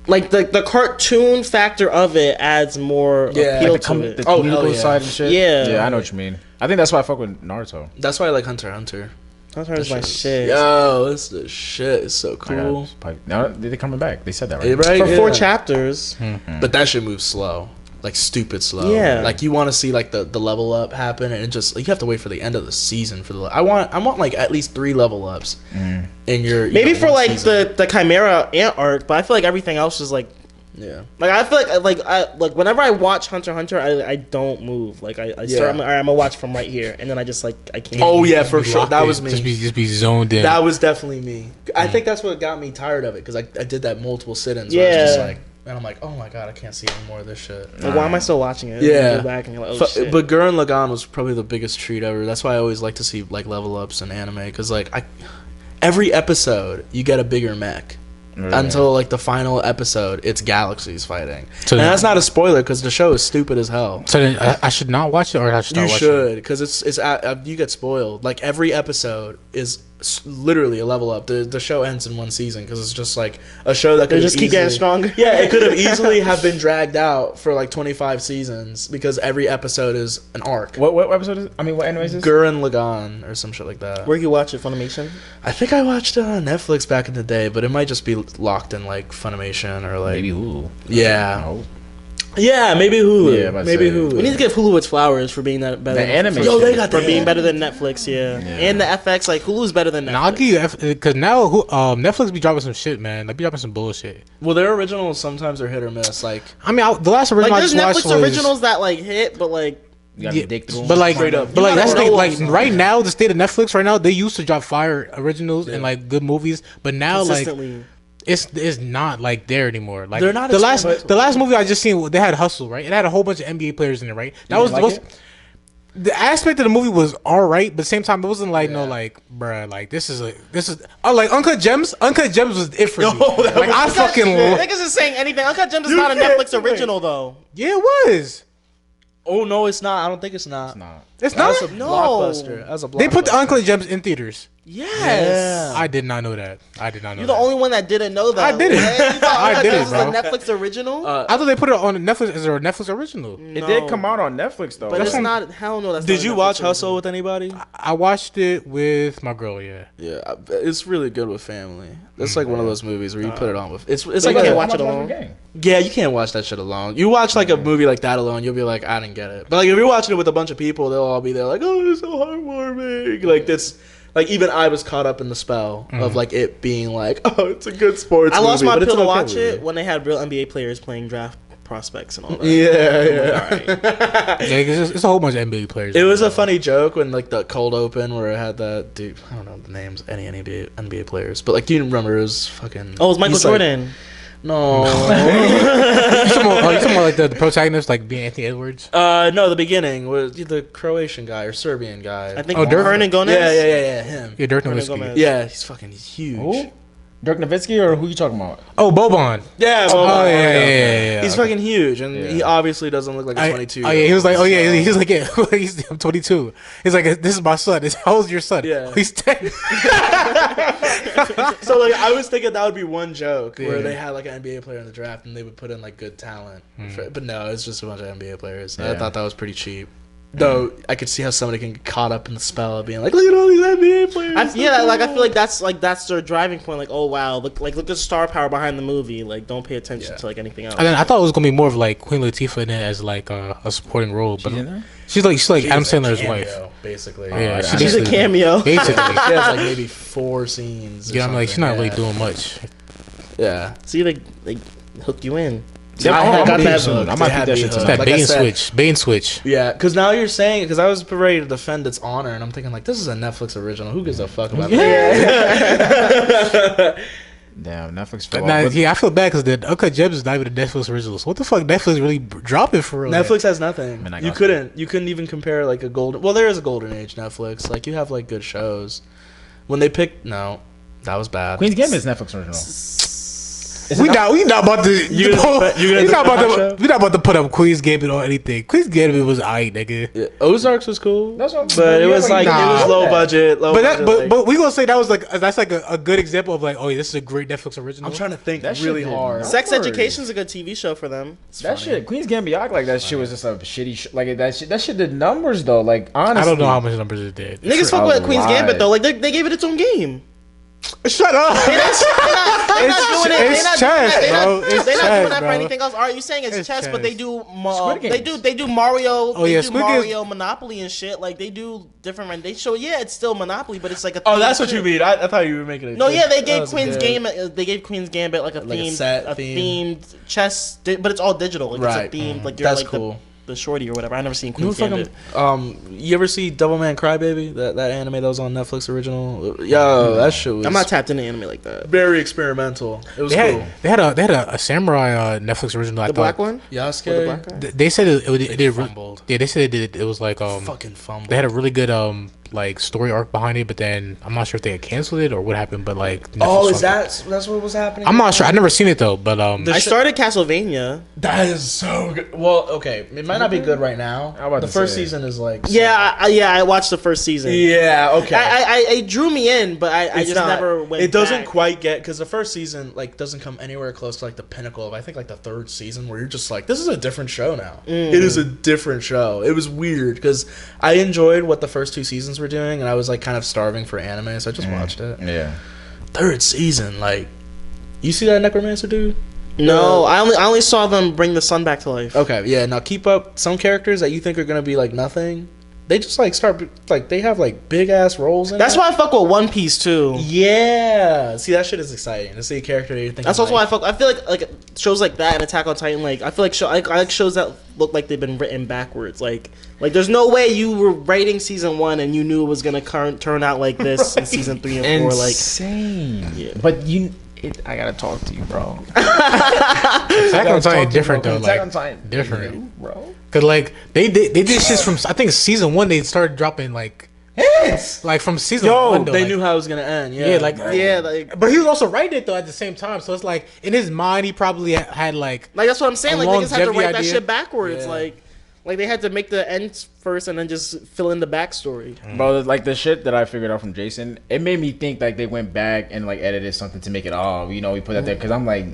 Like the cartoon factor of it adds more appeal like to it. The comedical side and shit. Yeah, I know what you mean. I think that's why I fuck with Naruto. That's why I like Hunter x Hunter. Hunter is my shit. Yo, this is shit. It's so cool. Now they're coming back. They said that right. Right? For 4 chapters. But that shit moves slow. Like stupid slow. Yeah. Like you want to see like the level up happen, and it just like, you have to wait for the end of the season for the. I want like at least 3 level ups in your. Maybe for like the Chimera Ant arc, but I feel like everything else is like. Yeah. Like I feel like whenever I watch Hunter x Hunter, I don't move. Like I start. I'm gonna watch from right here, and then I just like I can't. Oh yeah, for sure. That was me. Just be zoned in. That was definitely me. I think that's what got me tired of it because I did that multiple sit-ins. Yeah. Where I was just like. And I'm like, oh my god, I can't see any more of this shit. Like, why am I still watching it? Yeah. Go back and you're like, oh, shit. But Gurren Lagann was probably the biggest treat ever. That's why I always like to see like level ups in anime because like every episode you get a bigger mech. Until like the final episode, it's galaxies fighting, and that's not a spoiler because the show is stupid as hell. So then I should not watch it, or I should start watching it? You should, because it's you get spoiled. Like every episode is literally a level up. The show ends in 1 season because it's just like a show that could just keep getting stronger. Yeah, it could have easily have been dragged out for like 25 seasons because every episode is an arc. What episode is it? I mean, what anime is this? Gurren Lagann or some shit like that. Where you watch it? Funimation? I think I watched it on Netflix back in the day, but it might just be locked in like Funimation or like maybe Hulu. Yeah. Oh. Yeah, maybe Hulu. Yeah, maybe Hulu. We need to give Hulu its flowers for being that better. The anime. Yo, they got for being better than Netflix, yeah. And the FX, like Hulu's better than Netflix. Now I'll give you because now Netflix be dropping some shit, man. Like be dropping some bullshit. Well, their originals sometimes are hit or miss. Like I mean, the last original like I there's just watched Netflix was, originals that like hit, but like. You gotta be dick through them. But like, that's the thing. Like them. right now, the state of Netflix right now, they used to drop fire originals and like good movies, but now like. It's not like there anymore. Like they're not the last movie I just seen, they had Hustle, right? It had a whole bunch of NBA players in it, right? That was the aspect of the movie was all right, but at the same time it wasn't like no like bruh, like this is like Uncut Gems. Uncut Gems was it for me. Like I fucking niggas is saying anything. Uncut Gems is not a Netflix original though. Yeah, it was. Oh no, it's not. I don't think it's not. It's not. That's a blockbuster. That's a blockbuster. They put the Uncut Gems in theaters. Yes. I did not know that. You're the only one that didn't know that. I did it. I did it, bro. Was a Netflix original? I thought they put it on Netflix as a Netflix original. It did come out on Netflix though. But it's not. Hell no. That's Did you watch Hustle with anybody? I watched it with my girl. Yeah. Yeah, it's really good with family. It's like one of those movies where you put it on with. It's like like you can't watch it alone. Yeah, you can't watch that shit alone. You watch like a movie like that alone, you'll be like, I didn't get it. But like if you're watching it with a bunch of people, they'll all be there like, oh, it's so heartwarming. Like this. Like even I was caught up in the spell of like it being like, oh, it's a good sports. I lost movie, my pill to watch it when they had real NBA players playing draft prospects and all that. Yeah. It's a whole bunch of NBA players. It was a funny joke when like the cold open where it had that dude. I don't know the names any NBA players, but like you remember it was fucking. Oh, it was Michael Jordan. Like, no. You talking about like the protagonist like being Anthony Edwards? No, the beginning was the Croatian guy or Serbian guy. I think Dirk Gomez. Yeah, him. Yeah, Dirk Gomez. Yeah, he's huge. Who? Dirk Nowitzki or who you talking about? Oh, Boban. Yeah, Oh, yeah. He's fucking huge, and he obviously doesn't look like a 22. Oh, yeah, he was like, he's like, yeah, I'm 22. He's like, this is my son. How old's your son? Yeah. He's 10. So like, I was thinking that would be one joke where they had like an NBA player in the draft and they would put in like good talent, but no, it's just a bunch of NBA players. I thought that was pretty cheap. Though I could see how somebody can get caught up in the spell of being like, look at all these NBA players. Oh. I feel like that's their driving point. Like, oh wow, look at the star power behind the movie. Like, don't pay attention to like anything else. And then I thought it was gonna be more of like Queen Latifah in it as like a supporting role, but she's like Adam Sandler's wife, basically. Yeah, she's a cameo. Basically, she has like maybe 4 scenes. I'm like, she's not really doing much. Yeah. See, they hook you in. Yeah, I got that. Hooked. I might put that shit It's tonight. that bait and switch. Yeah, because now you're saying it, because I was ready to defend its honor, and I'm thinking, like, this is a Netflix original. Who gives a fuck about that? Damn, Netflix. I feel bad because the Uncut Gems is not even a Netflix original. So what the fuck Netflix really dropping for real? Netflix has nothing. I mean, You couldn't even compare, like, a golden... Well, there is a golden age Netflix. Like, you have, like, good shows. When they picked... No, that was bad. Queen's Gambit is Netflix original. We not about to. We not about to put up Queen's Gambit or anything. Queen's Gambit was aight, nigga. Yeah, Ozarks was cool, That's what, but it was like it was low budget. But we gonna say that's like a good example of like, oh yeah, this is a great Netflix original. I'm trying to think That really shit did hard. not- Sex Education's a good TV show for them. That shit, Queen's Gambit, I act like that shit was just a shitty like that shit did numbers though. Like honestly, I don't know how much numbers it did. Niggas fuck with Queen's Gambit though. Like they gave it its own game. Shut up. They're not doing it. It's chess, bro. It's They're not chess, doing that bro. for anything else. Are you saying it's It's chess? chess. But they do Squid Games. they do Mario. Oh, yeah, they do Squid Games- Mario Monopoly and shit. Like they do different. They show it's still Monopoly, but it's like a. Oh, themed that's what shit. you mean. I thought you were making it. No, yeah, they gave Queen's They gave Queen's Gambit like a Like a themed, set theme. themed chess, but it's all digital. Like Right. It's a themed. Like you're That's like cool. the shorty or whatever. I never seen You know Queen's fucking, Gambit. you ever see Devilman Crybaby? That anime that was on Netflix original? Yo, that shit was I'm not tapped into anime like that. very experimental. It was They cool. had a samurai Netflix original. I The thought black one. Yasuke. With the black guy? They said it did. fumbled. Yeah, they said it was like Fucking fumble. they had a really good like story arc behind it, but then I'm not sure if they had canceled it or what happened. But like, Oh, Netflix is that's what was happening? I'm not sure. I never seen it though. But I started Castlevania. That is so good. Well, okay, it might not be good right now. I'm about The to first say. season is like I watched the first season. Yeah, okay. It drew me in, but I It's just not. never went. It doesn't back. quite get because the first season like doesn't come anywhere close to like the pinnacle of I think like the third season where you're just like this is a different show now. It is a different show. It was weird because I enjoyed what the first 2 seasons were doing and I was like kind of starving for anime, so I just watched it. Yeah. Third season, like you see that Necromancer dude? No, I only saw them bring the sun back to life. Okay, yeah. Now keep up some characters that you think are gonna be like nothing. They just like start like they have like big ass roles in That's it. why I fuck with One Piece too. Yeah. See, that shit is exciting to see a character that you're thinking. That's also like, why I feel like shows like that and Attack on Titan. Like I feel like I like shows that look like they've been written backwards. Like there's no way you were writing season 1 and you knew it was gonna turn out like this in season 3 and 4. Like insane. Yeah. But I gotta talk to you, bro. Attack on Titan different though. Attack Like on Titan, different, bro. Cause like they did shit from I think season 1 they started dropping like from season 1 though, they like, knew how it was gonna end. Yeah, yeah like like but he was also writing it though at the same time, so it's like in his mind he probably had like that's what I'm saying. a Like niggas had to longevity write that idea. shit backwards. Yeah. Like they had to make the end first and then just fill in the backstory. Bro, like the shit that I figured out from Jason, it made me think like they went back and like edited something to make it we put that there because I'm like,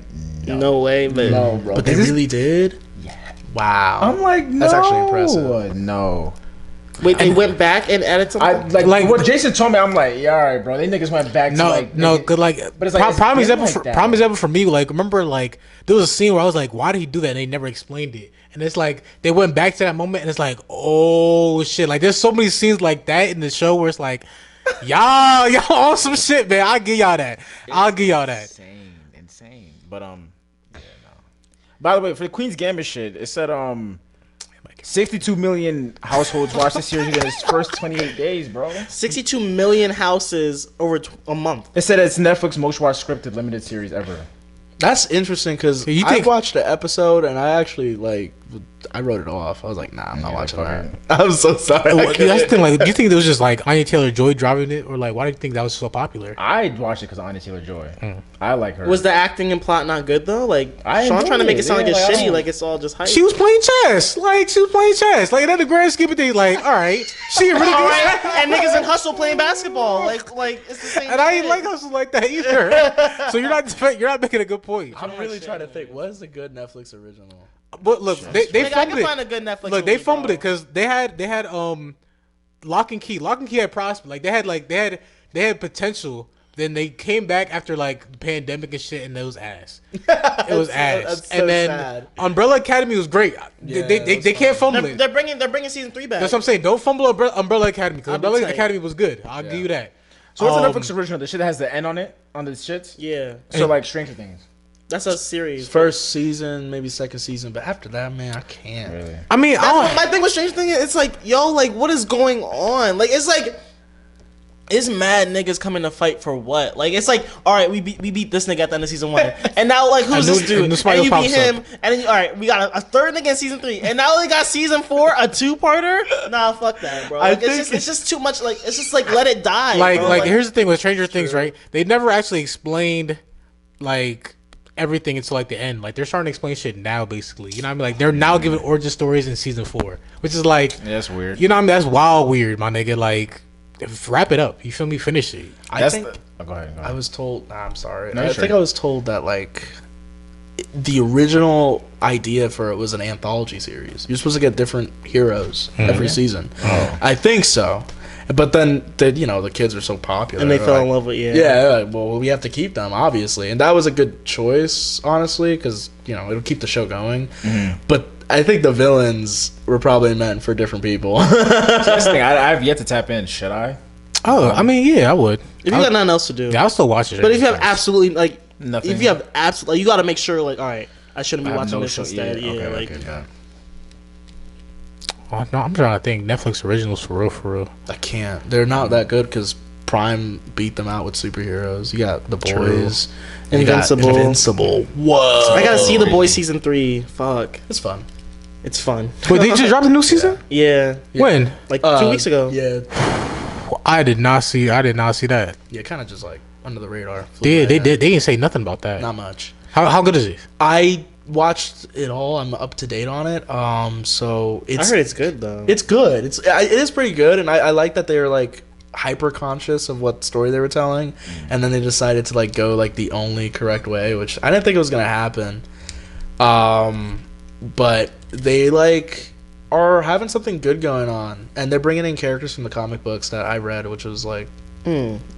No way, but no, bro. but they really did. Yeah. Wow. I'm like, no. That's actually impressive. No. wait, they went back and edited something. I Like- what Jason told me. I'm like, yeah, all right, bro. They niggas went back to like good like But it's like, it's prime been example like for that. prime example for me, like remember like there was a scene where I was like, why did he do that? And they never explained it. And it's like they went back to that moment and it's like, oh shit. Like there's so many scenes like that in the show where it's like, y'all on some shit, man. I'll give y'all that. Insane. But yeah, no. By the way, for the Queen's Gambit shit, it said 62 million households watched the series in its first 28 days, bro. 62 million houses over a month. It said it's Netflix most watched scripted limited series ever. That's interesting because You I think- watched the episode and I actually like I wrote it off. I was like, nah, I'm not Yeah, watching fuck that. I'm so sorry. I That's the couldn't. thing. Like, do you think it was just like Anya Taylor-Joy driving it, or like why do you think that was so popular? I watched it because of Anya Taylor-Joy. I like her. Was the acting and plot not good though? Like I Sean enjoyed trying to make it sound it. like Yeah, it's like, I shitty, don't- like it's all just hype. She was playing chess. Like she was playing chess. Like another grand scheme of things. Like, all right, she a really all good. right, and niggas in Hustle playing basketball. Like it's the same. And I ain't shit. like hustles like that either. So you're not making a good point. I'm really trying to think. What is a good Netflix original? But look, they Nigga, I fumbled can it. find a good Netflix. Look, they movie, fumbled bro. it because they had Lock and Key. Lock and Key had prospect. Like they had potential. Then they came back after like the pandemic and shit, and it was ass. It was ass. That's so and then sad. Umbrella Academy was great. Yeah, They can't fumble They're, it. they're bringing season 3 back. That's what I'm saying. Don't fumble Umbrella Academy because I'll be Umbrella tight. Academy was good. I'll give you that. So what's the Netflix original? The shit that has the N on it, on the shits? Yeah, So like Stranger Things. that's a series. First season, maybe second season, but after that, man, I can't. Really? I mean, My thing with Stranger Things, it's like, yo, like, what is going on? Like, it's like, it's mad niggas coming to fight for what? Like, it's like, all right, we beat this nigga at the end of season 1, and now like, who's A new- this dude? a new Spider And you beat pops up. him, and then all right, we got a third nigga in season 3, and now we got season 4, a 2-parter. Nah, fuck that, bro. Like, it's just too much. Like, it's just like let it die. bro. like here's the thing with Stranger Things, right? They never actually explained like everything until like the end. Like they're starting to explain shit now, basically. You know what I mean? Like they're now giving origin stories in season 4, which is like, Yeah, that's weird. you know what I mean? That's wild weird, my nigga. Like wrap it up. You feel me? Finish it. I That's think go ahead. I was told. Nah, I'm sorry. No, I sure. think I was told that like the original idea for it was an anthology series. You're supposed to get different heroes every season. Oh. I think so. But then the kids are so popular, and they they're fell like, in love with Yeah, they're like, well, we have to keep them, obviously, and that was a good choice, honestly, because it'll keep the show going. But I think the villains were probably meant for different people. That's the thing. I have yet to tap in. Should I? Oh, I mean, yeah, I would. If you got nothing else to do, Yeah, I'll still watch it. but if you have absolutely like Nothing. if you have absolutely, you got to make sure like, all right, I shouldn't be I have watching no this show- instead. Yeah, okay, like. okay, yeah. Oh, no, I'm trying to think. Netflix originals for real, for real. I can't. They're not that good because Prime beat them out with superheroes. You got The Boys, and you got Invincible. Invincible. Whoa! I gotta see The Boys season 3. Fuck, It's fun. it's fun. Wait, they just dropped a new season? Yeah, When? like 2 weeks ago. Yeah, I did not see that. yeah, kind of just like under the radar. They didn't say nothing about that. Not much. How good is it? I watched it all. I'm up to date on it. So I it's heard it's good though. it's good. It is pretty good, and I like that they're like hyper conscious of what story they were telling, and then they decided to like go like the only correct way, which I didn't think it was gonna happen. But they like are having something good going on, and they're bringing in characters from the comic books that I read, which was like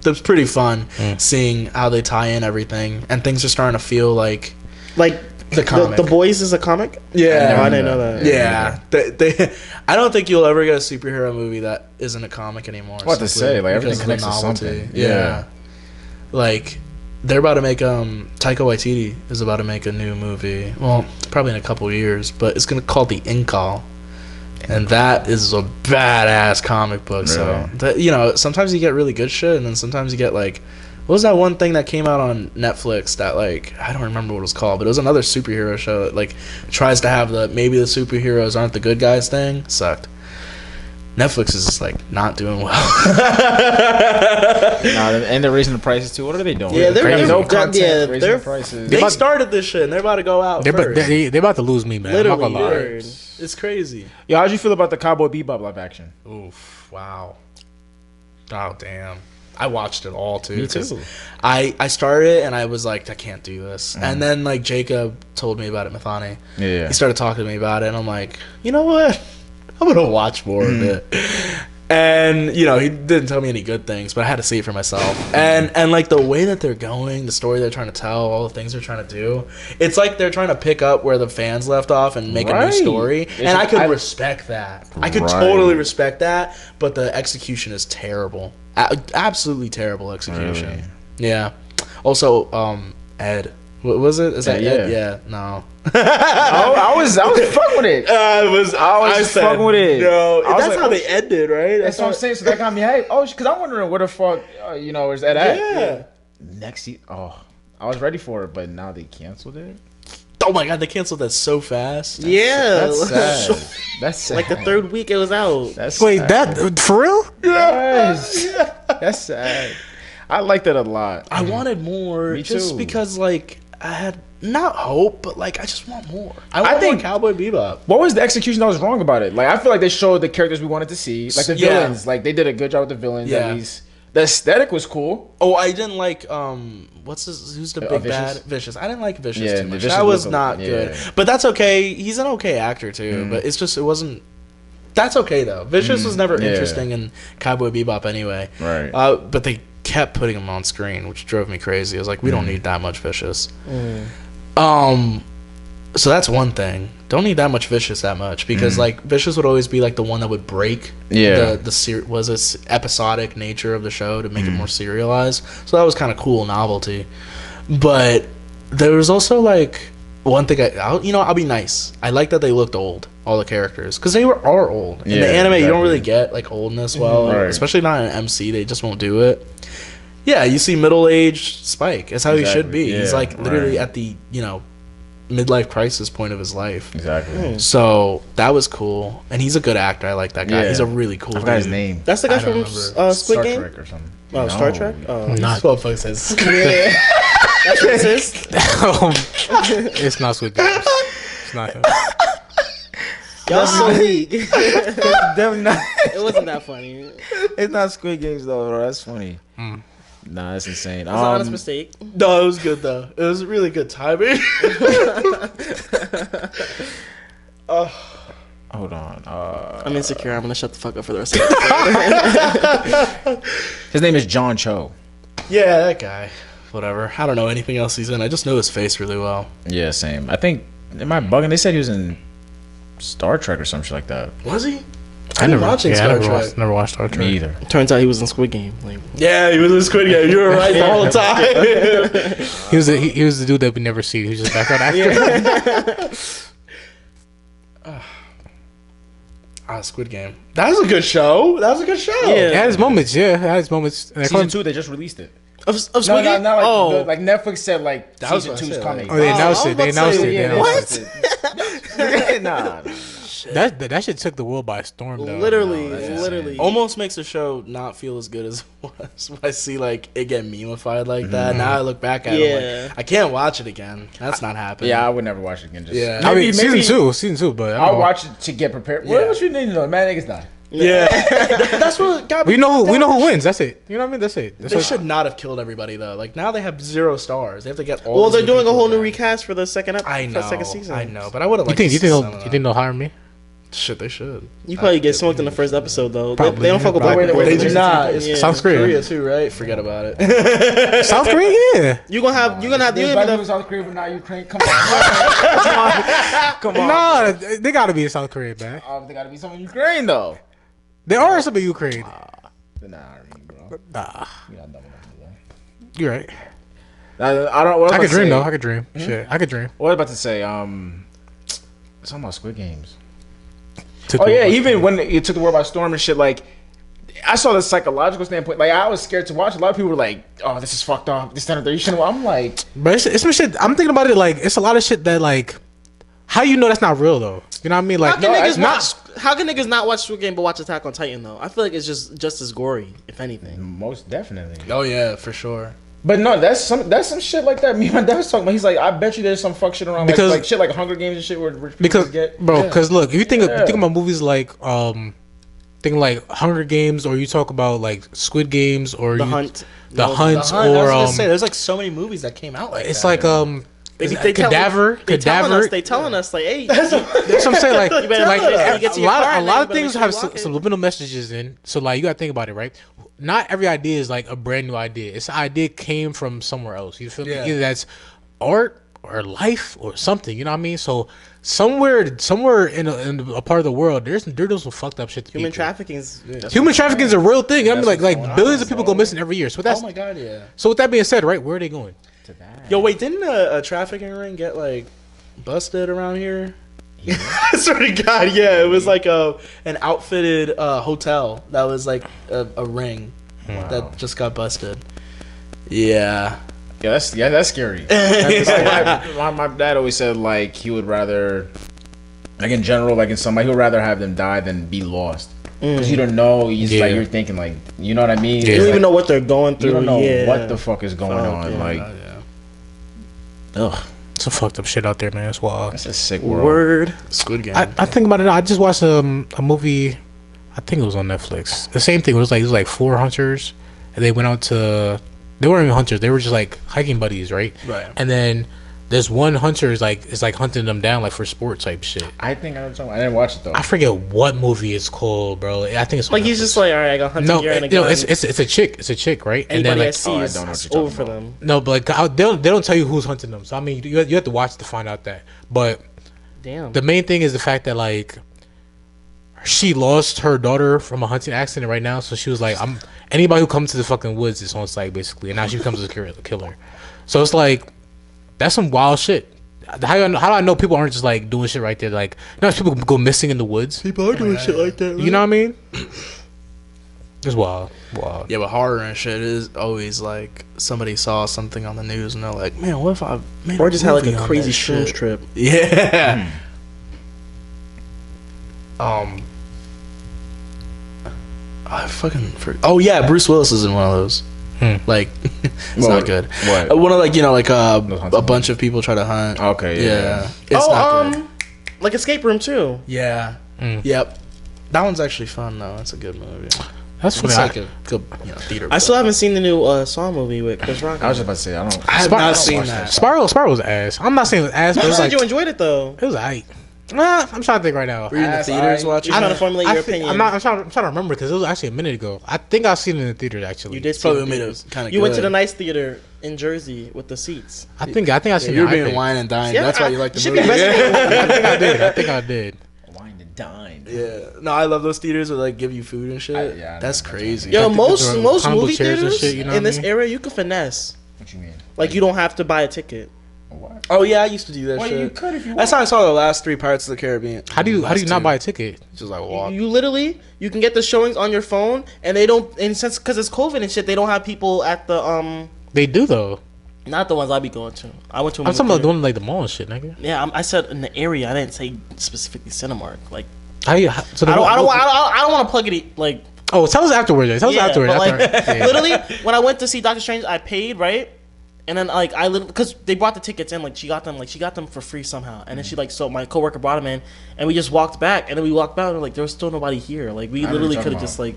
that's pretty fun seeing how they tie in everything, and things are starting to feel like like the comic. The Boys is a comic. Yeah, No, I didn't know that. Yeah, they I don't think you'll ever get a superhero movie that isn't a comic anymore. What to simply say? Like, everything because of connects the to novelty. something. Yeah. Yeah. Like they're about to make Taika Waititi is about to make a new movie. Well, probably in a couple years, but it's gonna called The Inkall. And that is a badass comic book. So that, sometimes you get really good shit, and then sometimes you get like, what was that one thing that came out on Netflix that like I don't remember what it was called, but it was another superhero show that like tries to have maybe the superheroes aren't the good guys thing. Sucked. Netflix is just like not doing well. And they're raising the prices too. What are they doing? Yeah, they're- Crazy. they're- no yeah, content. Raising they're- the prices. They started this shit and they're about to go out. They're First. they about to lose me, man. Literally, I'm not gonna lie. word. It's crazy. Yo, how'd you feel about the Cowboy Bebop live action? Oof! Wow. Oh damn! I watched it all too. Me 'cause too. I started it and I was like, I can't do this. And then like Jacob told me about it, Mathani. Yeah. He started talking to me about it, and I'm like, you know what? I'm gonna watch more of it. And he didn't tell me any good things, but I had to see it for myself. And like the way that they're going, the story they're trying to tell, all the things they're trying to do, it's like they're trying to pick up where the fans left off and make a new Right. story. And I could respect that. I could totally respect that. But the execution is terrible. Absolutely terrible execution. Really? Yeah. Also, Ed. What was it? Is that Yeah. Ed? Yeah. No. I was fucking with it. I was fucking with it. No, I was that's like, how oh, they ended, right? That's what I'm saying. So that got me hyped. Oh, because I'm wondering where the fuck, is that at? Yeah. Next season. Oh, I was ready for it, but now they canceled it. Oh my god, they canceled that so fast. Yeah, That's sad. That's sad. like the third week it was out. That's Wait, sad. that for real? Yes. That's sad. I like that a lot. I wanted more, Me just too. because like I had not hope, but like I just want more. I want think- more Cowboy Bebop. What was the execution that was wrong about it? Like, I feel like they showed the characters we wanted to see. Like, the Yeah. villains. Like, they did a good job with the villains, Yeah. at least. The aesthetic was cool. Oh, I didn't like who's the big Vicious? bad Vicious. I didn't like Vicious Yeah, too much. Vicious That was was a- not yeah. good. But that's okay. He's an okay actor too. But it's just it wasn't. That's okay though. Vicious was never Yeah. interesting in Cowboy Bebop anyway. Right. But they kept putting him on screen, which drove me crazy. I was like, we don't need that much Vicious. So that's one thing. Don't need that much Vicious that much because like Vicious would always be like the one that would break the episodic nature of the show to make it more serialized. So that was kind of cool novelty. But there was also like one thing I'll be nice. I like that they looked old, all the characters, because are old. In the Yeah, anime, you don't exactly. really get like oldness well, Right. especially not in MC. They just won't do it. Yeah, you see middle-aged Spike. That's how he should be. Exactly. He's Yeah, like literally right. at the midlife crisis point of his life. Exactly. So that was cool, and he's a good actor. I like that guy. Yeah. He's a really cool I forgot his dude. name. That's the guy I don't from remember. Squid Star Game. Trek or something. Oh, Star No. Trek. Oh, Not. This motherfucker says. that's racist. It's not Squid Game. It's not him. Y'all so weak. It Definitely not. wasn't that funny. It It's not Squid Games, though, bro. That's funny. Nah, that's insane. was an honest mistake. No, it was good though. It was really good timing. Hold on. I'm insecure. I'm gonna shut the fuck up for the rest of the His name is John Cho. Yeah, that guy. Whatever. I don't know anything else he's in. I just know his face really well. Yeah, same. I think, am I bugging? They said he was in Star Trek or some shit like that. Was he? I never watching yeah, Star I never Trek. watched, never watched Star Trek. Me either. Turns out he was in Squid Game. Like, Yeah, he was in Squid Game. You were right the whole time. He was the dude that we never see. He was just background actor. Squid Game. That was a good show. That was a good show. Yeah. It had his moments. Yeah, it had his moments. And I Season call- 2, they just released it. of Squid Game. Like, oh, like Netflix said, like, That was season what I 2's said, coming. Oh, they announced I it. was They about to announced say, it. They yeah, announced it. Nah. That shit took the world by storm, though. literally, that's literally. Almost makes the show not feel as good as it was. When I see like it get memeified like that. Now I look back at it, Yeah. I'm like, I can't watch it again. That's not happening. Yeah, I would never watch it again. Just, Yeah. I mean, maybe season two, but I don't I'll know. watch it to get prepared. Yeah. What you need to know? Man, niggas die. Yeah. That's what got me. We know who wins. That's it. You know what I mean? That's it. That's They what- should not have killed everybody though. Like now they have 0 stars. They have to get all. Well, these they're doing a people whole new back. recast for the second episode. I know. Second season. I know, but I would have You liked. think to see some of you that. think they'll hire me? Shit, they should. You probably get smoked in the first episode though. Probably, They don't fuck with yeah, black probably. people. They do not. It's Yeah. South Korea. Korea too, right? Forget about it. South Korea, yeah. You gonna have you gonna be the South Korea, but not Ukraine. Come on. Come on. Nah, they gotta be in South Korea, man. They gotta be some in Ukraine, though. They are some of Ukraine. Nah, bro. Nah, You're not dumb enough to do that. you're right. I don't. What I I could dream say, though. I could dream. Shit, I could dream. What was I about to say? It's talking about Squid Games. Took Oh the- yeah, even when it took the world by storm and shit, like I saw the psychological standpoint. Like I was scared to watch. A lot of people were like, "Oh, this is fucked up. This time you shouldn't." I'm like, But it's some shit. I'm thinking about it like it's a lot of shit that like, how you know that's not real though? You know what I mean? Like, How can no, niggas it's not. How can niggas not watch Squid Game but watch Attack on Titan though? I feel like it's just as gory, if anything. most definitely. Oh yeah, for sure. But no, that's some shit like that. Me and my dad was talking about. He's like, I bet you there's some fuck shit around Because- like shit like Hunger Games and shit where rich people Because, get. bro, Yeah. because look, if you think Yeah. think about movies like thinking like Hunger Games, or you talk about like Squid Games, or The you, Hunt. the Hunt, I was or gonna say, there's like so many movies that came out like it's that. like Cadaver, They Cadaver. telling us like, hey, That's what I'm saying. Like, You better like make sure you get to your car a and lot you of better things make sure have you lock it. subliminal messages in. So like, you gotta think about it, right? Not every idea is like a brand new idea. It's an idea came from somewhere else. You feel me? Yeah. Either that's art or life or something. You know what I mean? So somewhere in a part of the world, there's some fucked up shit. To human people. trafficking is. Human trafficking is a real thing. I mean, That's like what's going billions on, of people bro. go missing every year. So that's oh my god, yeah. so. With that being said, right, where are they going? Yo, wait, didn't a trafficking ring get like busted around here? I swear to God, yeah, it was like an outfitted hotel that was like a ring that just got busted. Yeah, that's scary. That's like, my dad always said like he would rather, like in general, like in somebody, he would rather have them die than be lost. Because you don't know, like you're thinking like, you know what I mean? You don't even know what they're going through. You don't know what the fuck is going on. Yeah. Like, ugh, Some fucked up shit out there, man. That's wild. that's a sick world. Word. Squid Game. I think about it. I just watched a movie. I think it was on Netflix. The same thing. It was like 4 hunters, and they went out to. They weren't even hunters. They were just like hiking buddies, right? Right. And then this one hunter is like hunting them down like for sport type shit. I think I know something. I didn't watch it though. I forget what movie it's called, bro. I think it's on Like he's Netflix. just like, all right, I got hunting gear and a gun. No, it's a chick. It's a chick, right? Anybody and then I like see I is don't know what you're over for talking them. no, but like they don't tell you who's hunting them. So I mean, you have to watch to find out that. But Damn. the main thing is the fact that like she lost her daughter from a hunting accident right now. So she was like, anybody who comes to the fucking woods is on site basically, and now she becomes a killer. So it's like that's some wild shit. How do I know people aren't just like doing shit right there? Like, people go missing in the woods. People are doing shit like that. You know what I mean? It's wild. Yeah, but horror and shit is always like somebody saw something on the news and they're like, man, what if I made Or a just had like movie a on crazy that shrooms shit? trip. Yeah. I fucking forgot. Oh yeah, Bruce Willis is in one of those. Like, it's not good. What? One of like a hunting bunch of people try to hunt. Okay, yeah. It's not good. Like Escape Room too. Yeah. Yep. That one's actually fun though. It's a good movie. That's funny. It's like a good theater. I still haven't seen the new Saw movie with Chris Rock. I was just about to say I don't. I have Spar- not I seen watch that. Sparrow was ass. I'm not saying it was ass, but it You was said like you enjoyed it though. it was aight. Nah, I'm trying to think right now. Were you in the Ass, theaters I- watching? You're trying to it? formulate your opinion. I'm trying to remember because it was actually a minute ago. I think I've seen it in the theater actually. You did see Probably it in made theaters. it kind of. You went to the nice theater in Jersey with the seats. I think I've seen You're it. being wine and dine. Yeah, That's why you like the should movie. be best- I think I did. Wine and dine. Yeah. No, I love those theaters where like give you food and shit. Yeah, That's that's crazy. Yo, Like the most combo movie chairs and theaters shit, you know in what I this mean? area you can finesse. What you mean? Like you don't have to buy a ticket. What? Oh yeah, I used to do that Well, shit. you could if you That's how I saw the last 3 Pirates of the Caribbean. How do you Last not two. buy a ticket? Just like walk. You literally you can get the showings on your phone, and they don't. And since because it's COVID and shit, they don't have people at the They do though. Not the ones I be going to. I went to. I'm talking about the one like the mall and shit, nigga. Yeah, I said in the area. I didn't say specifically Cinemark. Like So I don't want to plug it like. Oh, tell us afterwards. Tell us Yeah, afterwards. but, like, Yeah. literally, when I went to see Doctor Strange, I paid, right? And then like because they brought the tickets in, like she got them for free somehow. And then so my coworker brought them in, and we just walked back, and then we walked back, and like there was still nobody here. Like we I know what literally you're could have talking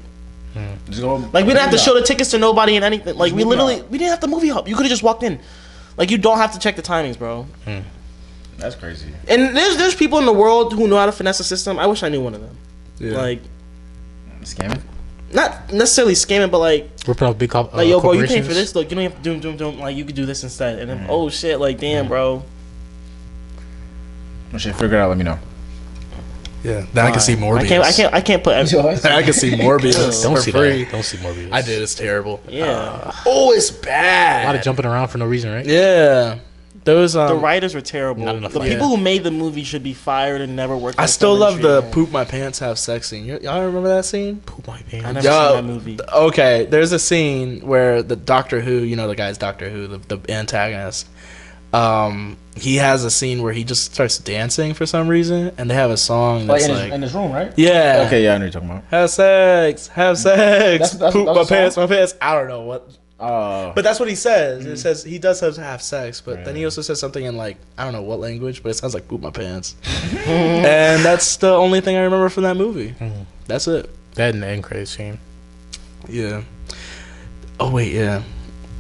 just Just go, like we didn't have to show the tickets to nobody and anything. Like we Movie didn't have the movie hub. You could have just walked in. Like you don't have to check the timings, bro. That's crazy. And there's people in the world who know how to finesse the system. I wish I knew one of them. Yeah. Like Scamming? not necessarily scamming, but like Ripping off big yo, bro, you paying corporations. for this? Look, you don't have to do like you could do this instead. And then oh shit, like damn, bro. I should figure it out. Let me know. Yeah. Then I can see Morbius. I can't put. I can see Morbius Don't for see free. that. Don't see Morbius. I did. It's terrible. Yeah, Oh, it's A lot bad. of jumping around for no reason, right? Yeah. Those the writers were terrible. Not enough The fight. people who made the movie should be fired and never work. I in still film love the industry again. poop my pants have sex scene. Y'all remember that scene? Poop my I pants. never Yo, seen that movie. Okay, there's a scene where the Doctor Who, you know the guy's Doctor Who, the antagonist. He has a scene where he just starts dancing for some reason, and they have a song that's like, in his room, right? yeah, Okay, yeah, I know what you're talking about. have sex, That's poop the my song? pants. I don't know what, Oh. but that's what he says. It says he does have sex, but then he also says something in like I don't know what language, but it sounds like poop my pants, and that's the only thing I remember from that movie. That's it. That and the end credit scene. Yeah. Oh wait, yeah.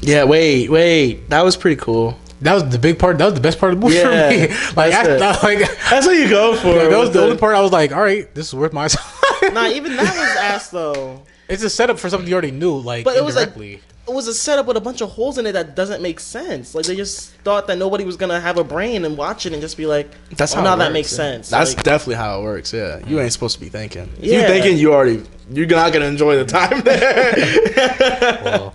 Yeah, wait. That was pretty cool. That was the big part. That was the best part of the movie Yeah, for me. Like, that's it. like That's what you go for. that was with the only part I was like, all right, this is worth my time. Nah, even that was ass though. It's a setup for something you already knew, like But it was like indirectly. it was a setup with a bunch of holes in it that doesn't make sense. Like they just thought that nobody was gonna have a brain and watch it and just be like, That's oh, how now it that works, makes yeah. sense. That's Like, definitely how it works. Yeah, you ain't supposed to be thinking. If Yeah. you thinking, you're not gonna enjoy the time there. Well,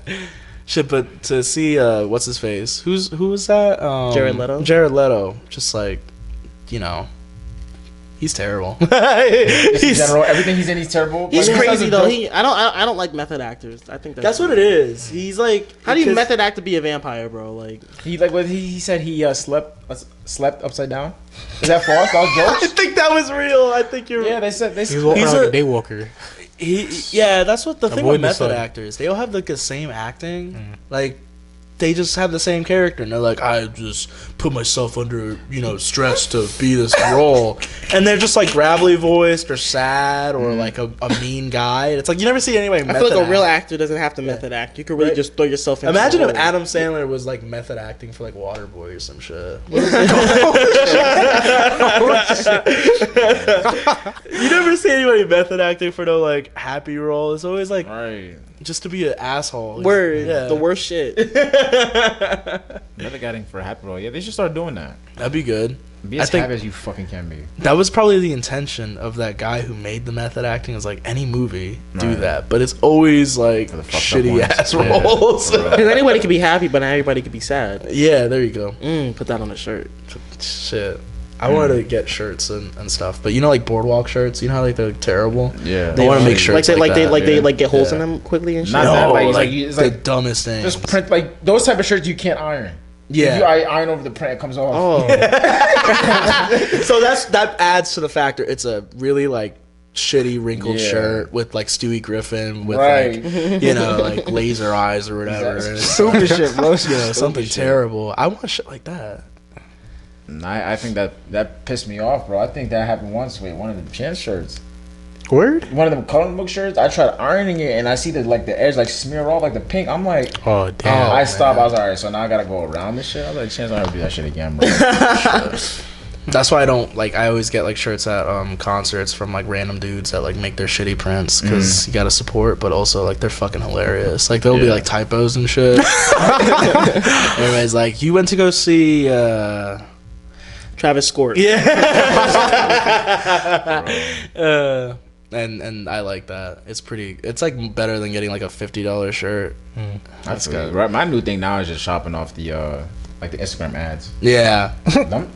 Shit, but to see what's his face? Who was that? Jared Leto? Jared Leto, just like, you know, He's terrible. In general, everything he's in, he's terrible. He's Like, crazy he though. does I don't like method actors. I think That's what it is. He's like, How do you because- method act to be a vampire, bro? Like, he like what he said he slept upside down. Is that false? That was I jokes. think that was real. I think you're. Yeah, they said He's walking He's around like a- a day walker. Yeah, that's what the thing with Avoiding the method sun. actors. They all have like the same acting. Like they just have the same character, and they're like, I just put myself under stress to be this role, and they're just like gravelly voiced or sad or like a mean guy. And it's like you never see anybody. I feel like a real actor doesn't have to method act. You could really just throw yourself in. Imagine if Adam Sandler was like method acting for like Waterboy or some shit. You never see anybody method acting for no like happy role. It's always like right. just to be an asshole. Word, Yeah. the worst shit. Another guy for a happy role. Yeah, they should start doing that. That'd be good. Be I as think- happy as you fucking can be. That was probably the intention of that guy who made the method acting. Is like any movie do Right. that, but it's always like For the fucked up shitty ones. ass Yeah. roles. Because anybody could be happy, but not everybody could be sad. Yeah, there you go. Put that on a shirt. Shit. I wanted to get shirts and stuff, but like boardwalk shirts, you know how like they're terrible. Yeah. I want to make shirts Like they that. like get holes Yeah. in them quickly and shit. Not No, that, like, like, it's the like dumbest thing. just print like those type of shirts you can't iron. Yeah. If you iron over the print, it comes off. Oh, So that adds to the factor. It's a really like shitty wrinkled Yeah. shirt with like Stewie Griffin with Right. like like laser eyes or whatever. And it's, Stupid shit, bro. something shit. terrible. I want shit like that. I think that pissed me off, bro. I think that happened once with one of the Chance shirts. Word? One of them coloring book shirts. I tried ironing it and I see the edge like smear off like the pink. I'm like, Oh damn. I stopped. I was alright. So now I gotta go around this shit. I was like, Chance, I don't do that shit again, bro. That's why I don't like. I always get like shirts at concerts from like random dudes that like make their shitty prints because you gotta support, but also like they're fucking hilarious. Like there'll be like typos and shit. Everybody's like, "You went to go see." Travis Scott. Yeah. And I like that. It's pretty. It's like better than getting like a $50 shirt. That's good. Right. My new thing now is just shopping off the like the Instagram ads. Yeah. Them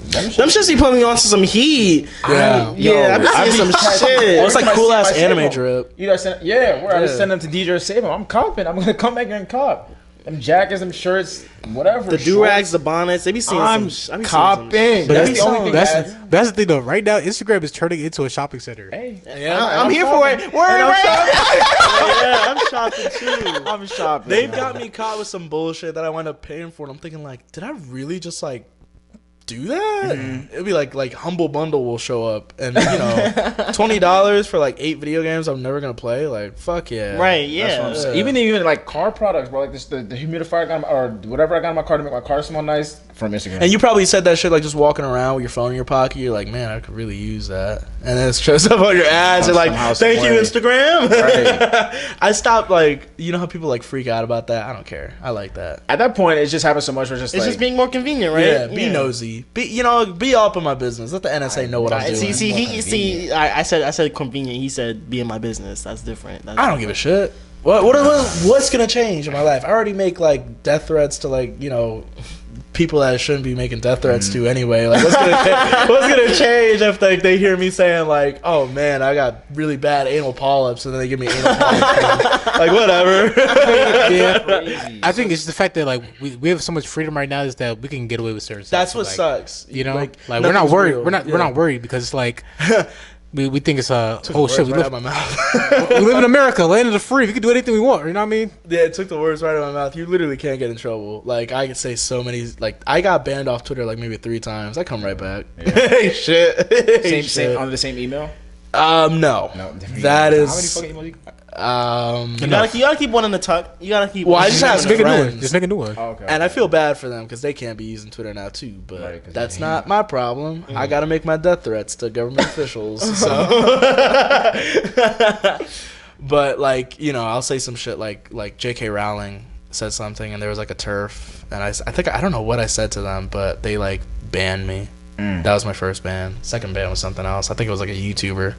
shits be putting me on to some heat. Yeah. Yeah, I've been seeing some shit. Oh, it's like Every time I cool see ass my save anime 'em. drip. You guys send, yeah, where I just Yeah. send them to DJ or save them. I'm copping. I'm gonna come back here and cop. Them jackets, them shirts, whatever. The do rags, the bonnets, they be seeing I'm some. I be seeing copping. some That's shit. the only thing. That's the thing though. Right now, Instagram is turning into a shopping center. Hey, I'm here for it. Yeah, I'm shopping too. I'm shopping. They've got me caught with some bullshit that I wound up paying for, and I'm thinking like, did I really just like do that? It'd be like Humble Bundle will show up, and $20 for like 8 video games I'm never gonna play. Like fuck yeah, Right, That's what I'm yeah. saying. Even like car products, bro. Like this, the humidifier I got, or whatever I got in my car to make my car smell nice from Instagram. And you probably said that shit like just walking around with your phone in your pocket. You're like, man, I could really use that. And then it shows up on your ads. And like, Somehow, thank you, some Instagram. Right. I stopped like, you know how people like freak out about that? I don't care. I like that. At that point, it just happens so much. Where it's just It's like, just being more convenient, right? Yeah, be nosy. Be all up in my business. Let the NSA know what I'm Right, doing. I said convenient. He said be in my business. That's different. That's I don't give a shit. What's gonna change in my life? I already make like death threats to like people that I shouldn't be making death threats to anyway. Like what's gonna change if they hear me saying like, oh man, I got really bad anal polyps, and then they give me anal polyps. Like whatever. Yeah, I think it's the fact that like we have so much freedom right now is that we can get away with certain stuff. That's what like, sucks. You know, like we're not nothing's worried. real. We're not worried because it's like we think it's oh shit. We Right out live, of my mouth. we live in America, land of the free. We can do anything we want. You know what I mean? Yeah, it took the words right out of my mouth. You literally can't get in trouble. Like I could say so many. Like I got banned off Twitter like maybe 3 times. I come right back. Hey shit. Hey, same shit. under the same email. No. No, different That emails. is. How many fucking emails? You gotta keep one in the tuck. You gotta keep. Well, one I just in have the Just make a new friends. one. Just make a new one. Oh, okay. And I feel bad for them because they can't be using Twitter now too. But Right, 'cause that's they- not my problem. I gotta make my death threats to government officials. So, but like I'll say some shit like J.K. Rowling said something, and there was like a turf, and I think I don't know what I said to them, but they like banned me. That was my first ban. Second ban was something else. I think it was like a YouTuber.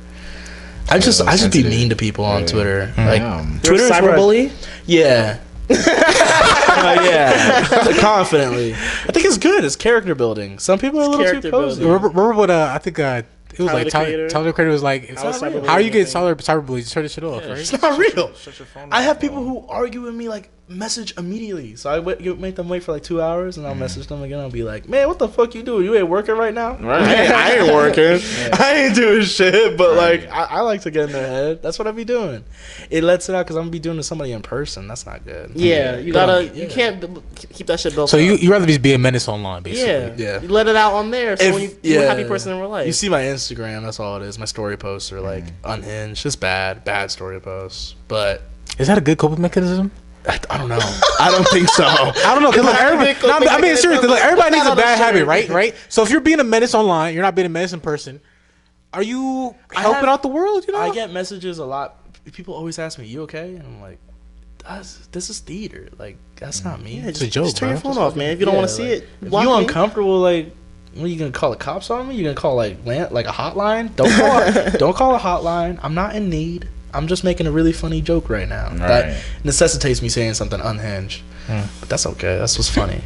I just be sensitive. mean to people on Yeah. Twitter. Like Damn. You're a Twitter's where I- cyberbully. Yeah. Yeah. Confidently. I think it's good. It's character building. Some people are a little too character cozy. building. Remember what I think It was like Tyler the Creator was like, how are you getting cyberbullied? Just turn this shit off, right? It's not real. Shut your phone I off, have bro. people who argue with me like message immediately. So I make them wait for like 2 hours, and I'll message them again. I'll be like, man, what the fuck you doing? You ain't working right now? Right. I ain't working. I ain't doing shit. But like, I like to get in their head. That's what I be doing. It lets it out because I'm gonna be doing it to somebody in person. That's not good. Yeah, you can't keep that shit built So up. you rather just be a menace online, basically. Yeah. You let it out on there. So If- when you yeah. a happy person in real life. You see my Instagram, that's all it is. My story posts are like unhinged. Just bad story posts. But Is that a good coping mechanism? I don't know. I don't think so. I don't know. Cause like, I'm being serious. Cause like, everybody needs a bad habit, right? Right. So if you're being a menace online, you're not being a menace in person. Are you helping out the world? You know, I get messages a lot. People always ask me, "You okay?" And I'm like, "This is theater. Like that's not me." It's a joke, just turn your bro. phone off, man. If you don't want to see like, it, If block you me. uncomfortable, like, what are you gonna call the cops on me? You gonna call like a hotline? Don't call a hotline. I'm not in need. I'm just making a really funny joke right now. That necessitates me saying something unhinged. But that's okay. That's what's funny.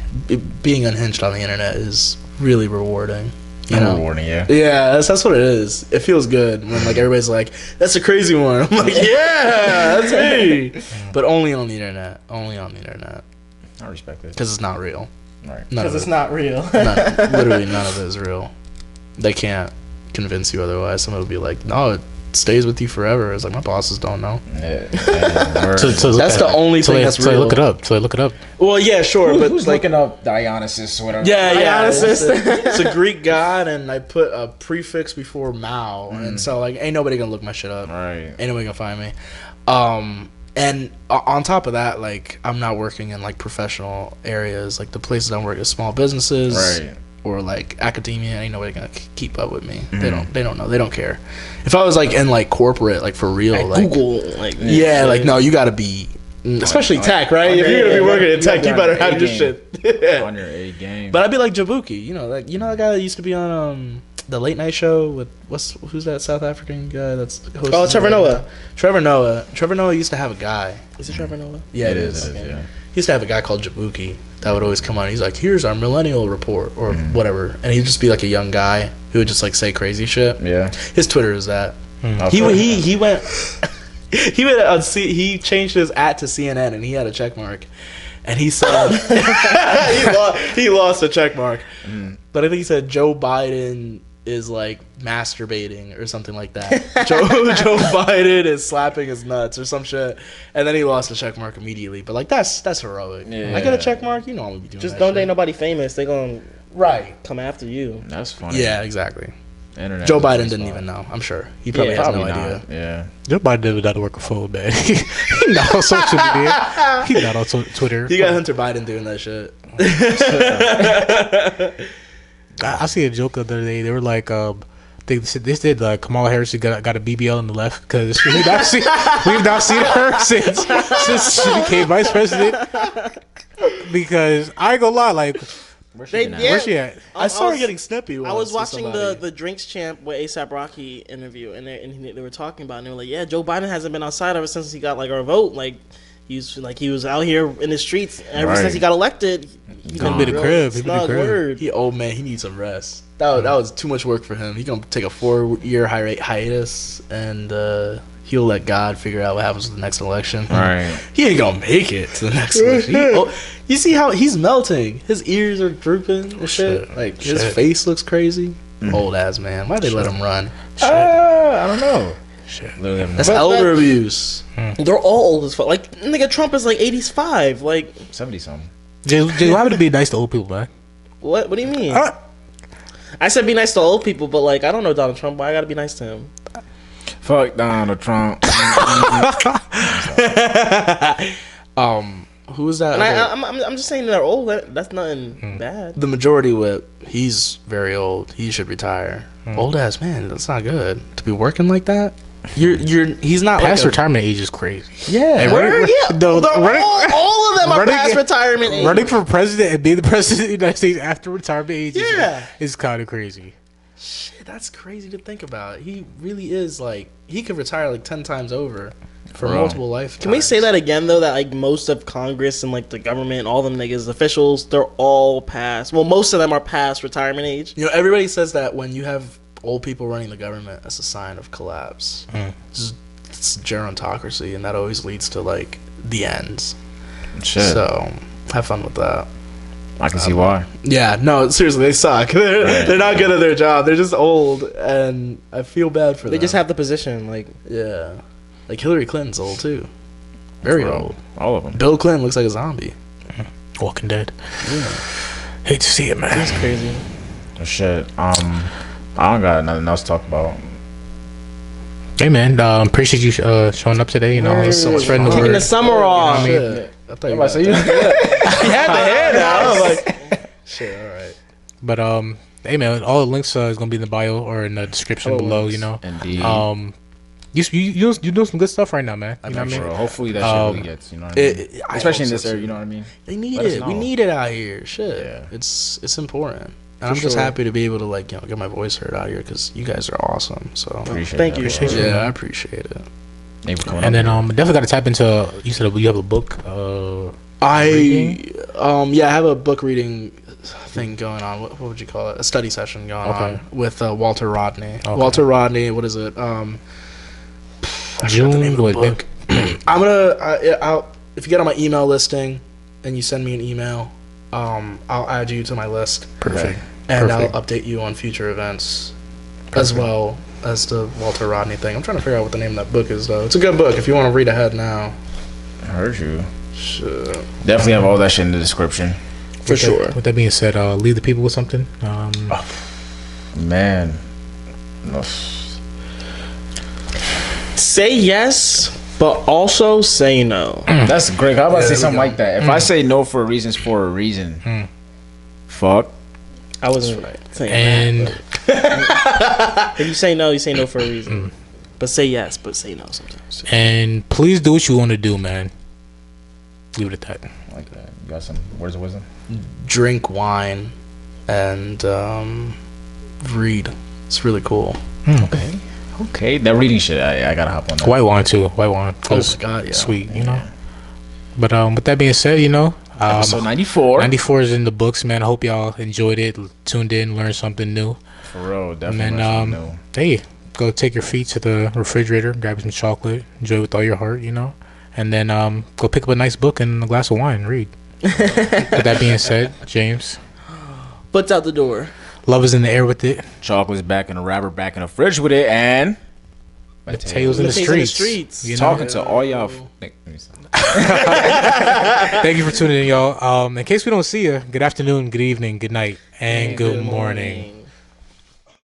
Being unhinged on the internet is really rewarding. You know? Rewarding, yeah. Yeah, that's what it is. It feels good when like everybody's like, "That's a crazy one." I'm like, "Yeah, that's me." But only on the internet. Only on the internet. I respect it. Because it's not real. Right. None of Because it's it. not real. Literally none of it is real. They can't convince you otherwise. Someone will be like, "No, it stays with you forever." It's like, my bosses don't know. That's the only thing that's So real. look it up. So look it up. Well, yeah, sure, but Who's like, looking up Dionysus or whatever? yeah, Dionysus. it's a Greek god, and I put a prefix before Mao, and so like, ain't nobody gonna look my shit up. Right. Ain't nobody gonna find me. And on top of that, like, I'm not working in like professional areas. Like the places I'm working, small businesses, Right. or like academia. Ain't nobody gonna keep up with me. They don't know. They don't care. If I was like in like corporate, like for real, like Google, like yeah, like no, you gotta be, especially tech, right? If you're gonna be working in tech, you better have your shit. On your A game. But I'd be like Jabuki, you know that guy that used to be on the late night show with who's that South African guy that's hosting? Oh, Trevor Noah. Trevor Noah used to have a guy. Is it Trevor Noah? Yeah, it is. Yeah. He used to have a guy called Jabuki that would always come on. He's like, "Here's our millennial report," or whatever, and he'd just be like a young guy who would just like say crazy shit. Yeah. His Twitter is that. Okay. He went he changed his @ to CNN, and he had a check mark, and he said he lost a check mark, but I think he said Joe Biden is like masturbating or something like that. Joe Biden is slapping his nuts or some shit, and then he lost the check mark immediately. But like that's heroic. Yeah. I get a check mark, you know I'm gonna be doing Just that don't shit. date nobody famous. They gonna Right. come after you. That's funny. Yeah, exactly. Internet Joe is a Biden good didn't spot. even know. I'm sure he probably Yeah, has Probably no not. idea. Yeah. Joe Biden does not work a phone, man. He's not on social media. He's not on Twitter. You got Hunter Biden doing that shit. I see a joke the other day. They were like, they said Kamala Harris got a BBL in the left because we've not seen her since she became vice president. Because I ain't gonna lie, like, Where's They- she now? yeah. where's she at? I saw her was- getting snippy. I was once with watching somebody. the Drinks Champ with ASAP Rocky interview, and they were talking about it, and they were like, yeah, Joe Biden hasn't been outside ever since he got like our vote. Like he was out here in the streets ever Right. since he got elected. He's Gone. He been to crib. He been to snug crib. word. He old man. He needs some rest. That was too much work for him. He gonna take a 4-year hiatus, and he'll let God figure out what happens with the next election. Right. He ain't gonna make it to the next election. You see how he's melting? His ears are drooping and shit. Like his face looks crazy. Old ass man. Why'd they let him run? I don't know. Shit. Literally have no- That's elder abuse. They're all old as fuck. Like nigga, Trump is like 85. Like 70 something. Jay, why would it be nice to old people, man? what? What do you mean? I said be nice to old people, but like I don't know Donald Trump. Why I gotta be nice to him? Fuck Donald Trump. Who is that? And other- I'm just saying they're old. That's nothing bad. the majority whip. He's very old. He should retire. Old ass man. That's not good to be working like that. He's not Past like a- retirement age is crazy. Yeah, Where? Yeah, No, they're all of them are running- past retirement age. Running for president and being the president of the United States after retirement age Yeah. is kind of crazy. Shit, that's crazy to think about. He really is like he could retire like 10 times over for Bro. multiple lifetimes. Can we say that again though? That like most of Congress and like the government, all them niggas, officials, they're all past. Well, most of them are past retirement age. You know, everybody says that when you have old people running the government, that's a sign of collapse. It's gerontocracy, and that always leads to like the ends. Shit. So have fun with that. I can see why. Yeah, no, seriously, they suck. They're not good at their job. They're just old, and I feel bad for them. They just have the position, like yeah, like Hillary Clinton's old too, very old. All of them. Bill Clinton looks like a zombie. Walking Dead. Yeah. Hate to see it, man. it's crazy. Shit. I don't got nothing else to talk about. Hey, man. Appreciate you showing up today. You know, spreading the Taking word. the summer off. I mean, Shit. I thought you were you. He had the head out. I was like, shit. All right. but hey, man. All the links is gonna be in the bio or in the description below. You know. Indeed. You doing some good stuff right now, man. You know what I mean? Bro, hopefully that shit really gets. You know what I mean? Especially in this area. You know what I mean? They need Let us it. We know. need it out here. Shit. Yeah. It's important. And I'm just sure. happy to be able to like get my voice heard out here because you guys are awesome. So Appreciate Thank that, you. bro. yeah, I appreciate it. Thank you for coming And then up definitely got to tap into. You said you have a book. I have a book reading thing going on. What would you call it? A study session going on with Walter Rodney. Okay. Walter Rodney. What is it? I forgot the name of the June. book. I'm gonna. I'll if you get on my email listing and you send me an email, I'll add you to my list. Perfect. And Perfect. I'll update you on future events, as well as the Walter Rodney thing. I'm trying to figure out what the name of that book is, though. It's a good book if you want to read ahead now. I heard you. Sure. Definitely have all that shit in the description. For sure. With that being said, leave the people with something. Man. No. say yes, but also say no. That's great. How about I say something go. like that? If I say no for a reason, it's for a reason. Fuck. I wasn't saying And that. If you say no for a reason. But say yes, but say no sometimes. and please do what you want to do, man. Leave it at that. I like that. You got some words of wisdom? Drink wine and read. It's really cool. Okay. Okay. That reading shit, I gotta hop on that. White wine too. White wine. Oh my god, yeah. Sweet, you know. But with that being said, you know, Episode 94. 94 is in the books, man. I hope y'all enjoyed it, tuned in, learned something new. For real, And definitely. then, hey, go take your feet to the refrigerator, grab some chocolate, enjoy with all your heart, you know. And then go pick up a nice book and a glass of wine and read. With that being said, James, Butts out the door. love is in the air with it. Chocolate's back in the wrapper, back in the fridge with it, and Mateo's in the Mateo's in the streets. streets. You know? talking to all y'all. Thank you for tuning in, y'all. In case we don't see you, good afternoon, good evening, good night, and good morning.